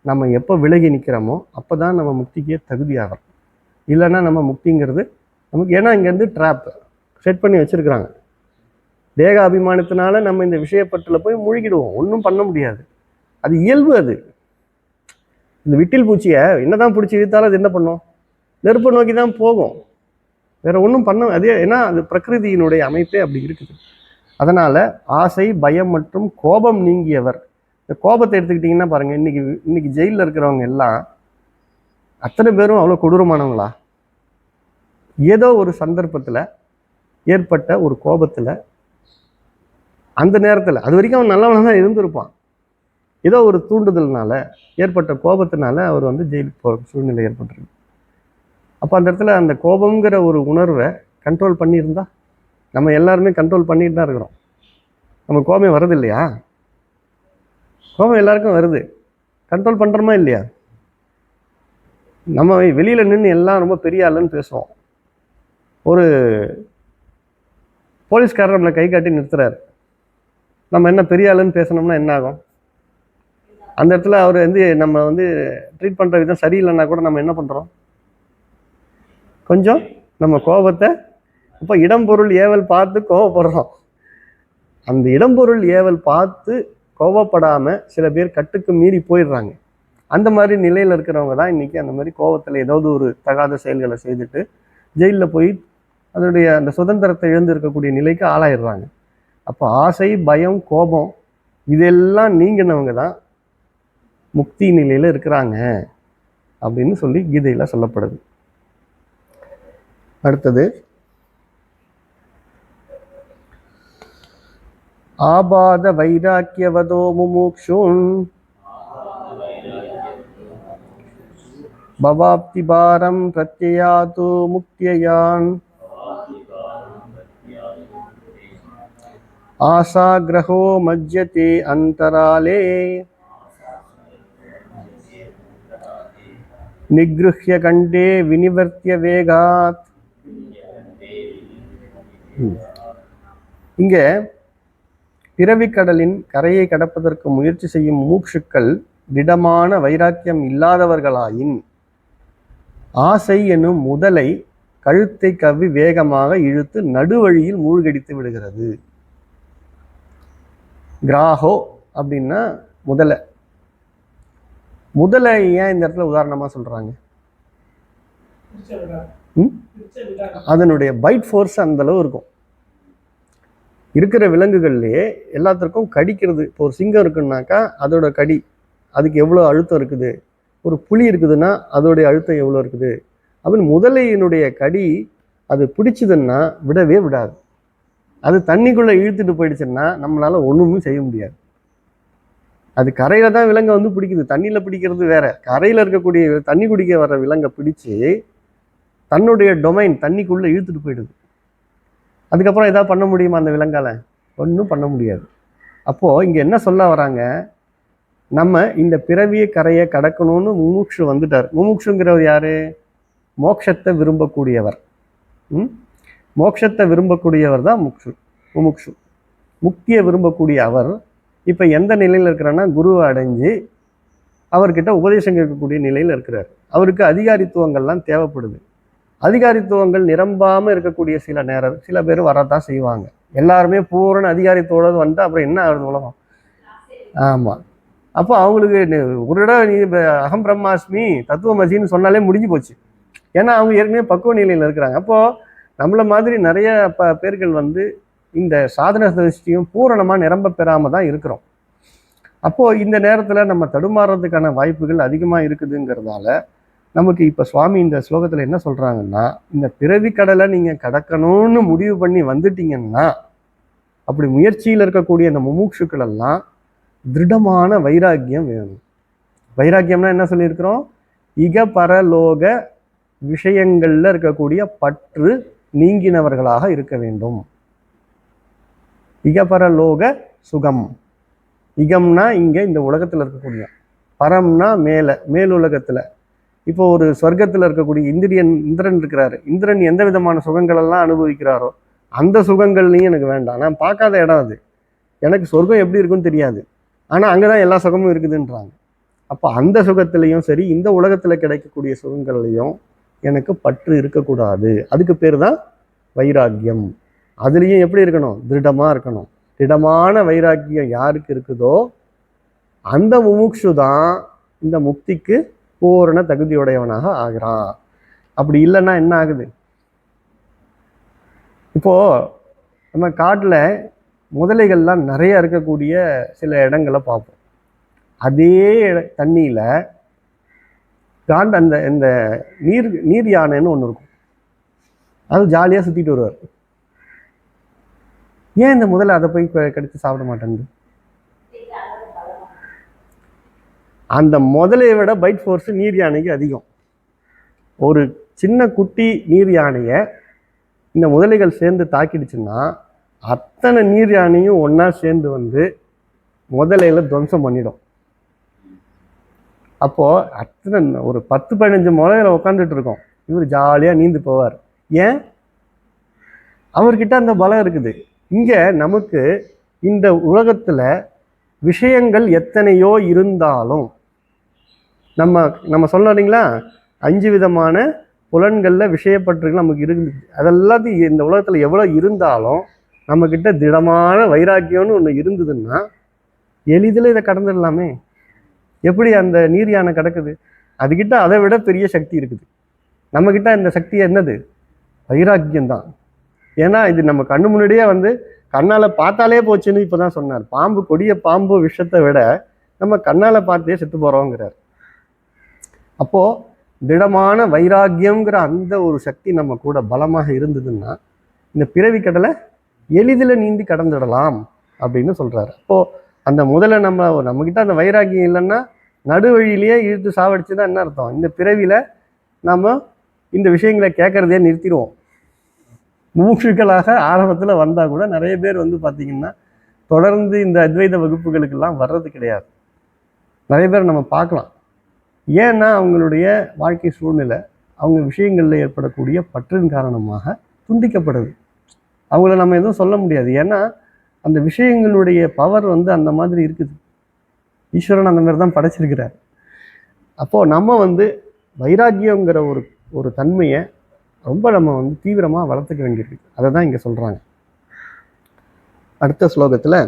நம்ம எப்போ விலகி நிற்கிறோமோ அப்போ தான் நம்ம முக்திக்கே தகுதியாகிறோம். இல்லைன்னா நம்ம முக்திங்கிறது நமக்கு, ஏன்னா இங்கேருந்து ட்ராப் செட் பண்ணி வச்சுருக்குறாங்க. தேக அபிமானத்தினால நம்ம இந்த விஷயப்பட்டில் போய் மூழ்கிடுவோம், ஒன்றும் பண்ண முடியாது. அது இயல்பு. அது இந்த விட்டில் பூச்சியை என்னதான் பிடிச்சி இழுத்தாலும் அது என்ன பண்ணும்? நெருப்பை நோக்கி தான் போகும், வேற ஒன்றும் பண்ண. அதே ஏன்னா அது பிரகிருதியினுடைய அமைப்பே அப்படி இருக்குது. அதனால ஆசை, பயம் மற்றும் கோபம் நீங்கியவர். இந்த கோபத்தை எடுத்துக்கிட்டிங்கன்னா பாருங்க, இன்னைக்கு ஜெயிலில் இருக்கிறவங்க எல்லாம் அத்தனை பேரும் அவ்வளோ கொடூரமானவங்களா? ஏதோ ஒரு சந்தர்ப்பத்தில் ஏற்பட்ட ஒரு கோபத்தில், அந்த நேரத்தில், அது வரைக்கும் அவன் நல்லவனாக தான் இருந்திருப்பான், ஏதோ ஒரு தூண்டுதல்னால ஏற்பட்ட கோபத்தினால அவர் வந்து ஜெயிலுக்கு போகிற சூழ்நிலை ஏற்பட்டிருக்கு. அப்போ அந்த இடத்துல அந்த கோபங்கிற ஒரு உணர்வை கண்ட்ரோல் பண்ணியிருந்தா, நம்ம எல்லாருமே கண்ட்ரோல் பண்ணிட்டு தான் இருக்கிறோம். நம்ம கோபம் வருது இல்லையா? கோபம் எல்லாருக்கும் வருது, கண்ட்ரோல் பண்ணுறோமா இல்லையா? நம்ம வெளியில் நின்று எல்லாம் ரொம்ப பெரிய ஆளுன்னு பேசுவோம். ஒரு போலீஸ்காரர் நம்மளை கை காட்டி நிறுத்துறாரு, நம்ம என்ன பெரிய ஆளுன்னு பேசணும்னா என்ன ஆகும்? அந்த இடத்துல அவர் வந்து நம்ம வந்து ட்ரீட் பண்ணுற விதம் சரியில்லைன்னா கூட நம்ம என்ன பண்ணுறோம்? கொஞ்சம் நம்ம கோபத்தை, இப்போ இடம்பொருள் ஏவல் பார்த்து கோவப்படுறோம். அந்த இடம்பொருள் ஏவல் பார்த்து கோவப்படாமல் சில பேர் கட்டுக்கு மீறி போயிடுறாங்க. அந்த மாதிரி நிலையில் இருக்கிறவங்க தான் இன்றைக்கி அந்த மாதிரி கோபத்தில் ஏதாவது ஒரு தகாத செயல்களை செய்துட்டு ஜெயிலில் போய் அதனுடைய அந்த சுதந்திரத்தை இழந்து இருக்கக்கூடிய நிலைக்கு ஆளாயிடுறாங்க. அப்போ ஆசை, பயம், கோபம் இதெல்லாம் நீங்கினவங்க தான் முக்தி நிலையில் இருக்கிறாங்க அப்படின்னு சொல்லி கீதையில் சொல்லப்படுது. அடுத்தது, ஆபாத வைராக்கியவதோ முமுக்ஷுன் பவாப்தி பாரம் பிரத்யயாது முக்தியான் ஆசாகிரஹோ மஜ்யதே அந்தராலே நிக்ருஹ்ய கண்டே வினிவர்த்திய வேகாத். இங்கே பிறவிக்கடலின் கரையை கடப்பதற்கு முயற்சி செய்யும் மூக்ஷுக்கள் திடமான வைராக்கியம் இல்லாதவர்களாயின் ஆசை என்னும் முதலை கழுத்தை கவ்வி வேகமாக இழுத்து நடுவழியில் மூழ்கடித்து விடுகிறது. கிராஹோ அப்படின்னா முதலை. முதலை ஏன் இந்த இடத்துல உதாரணமாக சொல்றாங்க? அதனுடைய பைட் ஃபோர்ஸ் அந்த அளவு இருக்கும். இருக்கிற விலங்குகள்லேயே எல்லாத்திற்கும் கடிக்கிறது. இப்போ ஒரு சிங்கம் இருக்குன்னாக்கா அதோட கடி, அதுக்கு எவ்வளோ அழுத்தம் இருக்குது. ஒரு புலி இருக்குதுன்னா அதோடைய அழுத்தம் எவ்வளோ இருக்குது அப்படின்னு முதலையினுடைய கடி அது பிடிச்சதுன்னா விடவே விடாது. அது தண்ணிக்குள்ளே இழுத்துட்டு போயிடுச்சுன்னா நம்மளால ஒன்றுமே செய்ய முடியாது. அது கரையில தான் விலங்கை வந்து பிடிக்குது, தண்ணியில் பிடிக்கிறது வேற. கரையில் இருக்கக்கூடிய தண்ணி குடிக்க வர்ற விலங்கை பிடிச்சி தன்னுடைய டொமைன் தண்ணிக்குள்ளே இழுத்துட்டு போயிடுது. அதுக்கப்புறம் எதாவது பண்ண முடியுமா அந்த விலங்கால? ஒன்றும் பண்ண முடியாது. அப்போது இங்கே என்ன சொல்ல வராங்க, நம்ம இந்த பிறவிய கரையை கடக்கணும்னு முமுக்ஷு வந்துட்டார். முமுக்ஷுங்கிறவர் யாரு? மோட்சத்தை விரும்பக்கூடியவர். மோட்சத்தை விரும்பக்கூடியவர் தான் முமுக்ஷு. முக்தியை விரும்பக்கூடிய அவர் இப்போ எந்த நிலையில் இருக்கிறான்னா, குருவை அடைஞ்சு அவர்கிட்ட உபதேசம் கேட்கக்கூடிய நிலையில் இருக்கிறார். அவருக்கு அதிகாரித்துவங்கள்லாம் தேவைப்படுது. அதிகாரித்துவங்கள் நிரம்பாமல் இருக்கக்கூடிய சில பேர் வரத்தான் செய்வாங்க. எல்லாருமே பூரண அதிகாரித்தோடு வந்து அப்புறம் என்ன ஆகுது உலகம்? ஆமாம். அப்போ அவங்களுக்கு ஒரு இடம் நீ அகம் பிரம்மாஸ்மி தத்துவமசின்னு சொன்னாலே முடிஞ்சு போச்சு. ஏன்னா அவங்க ஏற்கனவே பக்குவ நிலையில் இருக்கிறாங்க. அப்போது நம்மளை மாதிரி நிறைய பேர்கள் வந்து இந்த சாதன திருஷ்டியும் பூரணமாக நிரம்ப பெறாமல் தான் இருக்கிறோம். அப்போது இந்த நேரத்தில் நம்ம தடுமாறுறதுக்கான வாய்ப்புகள் அதிகமாக இருக்குதுங்கிறதால நமக்கு இப்போ சுவாமி இந்த ஸ்லோகத்தில் என்ன சொல்கிறாங்கன்னா, இந்த பிறவி கடலை நீங்கள் கடக்கணும்னு முடிவு பண்ணி வந்துட்டீங்கன்னா, அப்படி முயற்சியில் இருக்கக்கூடிய இந்த முமுட்சுக்கள் எல்லாம் திருடமான வைராக்கியம் வேணும். வைராக்கியம்னா என்ன சொல்லியிருக்கிறோம்? இக பரலோக விஷயங்களில் இருக்கக்கூடிய பற்று நீங்கினவர்களாக இருக்க வேண்டும். இகபரலோக சுகம். இகம்னா இங்கே இந்த உலகத்தில் இருக்கக்கூடிய, பரம்னா மேலே மேலுலகத்தில், இப்போ ஒரு சொர்க்கத்தில் இருக்கக்கூடிய இந்திரன் இருக்கிறாரு. இந்திரன் எந்த விதமான சுகங்கள் எல்லாம் அனுபவிக்கிறாரோ அந்த சுகங்கள்லையும் எனக்கு வேண்டாம். நான் பார்க்காத இடம் அது. எனக்கு சொர்க்கம் எப்படி இருக்குன்னு தெரியாது, ஆனால் அங்கே தான் எல்லா சுகமும் இருக்குதுன்றாங்க. அப்போ அந்த சுகத்திலையும் சரி, இந்த உலகத்தில் கிடைக்கக்கூடிய சுகங்கள்லையும் எனக்கு பற்று இருக்கக்கூடாது. அதுக்கு பேர் தான் வைராக்கியம். அதுலேயும் எப்படி இருக்கணும்? திருடமாக இருக்கணும். திடமான வைராக்கியம் யாருக்கு இருக்குதோ அந்த முமுக்ஷு தான் இந்த முக்திக்கு பூரண தகுதியுடையவனாக ஆகிறான். அப்படி இல்லைன்னா என்ன ஆகுது? இப்போ நம்ம காட்டில் முதலைகள்லாம் நிறைய இருக்கக்கூடிய சில இடங்களை பார்ப்போம். அதே தண்ணியில் அந்த இந்த நீர் யானைன்னு ஒன்று இருக்கும். அது ஜாலியாக சுற்றிட்டு வருவார். ஏன் இந்த முதல்ல அதை போய் கடித்து சாப்பிட மாட்டேங்குது? அந்த முதலையை விட பைட் ஃபோர்ஸ் நீர் யானைக்கு அதிகம். ஒரு சின்ன குட்டி நீர் யானையை இந்த முதலைகள் சேர்ந்து தாக்கிடுச்சுன்னா அத்தனை நீர் யானையும் ஒன்றா சேர்ந்து வந்து முதலையில துவம்சம் பண்ணிடும். அப்போது அத்தனை ஒரு 10-15 முதலையில உட்காந்துட்டு இருக்கோம். இவர் ஜாலியாக நீந்து போவார். ஏன்? அவர்கிட்ட அந்த பலம் இருக்குது. இங்கே நமக்கு இந்த உலகத்தில் விஷயங்கள் எத்தனையோ இருந்தாலும் நம்ம சொல்றீங்களா, 5 விதமான புலன்களில் விஷயப்பற்றுகள் நமக்கு இருக்குது. அதெல்லாத்தையும் இந்த உலகத்தில் எவ்வளோ இருந்தாலும் நம்மக்கிட்ட திடமான வைராக்கியம்னு ஒன்று இருந்ததுன்னா எளிதில் இதை கடந்துடலாமே. எப்படி அந்த நீர் யானை கிடக்குது? அதுக்கிட்ட அதை விட பெரிய சக்தி இருக்குது. நம்மக்கிட்ட இந்த சக்தி என்னது? வைராக்கியம்தான். ஏன்னா இது நம்ம கண்ணு முன்னாடியே வந்து கண்ணால் பார்த்தாலே போச்சுன்னு இப்போ தான் சொன்னார். பாம்பு, கொடிய பாம்பு விஷத்தை விட நம்ம கண்ணால் பார்த்தே செத்து போகிறோங்கிறார். அப்போது திடமான வைராக்கியங்கிற அந்த ஒரு சக்தி நம்ம கூட பலமாக இருந்ததுன்னா இந்த பிறவி கடலை எளிதில் நீந்தி கடந்துடலாம் அப்படின்னு சொல்கிறாரு. அப்போது அந்த முதல்ல நம்மக்கிட்ட அந்த வைராக்கியம் இல்லைன்னா நடுவழியிலேயே இழுத்து சாவடிச்சு தான் என்ன அர்த்தம்? இந்த பிறவியில் நம்ம இந்த விஷயங்களை கேட்குறதே நிறுத்திடுவோம். மூச்சுக்களாக ஆரம்பத்தில் வந்தால் கூட நிறைய பேர் வந்து பார்த்திங்கன்னா தொடர்ந்து இந்த அத்வைத வகுப்புகளுக்கெல்லாம் வர்றது கிடையாது. நிறைய பேர் நம்ம பார்க்கலாம். ஏன்னா அவங்களுடைய வாழ்க்கை சூழ்நிலை, அவங்க விஷயங்களில் ஏற்படக்கூடிய பற்றின் காரணமாக துண்டிக்கப்படுது. அவங்கள நம்ம எதுவும் சொல்ல முடியாது. ஏன்னா அந்த விஷயங்களுடைய பவர் வந்து அந்த மாதிரி இருக்குது. ஈஸ்வரன் அந்த மாதிரி தான் படைச்சிருக்கிறார். அப்போது நம்ம வந்து வைராக்கியங்கிற ஒரு தன்மையை ரொம்ப நம்ம வந்து தீவிரமாக வளர்த்துக்க வேண்டியிருக்கு. அதை தான் இங்கே சொல்கிறாங்க. அடுத்த ஸ்லோகத்தில்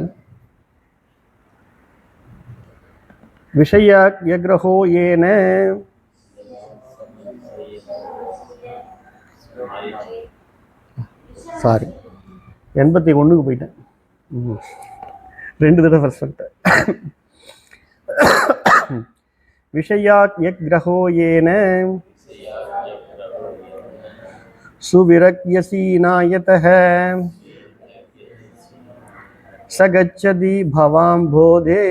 விஷயக்ரஹோ ஏன சாரி 81க்கு போயிட்டேன். 2 தடவை ஃபர்ஸ்ட் வந்துட்டேன். விஷயாக்ரஹோ ஏன சுவிரக்யசீனாயதஹ சகச்சதி பவாம்போதே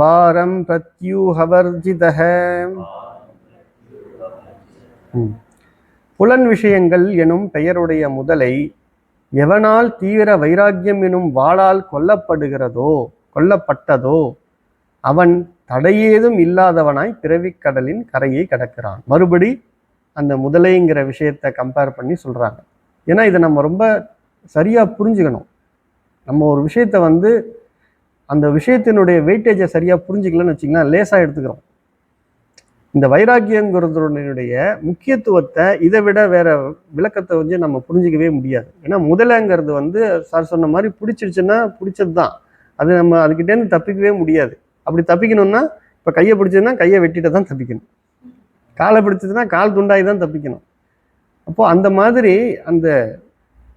பாரம் பிரத்யூஹவர்ஜிதஹ. புலன் விஷயங்கள் எனும் பெயருடைய முதலை எவனால் தீவிர வைராக்கியம் எனும் வாளால் கொல்லப்பட்டதோ அவன் தடையேதும் இல்லாதவனாய் பிறவிக்கடலின் கரையை கடக்கிறான். மறுபடி அந்த முதலைங்கிற விஷயத்தை கம்பேர் பண்ணி சொல்கிறாங்க. ஏன்னா இதை நம்ம ரொம்ப சரியாக புரிஞ்சுக்கணும். நம்ம ஒரு விஷயத்தை வந்து அந்த விஷயத்தினுடைய வெயிட்டேஜை சரியாக புரிஞ்சுக்கலன்னு வச்சிங்கன்னா லேசாக எடுத்துக்கிறோம். இந்த வைராக்கியங்கிறதுடைய முக்கியத்துவத்தை இதை விட வேற விளக்கத்தை வந்து நம்ம புரிஞ்சிக்கவே முடியாது. ஏன்னா முதலைங்கிறது வந்து சார் சொன்ன மாதிரி பிடிச்சிருச்சுன்னா பிடிச்சது தான். அது நம்ம அதுக்கிட்டேருந்து தப்பிக்கவே முடியாது. அப்படி தப்பிக்கணும்னா இப்போ கையை பிடிச்சதுன்னா கையை வெட்டிட்டு தான் தப்பிக்கணும். காலை பிடிச்சதுன்னா கால் துண்டாகி தான் தப்பிக்கணும். அப்போது அந்த மாதிரி அந்த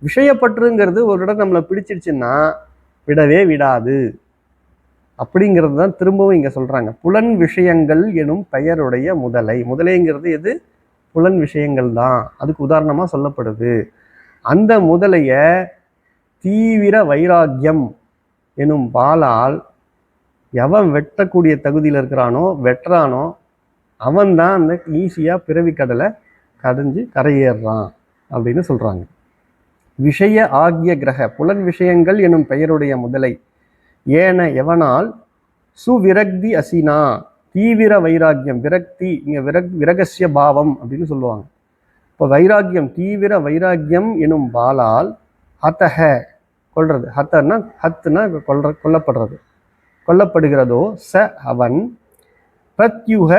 விஷயப்பற்றுங்கிறது ஒரு இடம் நம்மளை பிடிச்சிருச்சுன்னா விடவே விடாது அப்படிங்கிறது தான் திரும்பவும் இங்கே சொல்கிறாங்க. புலன் விஷயங்கள் எனும் பெயருடைய முதலைங்கிறது எது? புலன் விஷயங்கள் தான். அதுக்கு உதாரணமாக சொல்லப்படுது. அந்த முதலையை தீவிர வைராக்கியம் எனும் பாலால் எவன் வெட்டக்கூடிய தகுதியில் இருக்கிறானோ வெட்டுறானோ அவன் தான் அந்த ஈஸியாக பிறவி கடலை கடைஞ்சு கரையேறான் அப்படின்னு சொல்கிறாங்க. விஷய ஆகிய கிரக புலன் விஷயங்கள் எனும் பெயருடைய முதலை ஏன எவனால் சுவிரக்தி அசினா தீவிர வைராக்கியம், விரக்தி, இங்கே விரகசிய பாவம் அப்படின்னு சொல்லுவாங்க. இப்போ வைராக்கியம், தீவிர வைராக்கியம் எனும் பாலால் ஹதஹ கொல்றது, ஹத்துனா கொல்லப்படுறது, கொல்லப்படுகிறதோ ச அவன் பிரத்யுக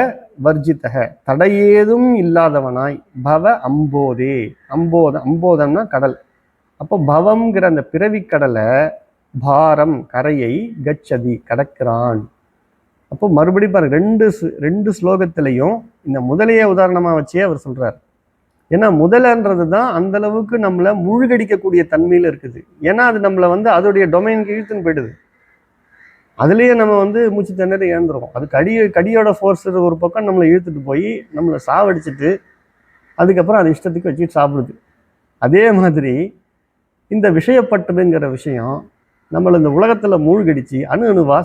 வர்ஜித்தக தடையேதும் இல்லாதவனாய் பவ அம்போதே, அம்போதம்னா கடல். அப்போ பவம்ங்கிற அந்த பிறவி கடலை, பாரம் கரையை, கச்சதி கடக்கிறான். அப்போ மறுபடியும் பாருங்க, ரெண்டு ஸ்லோகத்திலையும் இந்த முதலைய உதாரணமா வச்சே அவர் சொல்றார். ஏன்னா முதலன்றது தான் அந்த அளவுக்கு நம்மளை மூழ்கடிக்கக்கூடிய தன்மையில இருக்குது. ஏன்னா அது நம்மளை அதோடைய டொமைனுக்கு இழுத்துன்னு போயிடுது. அதுலேயே நம்ம மூச்சு திணறி இழந்துரும். அது கடியோட ஃபோர்ஸ் ஒரு பக்கம் நம்மளை இழுத்துட்டு போய் நம்மளை சாவடிச்சுட்டு அதுக்கப்புறம் அது இஷ்டத்துக்கு வச்சுட்டு சாப்பிடுது. அதே மாதிரி இந்த விஷயப்பட்டதுங்கிற விஷயம் நம்மளை இந்த உலகத்தில் மூழ்கடிச்சு அணுவா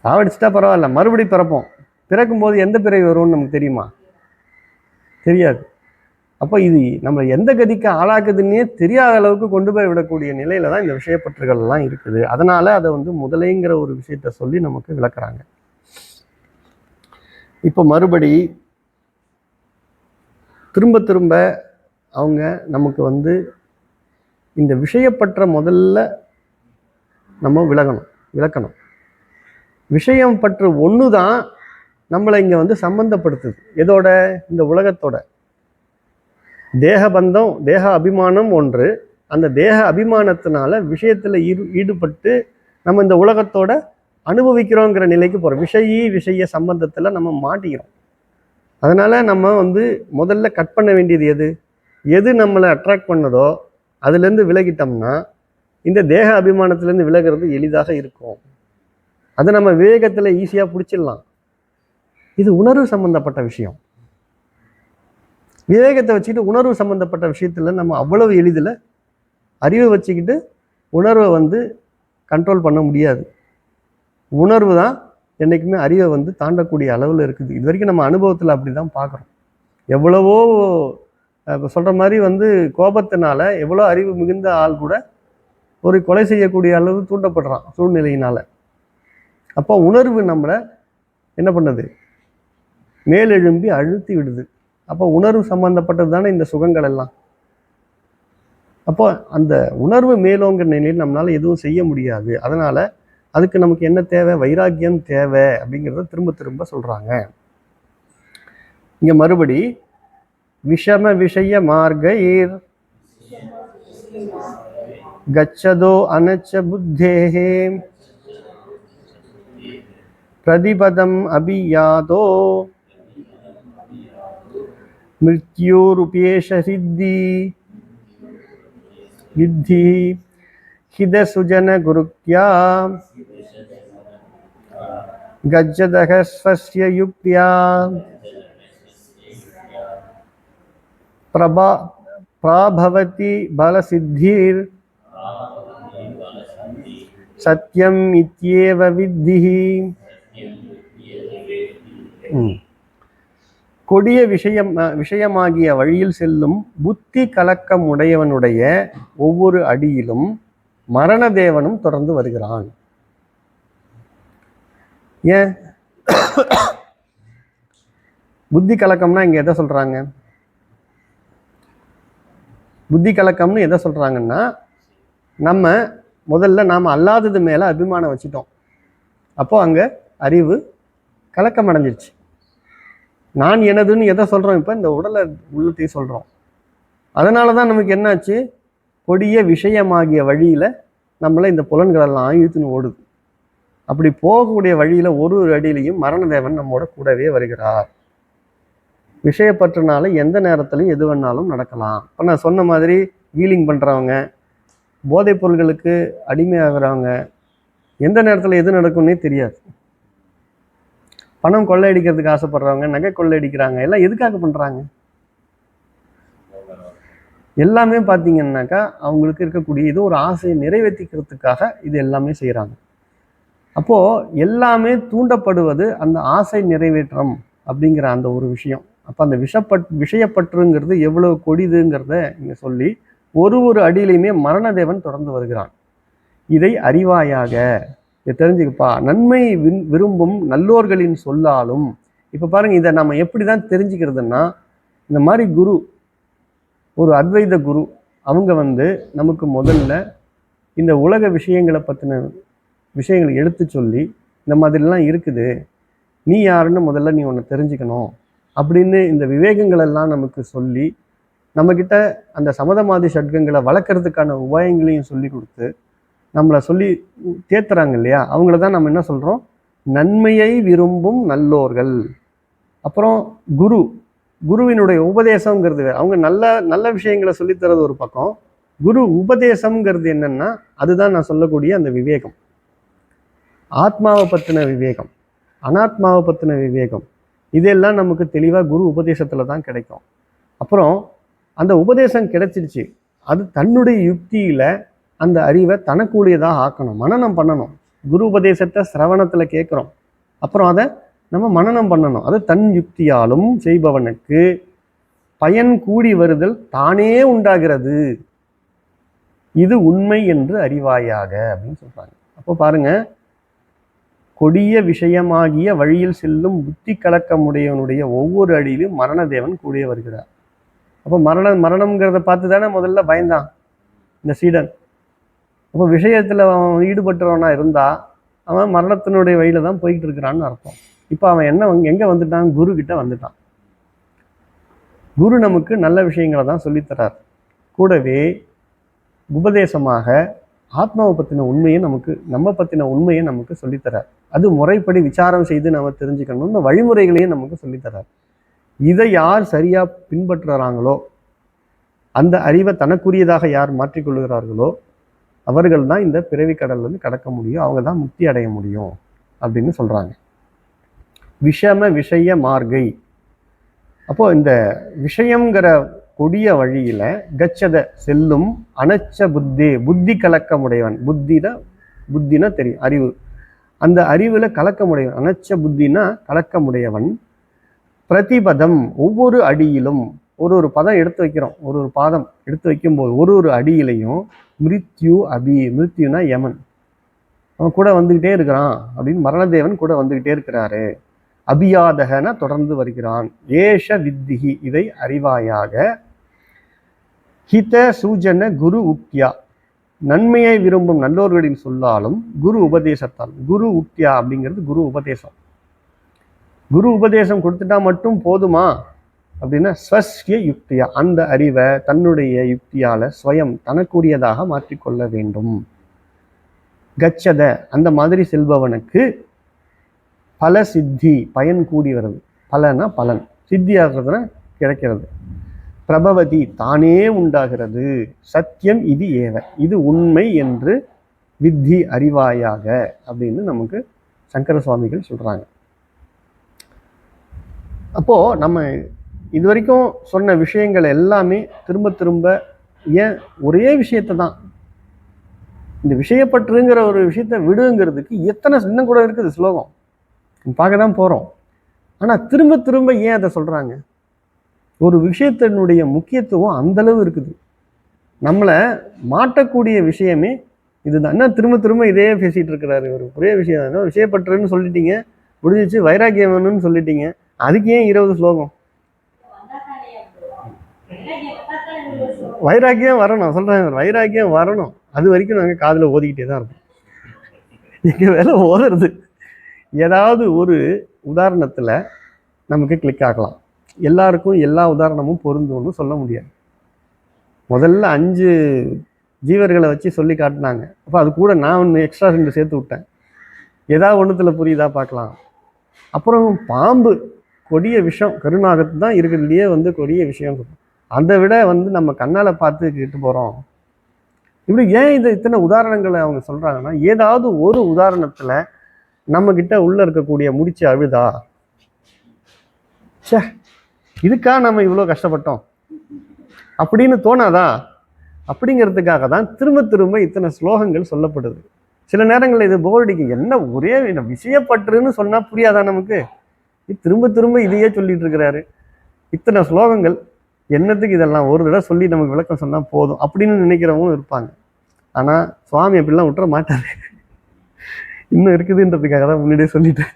சாவடிச்சுட்டா பரவாயில்ல, மறுபடி பிறப்போம். பிறக்கும்போது எந்த பிறவி வரும்னு நமக்கு தெரியுமா? தெரியாது. அப்போ இது நம்ம எந்த கதிக்கு ஆளாக்குதுன்னே தெரியாத அளவுக்கு கொண்டு போய் விடக்கூடிய நிலையில தான் இந்த விஷயப்பற்றுகள் எல்லாம் இருக்குது. அதனால அதை முதலைங்கிற ஒரு விஷயத்த சொல்லி நமக்கு விளக்குறாங்க. இப்போ மறுபடி திரும்ப திரும்ப அவங்க நமக்கு இந்த விஷயப்பற்ற முதல்ல நம்ம விளக்கணும். விஷயம் பற்று ஒன்று தான் நம்மளை இங்கே சம்பந்தப்படுத்துது. எதோட? இந்த உலகத்தோட. தேகபந்தம், தேக அபிமானம் ஒன்று. அந்த தேக அபிமானத்தினால விஷயத்தில் ஈடுபட்டு நம்ம இந்த உலகத்தோட அனுபவிக்கிறோங்கிற நிலைக்கு போகிறோம். விஷய சம்பந்தத்தில் நம்ம மாட்டிக்கிறோம். அதனால் நம்ம முதல்ல கட் பண்ண வேண்டியது எது நம்மளை அட்ராக்ட் பண்ணதோ அதுலேருந்து விலகிட்டோம்னா இந்த தேக அபிமானத்திலேருந்து விலகிறது எளிதாக இருக்கும். அதை நம்ம விவேகத்தில் ஈஸியாக பிடிச்சிடலாம். இது உணர்வு சம்பந்தப்பட்ட விஷயம். விவேகத்தை வச்சுக்கிட்டு உணர்வு சம்பந்தப்பட்ட விஷயத்துல நம்ம அவ்வளவு எளிதில் அறிவை வச்சுக்கிட்டு உணர்வை கண்ட்ரோல் பண்ண முடியாது. உணர்வு தான் என்றைக்குமே அறிவை தாண்டக்கூடிய அளவில் இருக்குது. இது வரைக்கும் நம்ம அனுபவத்தில் அப்படி தான் பார்க்குறோம். எவ்வளவோ சொல்கிற மாதிரி கோபத்தினால எவ்வளோ அறிவு மிகுந்த ஆள் கூட ஒரு கொலை செய்யக்கூடிய அளவு தூண்டப்படுறான் சூழ்நிலையினால். அப்போ உணர்வு நம்மளை என்ன பண்ணுது? மேலெழும்பி அழுத்தி விடுது. அப்போ உணர்வு சம்பந்தப்பட்டது தானே இந்த சுகங்கள் எல்லாம். அப்போ அந்த உணர்வு மேலோங்கிற நிலையில் நம்மளால எதுவும் செய்ய முடியாது. அதனால அதுக்கு நமக்கு என்ன தேவை? வைராக்கியம் தேவை அப்படிங்கிறத திரும்ப திரும்ப சொல்றாங்க. இங்க மறுபடி விஷம விஷய மார்கைர் கச்சதோ அனச்ச புத்தேஹே பிரதிபதம் அபியாதோ மிருத்யோருபேஷ சித்தி வித்தி ஹிதசுஜன குருக்யா கஜ்ஜதக ஸ்வஸ்ய யுக்த்யா பிராபவதி பலசித்திர் சத்யம் இத்யேவ வித்திஹி. கொடிய விஷயமாகிய வழியில் செல்லும் புத்தி கலக்கம் உடையவனுடைய ஒவ்வொரு அடியிலும் மரணதேவனும் தொடர்ந்து வருகிறான். ஏன் புத்தி கலக்கம்னா இங்க எதை சொல்றாங்க? புத்தி கலக்கம்னு எதை சொல்றாங்கன்னா, நம்ம முதல்ல நாம் அல்லாதது மேல அபிமானம் வச்சுட்டோம். அப்போ அங்க அறிவு கலக்கம் அடைஞ்சிருச்சு. நான் எனதுன்னு எதை சொல்றோம்? இப்போ இந்த உடலை உள்ளத்தையும் சொல்றோம். அதனால தான் நமக்கு என்னாச்சு? கொடிய விஷயமாகிய வழியில நம்மளை இந்த புலன்களெல்லாம் இழுத்துன்னு ஓடுது. அப்படி போகக்கூடிய வழியில ஒரு அடியிலையும் மரணதேவன் நம்மோட கூடவே வருகிறார். விஷயப்பற்றுனால எந்த நேரத்திலையும் எது வேணாலும் நடக்கலாம். இப்போ நான் சொன்ன மாதிரி வீலிங் பண்ணுறவங்க, போதைப் பொருள்களுக்கு அடிமையாகிறவங்க, எந்த நேரத்தில் எது நடக்கும்னே தெரியாது. பணம் கொள்ளையடிக்கிறதுக்கு ஆசைப்படுறவங்க, நகை கொள்ளையடிக்கிறாங்க, எல்லாம் எதுக்காக பண்ணுறாங்க? எல்லாமே பார்த்தீங்கன்னாக்கா அவங்களுக்கு இருக்கக்கூடிய இது ஒரு ஆசையை நிறைவேற்றிக்கிறதுக்காக இது எல்லாமே செய்கிறாங்க. அப்போது எல்லாமே தூண்டப்படுவது அந்த ஆசை நிறைவேற்றம் அப்படிங்கிற அந்த ஒரு விஷயம். அப்போ அந்த விஷயப்பற்றுங்கிறது எவ்வளவு கொடிதுங்கிறத இங்கே சொல்லி ஒரு அடியிலையுமே மரணதேவன் தொடர்ந்து வருகிறான். இதை அறிவாயாக. இதை தெரிஞ்சுக்கப்பா. நன்மை விரும்பும் நல்லோர்களின் சொல்லாலும். இப்போ பாருங்க, இதை நம்ம எப்படி தான் தெரிஞ்சுக்கிறதுன்னா, இந்த மாதிரி குரு, ஒரு அத்வைத குரு, அவங்க நமக்கு முதல்ல இந்த உலக விஷயங்களை பற்றின விஷயங்களை எடுத்து சொல்லி, இந்த மாதிரிலாம் இருக்குது, நீ யாருன்னு முதல்ல நீ ஒன்று தெரிஞ்சுக்கணும் அப்படின்னு இந்த விவேகங்கள் எல்லாம் நமக்கு சொல்லி, நம்மக்கிட்ட அந்த சமதமாதி ஷட்கங்களை வளர்க்குறதுக்கான உபாயங்களையும் சொல்லி கொடுத்து நம்மளை சொல்லி தேத்துறாங்க இல்லையா, அவங்கள தான் நம்ம என்ன சொல்கிறோம், நன்மையை விரும்பும் நல்லோர்கள். அப்புறம் குருவினுடைய உபதேசங்கிறது, அவங்க நல்ல நல்ல விஷயங்களை சொல்லித்தரது ஒரு பக்கம். குரு உபதேசம்ங்கிறது என்னன்னா, அதுதான் நான் சொல்லக்கூடிய அந்த விவேகம், ஆத்மாவை பற்றின விவேகம், அனாத்மாவை பற்றின விவேகம். இதெல்லாம் நமக்கு தெளிவாக குரு உபதேசத்தில் தான் கிடைக்கும். அப்புறம் அந்த உபதேசம் கிடைச்சிருச்சு, அது தன்னுடைய யுக்தியில் அந்த அறிவை தனக்குரியதாக ஆக்கணும், மனனம் பண்ணணும். குரு உபதேசத்தை சிரவணத்தில் கேட்குறோம், அப்புறம் அதை நம்ம மனனம் பண்ணணும். அது தன் யுக்தியாலும் செய்பவனுக்கு பயன் கூடி வருதல் தானே உண்டாகிறது, இது உண்மை என்று அறிவாயாக அப்படின்னு சொல்றாங்க. அப்போ பாருங்க, கொடிய விஷயமாகிய வழியில் செல்லும் புத்தி கலக்கமுடையவனுடைய ஒவ்வொரு அடியிலும் மரணதேவன் கூடிய வருகிறார். அப்போ மரணம்ங்கிறத பார்த்து தானே முதல்ல பயந்தான் இந்த சீடன். அப்போ விஷயத்தில் அவன் ஈடுபட்டவனா இருந்தா அவன் மரணத்தினுடைய வழியில தான் போய்கிட்டு இருக்கிறான்னு அர்த்தம். இப்போ அவன் எங்கே வந்துட்டான், குரு கிட்ட வந்துட்டான். குரு நமக்கு நல்ல விஷயங்களை தான் சொல்லித்தரார், கூடவே உபதேசமாக ஆத்மாவை பற்றின உண்மையை நம்ம பற்றின உண்மையை நமக்கு சொல்லித்தரார். அது முறைப்படி விசாரம் செய்து நம்ம தெரிஞ்சுக்கணும்னு வழிமுறைகளையும் நமக்கு சொல்லித்தரார். இதை யார் சரியா பின்பற்றுறாங்களோ, அந்த அறிவை தனக்குரியதாக யார் மாற்றிக்கொள்கிறார்களோ, அவர்கள் தான் இந்த பிறவி கடல்ல கடக்க முடியும், அவங்க தான் முக்தி அடைய முடியும் அப்படின்னு சொல்றாங்க. விஷய மார்க்கை. அப்போ இந்த விஷயங்கிற கொடிய வழியில கச்சத செல்லும் அனச்ச புத்தி கலக்கமுடையவன். புத்தினா தெரியும், அறிவு. அந்த அறிவுல கலக்கமுடையவன், அனச்ச புத்தினா கலக்கமுடையவன். பிரதிபதம், ஒவ்வொரு அடியிலும் ஒரு பதம் எடுத்து வைக்கிறோம், ஒரு பாதம் எடுத்து வைக்கும்போது ஒரு அடியிலையும் மிருத்யுனா யமன், அவன் கூட வந்துகிட்டே இருக்கிறான் அப்படின்னு, மரணதேவன் கூட வந்துகிட்டே இருக்கிறாரு. அபியாதகன தொடர்ந்து வருகிறான். ஏஷ வித்திகி, இதை அறிவாயாக. ஹித சூஜன குரு உக்தியா, நன்மையை விரும்பும் நல்லோர்களின் சொல்லாலும் குரு உபதேசத்தால். குரு உக்தியா அப்படிங்கிறது குரு உபதேசம். குரு உபதேசம் கொடுத்துட்டா மட்டும் போதுமா அப்படின்னா, ஸ்வஸ்ய யுக்தியா, அந்த அறிவை தன்னுடைய யுக்தியால ஸ்வயம் தனக்குரியதாக மாற்றிக்கொள்ள வேண்டும். கச்சத, அந்த மாதிரி செல்பவனுக்கு பல சித்தி, பயன் கூடி வருது. பலனா பலன், சித்தியாகிறதுனா கிடைக்கிறது. பிரபவதி, தானே உண்டாகிறது. சத்தியம் இது ஏவ, இது உண்மை என்று வித்தி அறிவாயாக அப்படின்னு நமக்கு சங்கர சுவாமிகள் சொல்றாங்க. அப்போ நம்ம இது வரைக்கும் சொன்ன விஷயங்கள் எல்லாமே திரும்ப திரும்ப ஏன் ஒரே விஷயத்தை தான், இந்த விஷயப்பற்றுங்கிற ஒரு விஷயத்த விடுங்கிறதுக்கு எத்தனை இன்னும் கூட இருக்குது ஸ்லோகம், பார்க்க தான் போறோம். ஆனா திரும்ப திரும்ப ஏன் அதை சொல்றாங்க? ஒரு விஷயத்தினுடைய முக்கியத்துவம் அந்த அளவு இருக்குது. நம்மளை மாட்டக்கூடிய விஷயமே இதுதான். என்ன திரும்ப திரும்ப இதே பேசிட்டு இருக்கிறாரு, ஒரு ஒரே விஷயம். விஷயப்பற்றுன்னு சொல்லிட்டீங்க, முடிஞ்சிச்சு. வைராக்கியம் வேணும்னு சொல்லிட்டீங்க, அதுக்கு ஏன் 20 ஸ்லோகம்? வைராக்கியம் வரணும், சொல்றேன், வைராக்கியம் வரணும். அது வரைக்கும் நாங்கள் காதில் ஓதிக்கிட்டே தான் இருப்போம். எங்க வேலை ஓதுறது. ஏதாவது ஒரு உதாரணத்துல நமக்கு கிளிக் ஆகலாம். எல்லாருக்கும் எல்லா உதாரணமும் பொருந்தும்னு சொல்ல முடியாது. முதல்ல 5 ஜீவர்களை வச்சு சொல்லி காட்டினாங்க. அப்போ அது கூட நான் ஒன்று எக்ஸ்ட்ரா 2 சேர்த்து விட்டேன். ஏதாவது ஒன்றுத்துல புரியுதா பார்க்கலாம். அப்புறம் பாம்பு, கொடிய விஷம், கருநாகத்து தான் இருக்கிறதுலையே கொடிய விஷயம். அதை விட நம்ம கண்ணால் பார்த்து கேட்டு போகிறோம். இப்படி ஏன் இத்தனை உதாரணங்களை அவங்க சொல்கிறாங்கன்னா, ஏதாவது ஒரு உதாரணத்தில் நம்மக்கிட்ட உள்ளே இருக்கக்கூடிய முடிச்சு அழுதா, சே இதுக்கா நம்ம இவ்வளோ கஷ்டப்பட்டோம் அப்படின்னு தோணாதா, அப்படிங்கிறதுக்காக தான் திரும்ப திரும்ப இத்தனை ஸ்லோகங்கள் சொல்லப்படுது. சில நேரங்களில் இது போரடிக்கு, என்ன ஒரே விஷயப்பற்றுன்னு சொன்னால் புரியாதா நமக்கு, திரும்ப திரும்ப இதையே சொல்லிட்டு இருக்கிறாரு, இத்தனை ஸ்லோகங்கள் என்னத்துக்கு, இதெல்லாம் ஒரு தடவை சொல்லி நமக்கு விளக்கம் சொன்னால் போதும் அப்படின்னு நினைக்கிறவங்களும் இருப்பாங்க. ஆனால் சுவாமி அப்படிலாம் விட்டுற மாட்டாரு. இன்னும் இருக்குதுன்றதுக்காக தான் முன்னாடியே சொல்லிட்டேன்.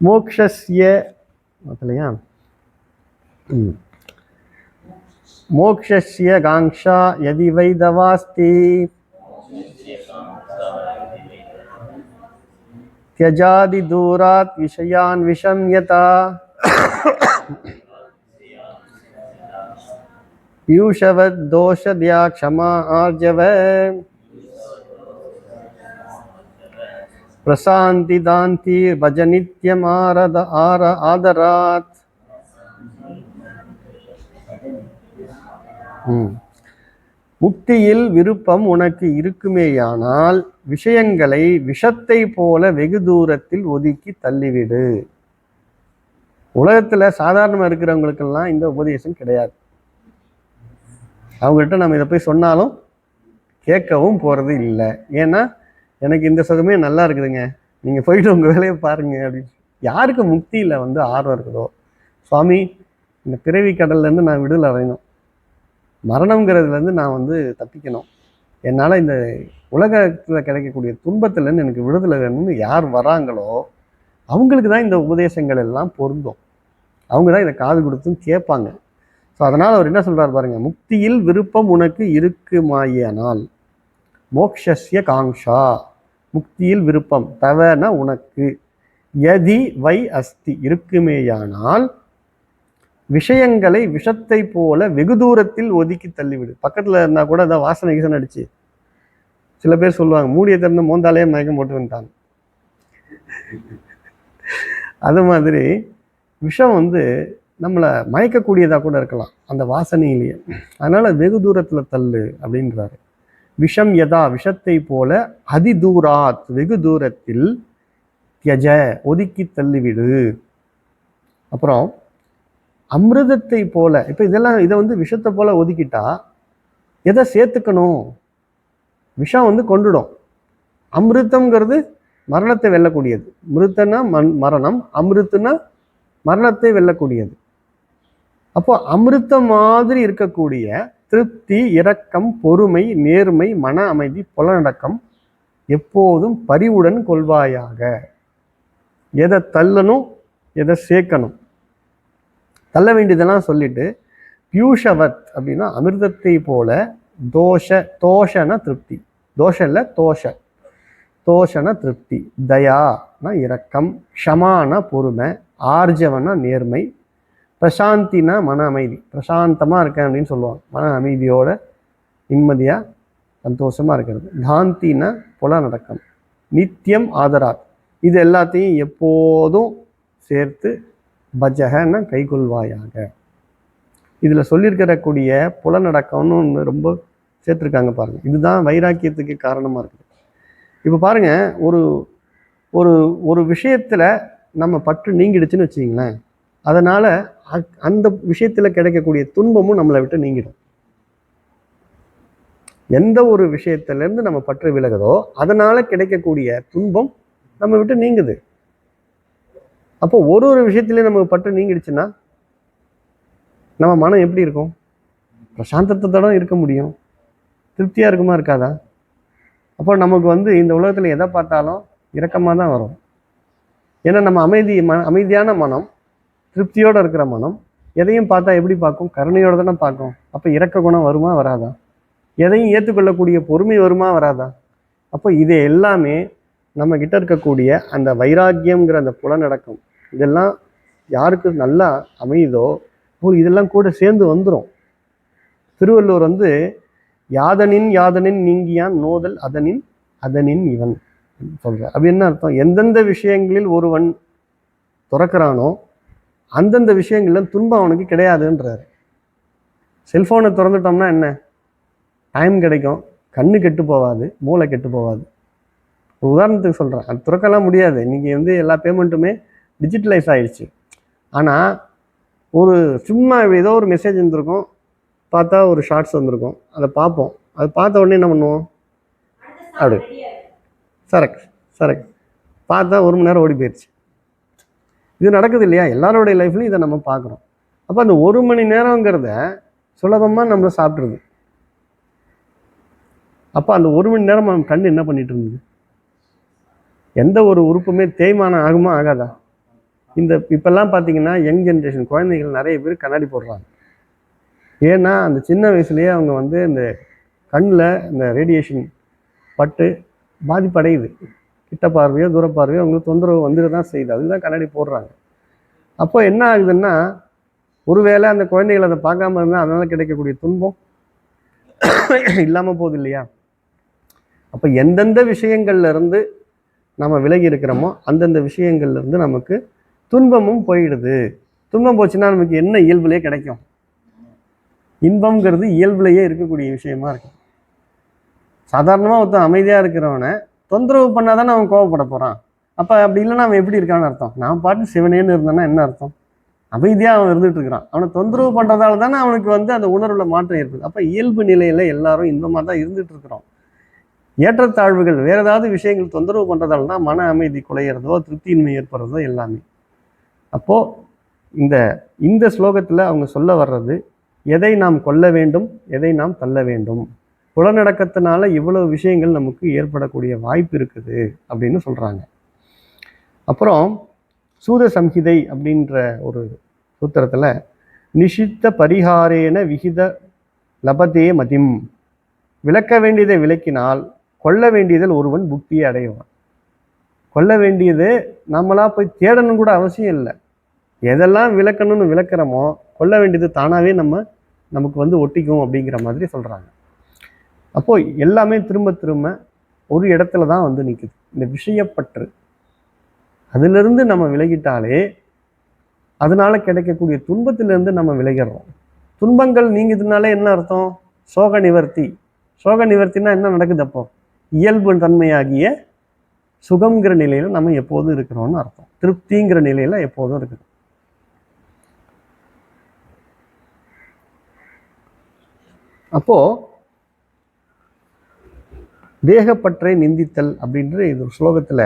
மோக்ஷஸ்ய இல்லையா, மோக்ஷஸ்ய காங்ஷா யதி வைதவாஸ்தி தியஜாதி தூராத் விஷயான் விஷம்யதா யூஷவத் தோஷத்யா க்ஷமா ஆர்ஜவ பிரசாந்தி தாந்தி பஜனித்யம் ஆதராத். முக்தியில் விருப்பம் உனக்கு இருக்குமேயானால் விஷயங்களை விஷத்தை போல வெகு தூரத்தில் ஒதுக்கி தள்ளிவிடு. உலகத்துல சாதாரணமா இருக்கிறவங்களுக்கெல்லாம் இந்த உபதேசம் கிடையாது. அவங்ககிட்ட நம்ம இதை போய் சொன்னாலும் கேட்கவும் போறது இல்லை. ஏன்னா எனக்கு இந்த சுகமே நல்லா இருக்குதுங்க, நீங்க போயிட்டு உங்க வேலையை பாருங்க அப்படின்னு. யாருக்கு முக்தியில ஆர்வம் இருக்குதோ, சுவாமி இந்த பிறவி கடல்ல இருந்து நான் விடுதலை அடையணும், மரணம்ங்கிறதுல இருந்து நான் தப்பிக்கணும், என்னால் இந்த உலகத்தில் கிடைக்கக்கூடிய துன்பத்திலேருந்து எனக்கு விடுதலை வேணும்னு யார் வராங்களோ அவங்களுக்கு தான் இந்த உபதேசங்கள் எல்லாம் பொருந்தும். அவங்க தான் இதை காது கொடுத்தும் கேட்பாங்க. ஸோ அதனால் அவர் என்ன சொல்கிறார் பாருங்க, முக்தியில் விருப்பம் உனக்கு இருக்குமாயினால் மோக்ஷஸ்ய காங்ஷா, முக்தியில் விருப்பம் தவன உனக்கு, யதி வை அஸ்தி இருக்குமேயானால் விஷயங்களை விஷத்தை போல வெகு தூரத்தில் ஒதுக்கி தள்ளிவிடு. பக்கத்தில் இருந்தால் கூட அதை வாசனை கீசனை அடிச்சு சில பேர் சொல்லுவாங்க, மூடியை திறந்து மோந்தாலே மயக்கம் போட்டு வந்துட்டாங்க. அது மாதிரி விஷம் நம்மளை மயக்கக்கூடியதாக கூட இருக்கலாம் அந்த வாசனையிலேயே. அதனால வெகு தூரத்தில் தள்ளு அப்படின்றாரு. விஷம் யதா, விஷத்தை போல, அதி தூராத் வெகு தூரத்தில், தியஜ ஒதுக்கி தள்ளிவிடு. அப்புறம் அமிர்தத்தை போல, இப்போ இதெல்லாம் இதை விஷத்தை போல ஒதுக்கிட்டா எதை சேர்த்துக்கணும்? விஷம் கொண்டுடும். அமிர்தம்ங்கிறது மரணத்தை வெல்லக்கூடியது. மிருத்தனா மரணம், அமிர்தனா மரணத்தை வெல்லக்கூடியது. அப்போ அமிர்த மாதிரி இருக்கக்கூடிய திருப்தி, இரக்கம், பொறுமை, நேர்மை, மன அமைதி, புலனடக்கம் எப்போதும் பரிவுடன் கொள்வாயாக. எதை தள்ளணும், எதை சேர்க்கணும், தள்ள வேண்டியதெல்லாம் சொல்லிட்டு, பியூஷவத் அப்படின்னா அமிர்தத்தை போல, தோஷன திருப்தி, தோஷம் இல்லை தோஷ, தோஷன திருப்தி, தயானா இரக்கம், க்ஷமான பொறுமை, ஆர்ஜவனா நேர்மை, பிரசாந்தினா மன அமைதி, பிரசாந்தமாக இருக்கேன் அப்படின்னு சொல்லுவாங்க, மன அமைதியோட நிம்மதியாக சந்தோஷமாக இருக்கிறது. தாந்தினா புலனடக்கம், நித்தியம் ஆதராத், இது எல்லாத்தையும் எப்போதும் சேர்த்து பஜகன்னா கைகொள்வாயாக. இதில் சொல்லியிருக்கிறக்கூடிய புலனடக்கம்னு ஒன்று ரொம்ப சேர்த்துருக்காங்க பாருங்க. இதுதான் வைராக்கியத்துக்கு காரணமாக இருக்குது. இப்போ பாருங்க, ஒரு ஒரு ஒரு விஷயத்தில் நம்ம பற்று நீங்கிடுச்சுன்னு வச்சுக்கிங்களேன், அதனால் அந்த விஷயத்தில் கிடைக்கக்கூடிய துன்பமும் நம்மளை விட்டு நீங்கிடும். எந்த ஒரு விஷயத்திலேருந்து நம்ம பற்று விலகுதோ அதனால் கிடைக்கக்கூடிய துன்பம் நம்ம விட்டு நீங்குது. அப்போ ஒரு ஒரு விஷயத்துலேயும் நமக்கு பற்று நீங்கிடுச்சுன்னா நம்ம மனம் எப்படி இருக்கும்? பிரசாந்தத்தோட இருக்க முடியும், திருப்தியாக இருக்குமா இருக்காதா? அப்போ நமக்கு இந்த உலகத்தில் எதை பார்த்தாலும் இரக்கமாக தான் வரும். ஏன்னா நம்ம அமைதியான மனம், திருப்தியோடு இருக்கிற மனம் எதையும் பார்த்தா எப்படி பார்க்கும்? கருணையோடு தானே பார்க்கும். அப்போ இரக்க குணம் வருமா வராதா? எதையும் ஏற்றுக்கொள்ளக்கூடிய பொறுமை வருமா வராதா? அப்போ இது எல்லாமே நம்ம கிட்ட இருக்கக்கூடிய அந்த வைராக்கியம்ங்கிற அந்த புலனடக்கம், இதெல்லாம் யாருக்கு நல்லா அமையுதோ இதெல்லாம் கூட சேர்ந்து வந்துடும். திருவள்ளுவர் யாதனின் யாதனின் நீங்கியான் நோதல் அதனின் அதனின் இவன் சொல்ற. அப்படி என்ன அர்த்தம்? எந்தெந்த விஷயங்களில் ஒருவன் துறக்கிறானோ அந்தந்த விஷயங்கள்ல துன்பம் அவனுக்கு கிடையாதுன்றாரு. செல்போனை திறந்துட்டோம்னா என்ன, டைம் கிடைக்கும், கண்ணு கெட்டு போகாது, மூளை கெட்டு போகாது. ஒரு உதாரணத்துக்கு சொல்கிறேன், அது துறக்கலாம் முடியாது. இன்னைக்கு எல்லா பேமெண்ட்டுமே டிஜிட்டலைஸ் ஆகிடுச்சு. ஆனால் ஒரு சும்மா ஏதோ ஒரு மெசேஜ் இருந்திருக்கும், பார்த்தா ஒரு ஷார்ட்ஸ் வந்திருக்கும், அதை பார்ப்போம். அதை பார்த்த உடனே என்ன பண்ணுவோம்? அப்படி சரக்கு பார்த்தா 1 மணி நேரம் ஓடி போயிடுச்சு. இது நடக்குது இல்லையா? எல்லாரோடைய லைஃப்லையும் இதை நம்ம பார்க்குறோம். அப்போ அந்த 1 மணி நேரங்கிறத சுலபமாக நம்மளை சாப்பிட்ருது. அப்போ அந்த 1 மணி நேரம் நம்ம கண் என்ன பண்ணிட்டு இருந்தது? எந்த ஒரு உறுப்புமே தேய்மானம் ஆகுமா ஆகாதா? இப்பெல்லாம் பார்த்தீங்கன்னா யங் ஜென்ரேஷன் குழந்தைகள் நிறைய பேர் கண்ணாடி போடுறாங்க. ஏன்னா அந்த சின்ன வயசுலேயே அவங்க வந்து இந்த கண்ணில் இந்த ரேடியேஷன் பட்டு பாதிப்படையுது. கிட்ட பார்வையோ தூர பார்வையோ அவங்களுக்கு தொந்தரவு வந்துட்டு தான் செய்யுது. அதுதான் கண்ணாடி போடுறாங்க. அப்போ என்ன ஆகுதுன்னா, ஒருவேளை அந்த குழந்தைகள் அதை பார்க்காம இருந்தால் அதனால் கிடைக்கக்கூடிய துன்பம் இல்லாமல் போகுது இல்லையா? அப்போ எந்தெந்த விஷயங்கள்ல இருந்து நம்ம விலகி இருக்கிறோமோ அந்தந்த விஷயங்கள்ல இருந்து நமக்கு துன்பமும் போயிடுது. துன்பம் போச்சுன்னா நமக்கு என்ன இயல்புலேயே கிடைக்கும்? இன்பம்ங்கிறது இயல்புலேயே இருக்கக்கூடிய விஷயமா இருக்கு. சாதாரணமாக ஒருத்தன் அமைதியாக இருக்கிறவனை தொந்தரவு பண்ணாதானே அவன் கோவப்பட போகிறான். அப்போ அப்படி இல்லைன்னா அவன் எப்படி இருக்கான்னு அர்த்தம்? நான் பாட்டு சிவனேன்னு இருந்தானா என்ன அர்த்தம்? அமைதியாக அவன் இருந்துட்டு இருக்கிறான். அவனை தொந்தரவு பண்ணுறதால தானே அவனுக்கு வந்து அந்த உணர்வுல மாற்றம் ஏற்படுது. அப்போ இயல்பு நிலையில் எல்லாரும் இன்பமாக தான் இருந்துட்டு இருக்கிறோம். ஏற்றத்தாழ்வுகள் வேறு ஏதாவது விஷயங்கள் தொந்தரவு பண்ணுறதால தான் மன அமைதி குலையிறதோ திருப்தியின்மை ஏற்படுறதோ எல்லாமே. அப்போது இந்த ஸ்லோகத்தில் அவங்க சொல்ல வர்றது, எதை நாம் கொல்ல வேண்டும், எதை நாம் தள்ள வேண்டும். புலநடக்கத்தினால இவ்வளவு விஷயங்கள் நமக்கு ஏற்படக்கூடிய வாய்ப்பு இருக்குது அப்படின்னு சொல்கிறாங்க. அப்புறம் சூத சம்ஹிதை அப்படின்ற ஒரு சூத்திரத்தில் நிஷித்த பரிகாரேன விகித லபதே மதிம், விளக்க வேண்டியதை விளக்கினால் கொல்ல வேண்டியதில் ஒருவன் புக்தியை அடைவான். கொல்ல வேண்டியது நம்மளா போய் தேடணும் கூட அவசியம் இல்லை. எதெல்லாம் விளக்கணும்னு விளக்குறோமோ கொல்ல வேண்டியது தானாகவே நமக்கு வந்து ஒட்டிக்கும் அப்படிங்கிற மாதிரி சொல்கிறாங்க. அப்போது எல்லாமே திரும்ப திரும்ப ஒரு இடத்துல தான் வந்து நிற்குது. இந்த விஷயப்பற்று அதிலிருந்து நம்ம விலகிட்டாலே அதனால கிடைக்கக்கூடிய துன்பத்திலிருந்து நம்ம விலகிடுறோம். துன்பங்கள் நீங்குதுனாலே என்ன அர்த்தம்? சோக நிவர்த்தி. சோக நிவர்த்தினா என்ன நடக்குது? அப்போ இயல்பு தன்மையாகிய சுகம்ங்கிற நிலையில நம்ம எப்போதும் இருக்கிறோம்னு அர்த்தம். திருப்திங்கிற நிலையில எப்போதும் இருக்குது. அப்போ தேகப்பற்றை நிந்தித்தல் அப்படின்ற இது ஸ்லோகத்துல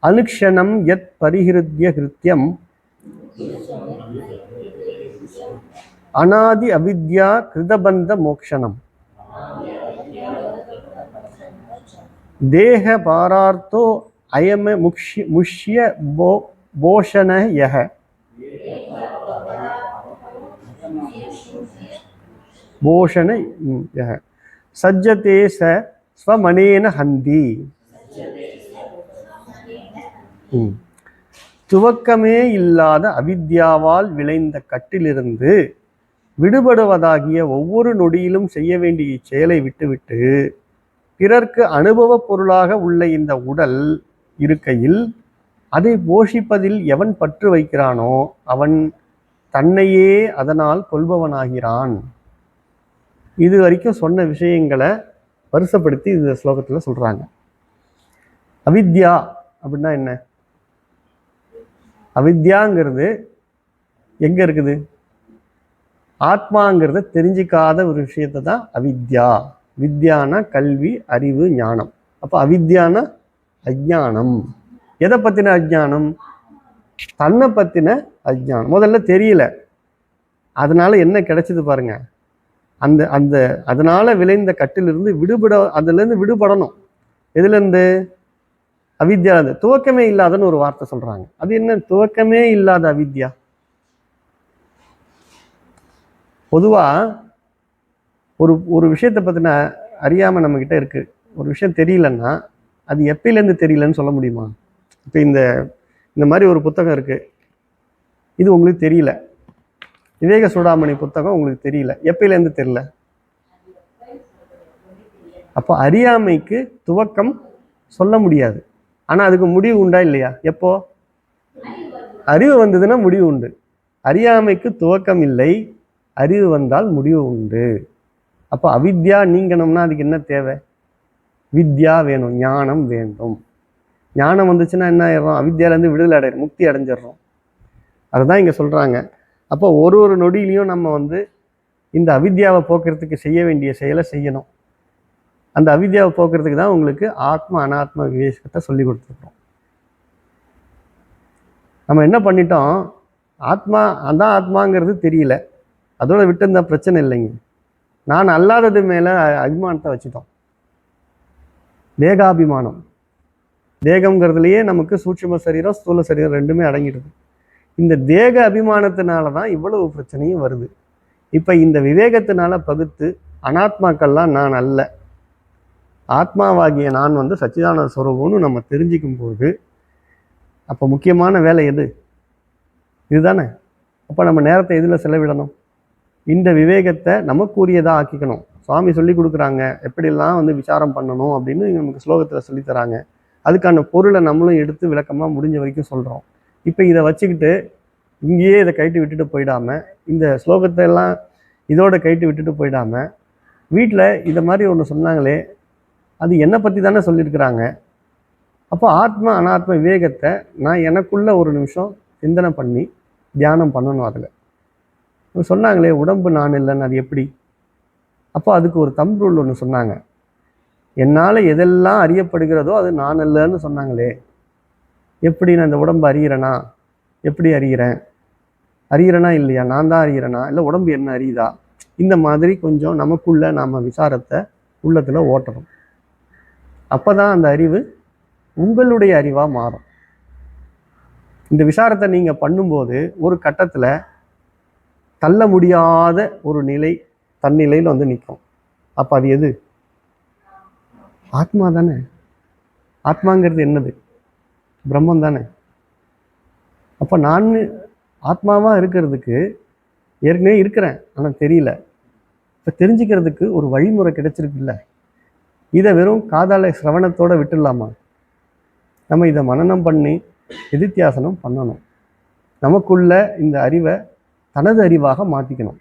அனுக்ஷணம் யத் பரிஹிருத்ய கிருத்தியம் அநாதி அவித்யா கிருதபந்த மோக்ஷணம் தேக பாரார்த்தோ அயம முஷ்ய போஷண யஹ போஷண யஹ சஜ்ஜதே ச ஸ்வமனேன ஹந்தி. துவக்கமே இல்லாத அவித்யாவால் விளைந்த கட்டிலிருந்து விடுபடுவதாகிய ஒவ்வொரு நொடியிலும் செய்ய வேண்டிய செயலை விட்டுவிட்டு பிறர்க்கு அனுபவ பொருளாக உள்ள இந்த உடல் இருக்கையில் அதை போஷிப்பதில் எவன் பற்று வைக்கிறானோ அவன் தன்னையே அதனால் கொள்பவனாகிறான். இது வரைக்கும் சொன்ன விஷயங்களை வருஷப்படுத்தி இந்த ஸ்லோகத்தில் சொல்றாங்க. அவித்யா அப்படின்னா என்ன? அவித்யாங்கிறது எங்க இருக்குது? ஆத்மாங்கிறத தெரிஞ்சிக்காத ஒரு விஷயத்தை தான் அவித்யா. வித்யானா கல்வி, அறிவு, ஞானம். அப்போ அவித்யானா அஜ்ஞானம். எதை பத்தின அஜ்ஞானம்? தன்னை பத்தின அஜ்ஞானம். முதல்ல தெரியல, அதனால என்ன கிடைச்சது பாருங்க. அதனால விளைந்த கட்டிலிருந்து அதுலேருந்து விடுபடணும். எதுலேருந்து? அவித்யா. துவக்கமே இல்லாதன்னு ஒரு வார்த்தை சொல்றாங்க. அது என்ன துவக்கமே இல்லாத அவித்யா? பொதுவா ஒரு விஷயத்தை பத்தின அறியாம நம்ம கிட்ட இருக்கு. ஒரு விஷயம் தெரியலன்னா அது எப்பயிலேருந்து தெரியலன்னு சொல்ல முடியுமா? இப்போ இந்த மாதிரி ஒரு புத்தகம் இருக்கு, இது உங்களுக்கு தெரியல. விவேக சூடாமணி புத்தகம் உங்களுக்கு தெரியல, எப்பயிலேருந்து தெரியல? அப்போ அறியாமைக்கு துவக்கம் சொல்ல முடியாது. ஆனா அதுக்கு முடிவு உண்டா இல்லையா? எப்போ அறிவு வந்ததுன்னா முடிவு உண்டு. அறியாமைக்கு துவக்கம் இல்லை, அறிவு வந்தால் முடிவு உண்டு. அப்போ அவித்யா நீங்கணும்னா அதுக்கு என்ன தேவை? வித்யா வேணும், ஞானம் வேண்டும். ஞானம் வந்துச்சுன்னா என்ன ஆயிடுறோம்? அவித்யாலேருந்து விடுதலை அடையிறோம், முக்தி அடைஞ்சிடுறோம். அதுதான் இங்கே சொல்கிறாங்க. அப்போ ஒரு நொடியிலையும் நம்ம இந்த அவித்யாவை போக்குறதுக்கு செய்ய வேண்டிய செயலை செய்யணும். அந்த அவித்யாவை போக்குறதுக்கு தான் உங்களுக்கு ஆத்ம அனாத்ம விவேகத்தை சொல்லி கொடுத்துருக்கோம். நம்ம என்ன பண்ணிட்டோம்? ஆத்மா அதான் ஆத்மாங்கிறது தெரியல, அதோட விட்டு இருந்த பிரச்சனை இல்லைங்க. நான் அல்லாதது மேலே அபிமானத்தை வச்சுட்டோம். தேகாபிமானம். தேகம்ங்கிறதுலையே நமக்கு சூட்சும சரீரம் ஸ்தூல சரீரம் ரெண்டுமே அடங்கிடுது. இந்த தேக அபிமானத்தினால தான் இவ்வளவு பிரச்சனையும் வருது. இப்போ இந்த விவேகத்தினால பகுத்து அனாத்மாக்கள்லாம் நான் அல்ல, ஆத்மாவாகிய நான் வந்து சச்சிதானந்த ஸ்வரூபம்னு நம்ம தெரிஞ்சுக்கும் போது அப்போ முக்கியமான வேலை எது? இதுதானே. அப்போ நம்ம நேரத்தை எதில் செலவிடணும்? இந்த விவேகத்தை நமக்குரியதாக ஆக்கிக்கணும். சுவாமி சொல்லி கொடுக்குறாங்க எப்படிலாம் வந்து விசாரம் பண்ணணும் அப்படின்னு நமக்கு ஸ்லோகத்தில் சொல்லித்தராங்க. அதுக்கான பொருளை நம்மளும் எடுத்து விளக்கமாக முடிஞ்ச வரைக்கும் சொல்கிறோம். இப்போ இதை வச்சுக்கிட்டு இங்கேயே இதை கைட்டு விட்டுட்டு போயிடாமல், இந்த ஸ்லோகத்தை எல்லாம் இதோட கைட்டு விட்டுட்டு போயிடாமல், வீட்டில் இதை மாதிரி ஒன்று சொன்னாங்களே அது என்னை பற்றி தானே சொல்லியிருக்கிறாங்க. அப்போ ஆத்மா அனாத்ம விவேகத்தை நான் எனக்குள்ள ஒரு நிமிஷம் சிந்தனை பண்ணி தியானம் பண்ணணும். அதில் சொன்னாங்களே உடம்பு நான் இல்லைன்னு, அது எப்படி? அப்போ அதுக்கு ஒரு தம் ரூல் ஒன்று சொன்னாங்க. என்னால் எதெல்லாம் அறியப்படுகிறதோ அது நான் இல்லைன்னு சொன்னாங்களே. எப்படி நான் இந்த உடம்பு அறிகிறேனா? எப்படி அறிகிறேனா இல்லையா? நான் தான் அறிகிறேனா இல்லை உடம்பு என்ன அறியுதா? இந்த மாதிரி கொஞ்சம் நமக்குள்ள நாம் விசாரத்தை உள்ளத்தில் ஓட்டணும். அப்போ தான் அந்த அறிவு உங்களுடைய அறிவாக மாறும். இந்த விசாரத்தை நீங்கள் பண்ணும்போது ஒரு கட்டத்தில் தள்ள முடியாத ஒரு நிலை தன்னிலையில் வந்து நிற்கும். அப்போ அது எது? ஆத்மா தானே. ஆத்மாங்கிறது என்னது? பிரம்மம் தானே. அப்போ நான் ஆத்மாவாக இருக்கிறதுக்கு ஏற்கனவே இருக்கிறேன், ஆனால் தெரியல. இப்போ தெரிஞ்சுக்கிறதுக்கு ஒரு வழிமுறை கிடைச்சிருக்குல்ல. இதை வெறும் காதால சிரவணத்தோடு விட்டுடலாமா? நம்ம இதை மனனம் பண்ணி நிதித்தியாசனம் பண்ணணும். நமக்குள்ள இந்த அறிவை தனது அறிவாக மாற்றிக்கணும்.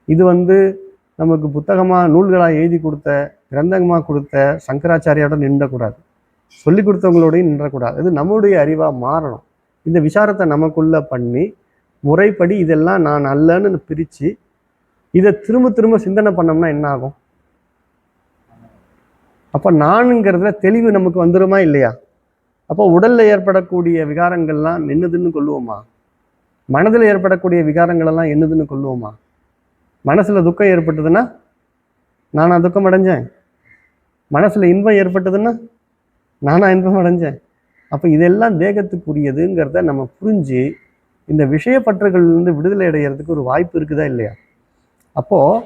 இது வந்து நமக்கு புத்தகமாக நூல்களாக எழுதி கொடுத்த கிரந்தமாக கொடுத்த சங்கராச்சாரியோட நின்றக்கூடாது, சொல்லி கொடுத்தவங்களோடையும் நின்றக்கூடாது. இது நம்முடைய அறிவாக மாறணும். இந்த விசாரத்தை நமக்குள்ளே பண்ணி முறைப்படி இதெல்லாம் நான் அல்லன்னு பிரித்து இதை திரும்ப திரும்ப சிந்தனை பண்ணோம்னா என்ன ஆகும்? அப்போ நானுங்கிறதுல தெளிவு நமக்கு வந்துடுமா இல்லையா? அப்போ உடலில் ஏற்படக்கூடிய விகாரங்கள்லாம் என்னதுன்னு கொள்ளுவோமா? மனதில் ஏற்படக்கூடிய விகாரங்களெல்லாம் என்னதுன்னு கொள்ளுவோமா? மனசில் துக்கம் ஏற்பட்டதுன்னா நானா துக்கம் அடைஞ்சேன், மனசில் இன்பம் ஏற்பட்டதுன்னா நானா இன்பம் அடைஞ்சேன். அப்போ இதெல்லாம் தேகத்துக்குரியதுங்கிறத நம்ம புரிஞ்சு இந்த விஷயப்பற்றுகள்லேருந்து விடுதலை அடைகிறதுக்கு ஒரு வாய்ப்பு இருக்குதா இல்லையா? அப்போது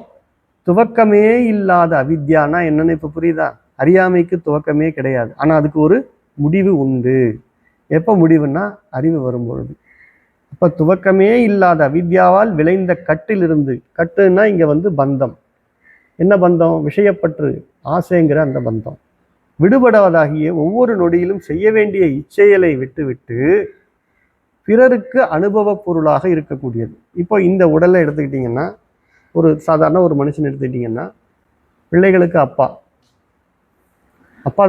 துவக்கமே இல்லாத அவித்யானா என்னன்னு இப்போ புரியுதா? அறியாமைக்கு துவக்கமே கிடையாது, ஆனால் அதுக்கு ஒரு முடிவு உண்டு. எப்போ முடிவுன்னா அறிவு வரும்பொழுது. அப்போ துவக்கமே இல்லாத அவித்யாவால் விளைந்த கட்டிலிருந்து, கட்டுன்னா இங்கே வந்து பந்தம். என்ன பந்தம்? விஷயப்பற்று, ஆசைங்கிற அந்த பந்தம். விடுபடாதாகிய ஒவ்வொரு நொடியிலும் செய்ய வேண்டிய இச்செயலை விட்டுவிட்டு பிறருக்கு அனுபவ பொருளாக இருக்கக்கூடியது. இப்போ இந்த உடலை எடுத்துக்கிட்டிங்கன்னா, ஒரு சாதாரண ஒரு மனுஷன் எடுத்துக்கிட்டிங்கன்னா, பிள்ளைகளுக்கு அப்பா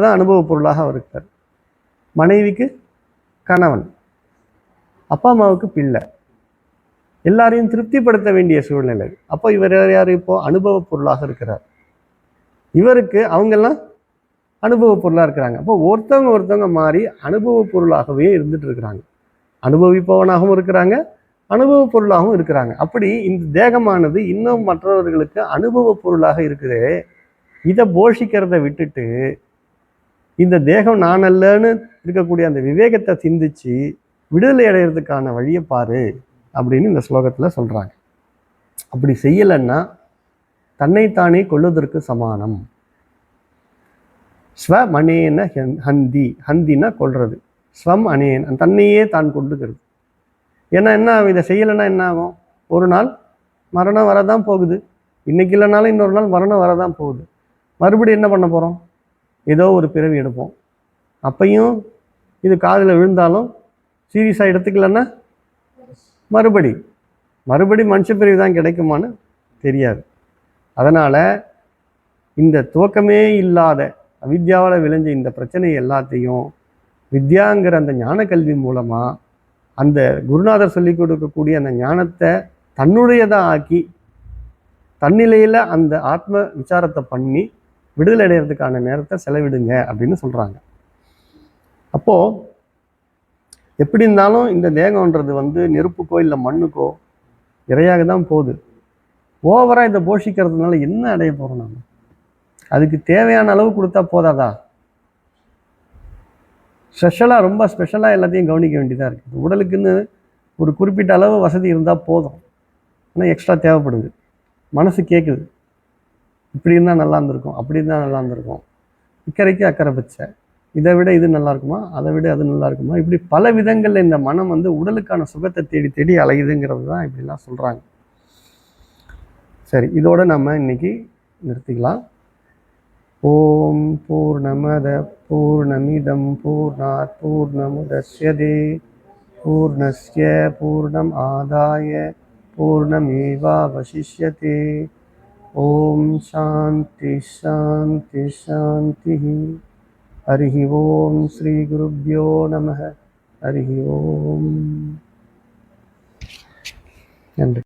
தான் அனுபவ பொருளாக இருக்கார். மனைவிக்கு கணவன், அப்பா அம்மாவுக்கு பிள்ளை, எல்லாரையும் திருப்திப்படுத்த வேண்டிய சூழ்நிலை. அப்போ இவர் யார்? இப்போ அனுபவ பொருளாக இருக்கிறார். இவருக்கு அவங்கெல்லாம் அனுபவ பொருளாக இருக்கிறாங்க. அப்போ ஒருத்தவங்க மாறி அனுபவ பொருளாகவே இருந்துட்டு இருக்கிறாங்க. அனுபவிப்பவனாகவும் இருக்கிறாங்க, அனுபவ பொருளாகவும் இருக்கிறாங்க. அப்படி இந்த தேகமானது இன்னும் மற்றவர்களுக்கு அனுபவ பொருளாக இருக்குது. இதை போஷிக்கிறத விட்டுட்டு இந்த தேகம் நான் அல்லன்னு இருக்கக்கூடிய அந்த விவேகத்தை சிந்திச்சு விடுதலை அடைகிறதுக்கான வழியை பாரு அப்படின்னு இந்த ஸ்லோகத்தில் சொல்கிறாங்க. அப்படி செய்யலைன்னா தன்னைத்தானே கொள்ளுவதற்கு சமானம். ஸ்வம் அனேன ஹந்தினா கொள்றது, ஸ்வம் அனேன தன்னையே தான் கொண்டுக்கிறது. ஏன்னா என்ன, இதை செய்யலைன்னா என்ன ஆகும்? ஒரு நாள் மரணம் வரதான் போகுது. இன்னைக்கு இல்லைனாலும் இன்னொரு நாள் மரணம் வரதான் போகுது. மறுபடியும் என்ன பண்ண போகிறோம்? ஏதோ ஒரு பிறவி எடுப்போம். அப்பையும் இது காதில் விழுந்தாலும் சீரியஸாக எடுத்துக்கலன்னா மறுபடி மனுஷ பிறவி தான் கிடைக்குமான்னு தெரியாது. அதனால் இந்த துவக்கமே இல்லாத அவித்யாவில் விளைஞ்ச இந்த பிரச்சனை எல்லாத்தையும் வித்யாங்கிற அந்த ஞான கல்வி மூலமாக அந்த குருநாதர் சொல்லி கொடுக்கக்கூடிய அந்த ஞானத்தை தன்னுடையதாக ஆக்கி தன்னிலையில் அந்த ஆத்ம விசாரத்தை பண்ணி விடுதலை அடைகிறதுக்கான நேரத்தை செலவிடுங்க அப்படின்னு சொல்கிறாங்க. அப்போது எப்படி இருந்தாலும் இந்த தேகம்ன்றது வந்து நெருப்புக்கோ இல்லை மண்ணுக்கோ இரையாக தான் போகுது. ஓவராக இதை போஷிக்கிறதுனால என்ன அடைய போகிறோம்? நம்ம அதுக்கு தேவையான அளவு கொடுத்தா போதாதா? ரொம்ப ஸ்பெஷலாக எல்லாத்தையும் கவனிக்க வேண்டியதாக இருக்குது. உடலுக்குன்னு ஒரு குறிப்பிட்ட அளவு வசதி இருந்தால் போதும், ஆனால் எக்ஸ்ட்ரா தேவைப்படுது. மனசு கேட்குது, இப்படி இருந்தால் நல்லா இருந்திருக்கும், அப்படி இருந்தால் நல்லா இருந்திருக்கும், இக்கரைக்கு அக்கறை பச்சை, இதை விட இது நல்லா இருக்குமா, அதை விட அது நல்லா இருக்குமா, இப்படி பல விதங்களில் இந்த மனம் வந்து உடலுக்கான சுகத்தை தேடி தேடி அலையுதுங்கிறது தான் இப்படிலாம் சொல்கிறாங்க. சரி, இதோட நம்ம இன்னைக்கு நிறுத்திக்கலாம். ஓம் பூர்ணமத பூர்ணமிதம் பூர்ணாத் பூர்ணமுதச்யதே பூர்ணஸ்ய பூர்ணம் ஆதாய பூர்ணமேவாவசிஷ்யதே. ஓம் சாந்தி சாந்தி சாந்தி. ஹரிஹி ஓம் ஸ்ரீ குருப்யோ நமः. ஹரிஹி ஓம். நன்றி.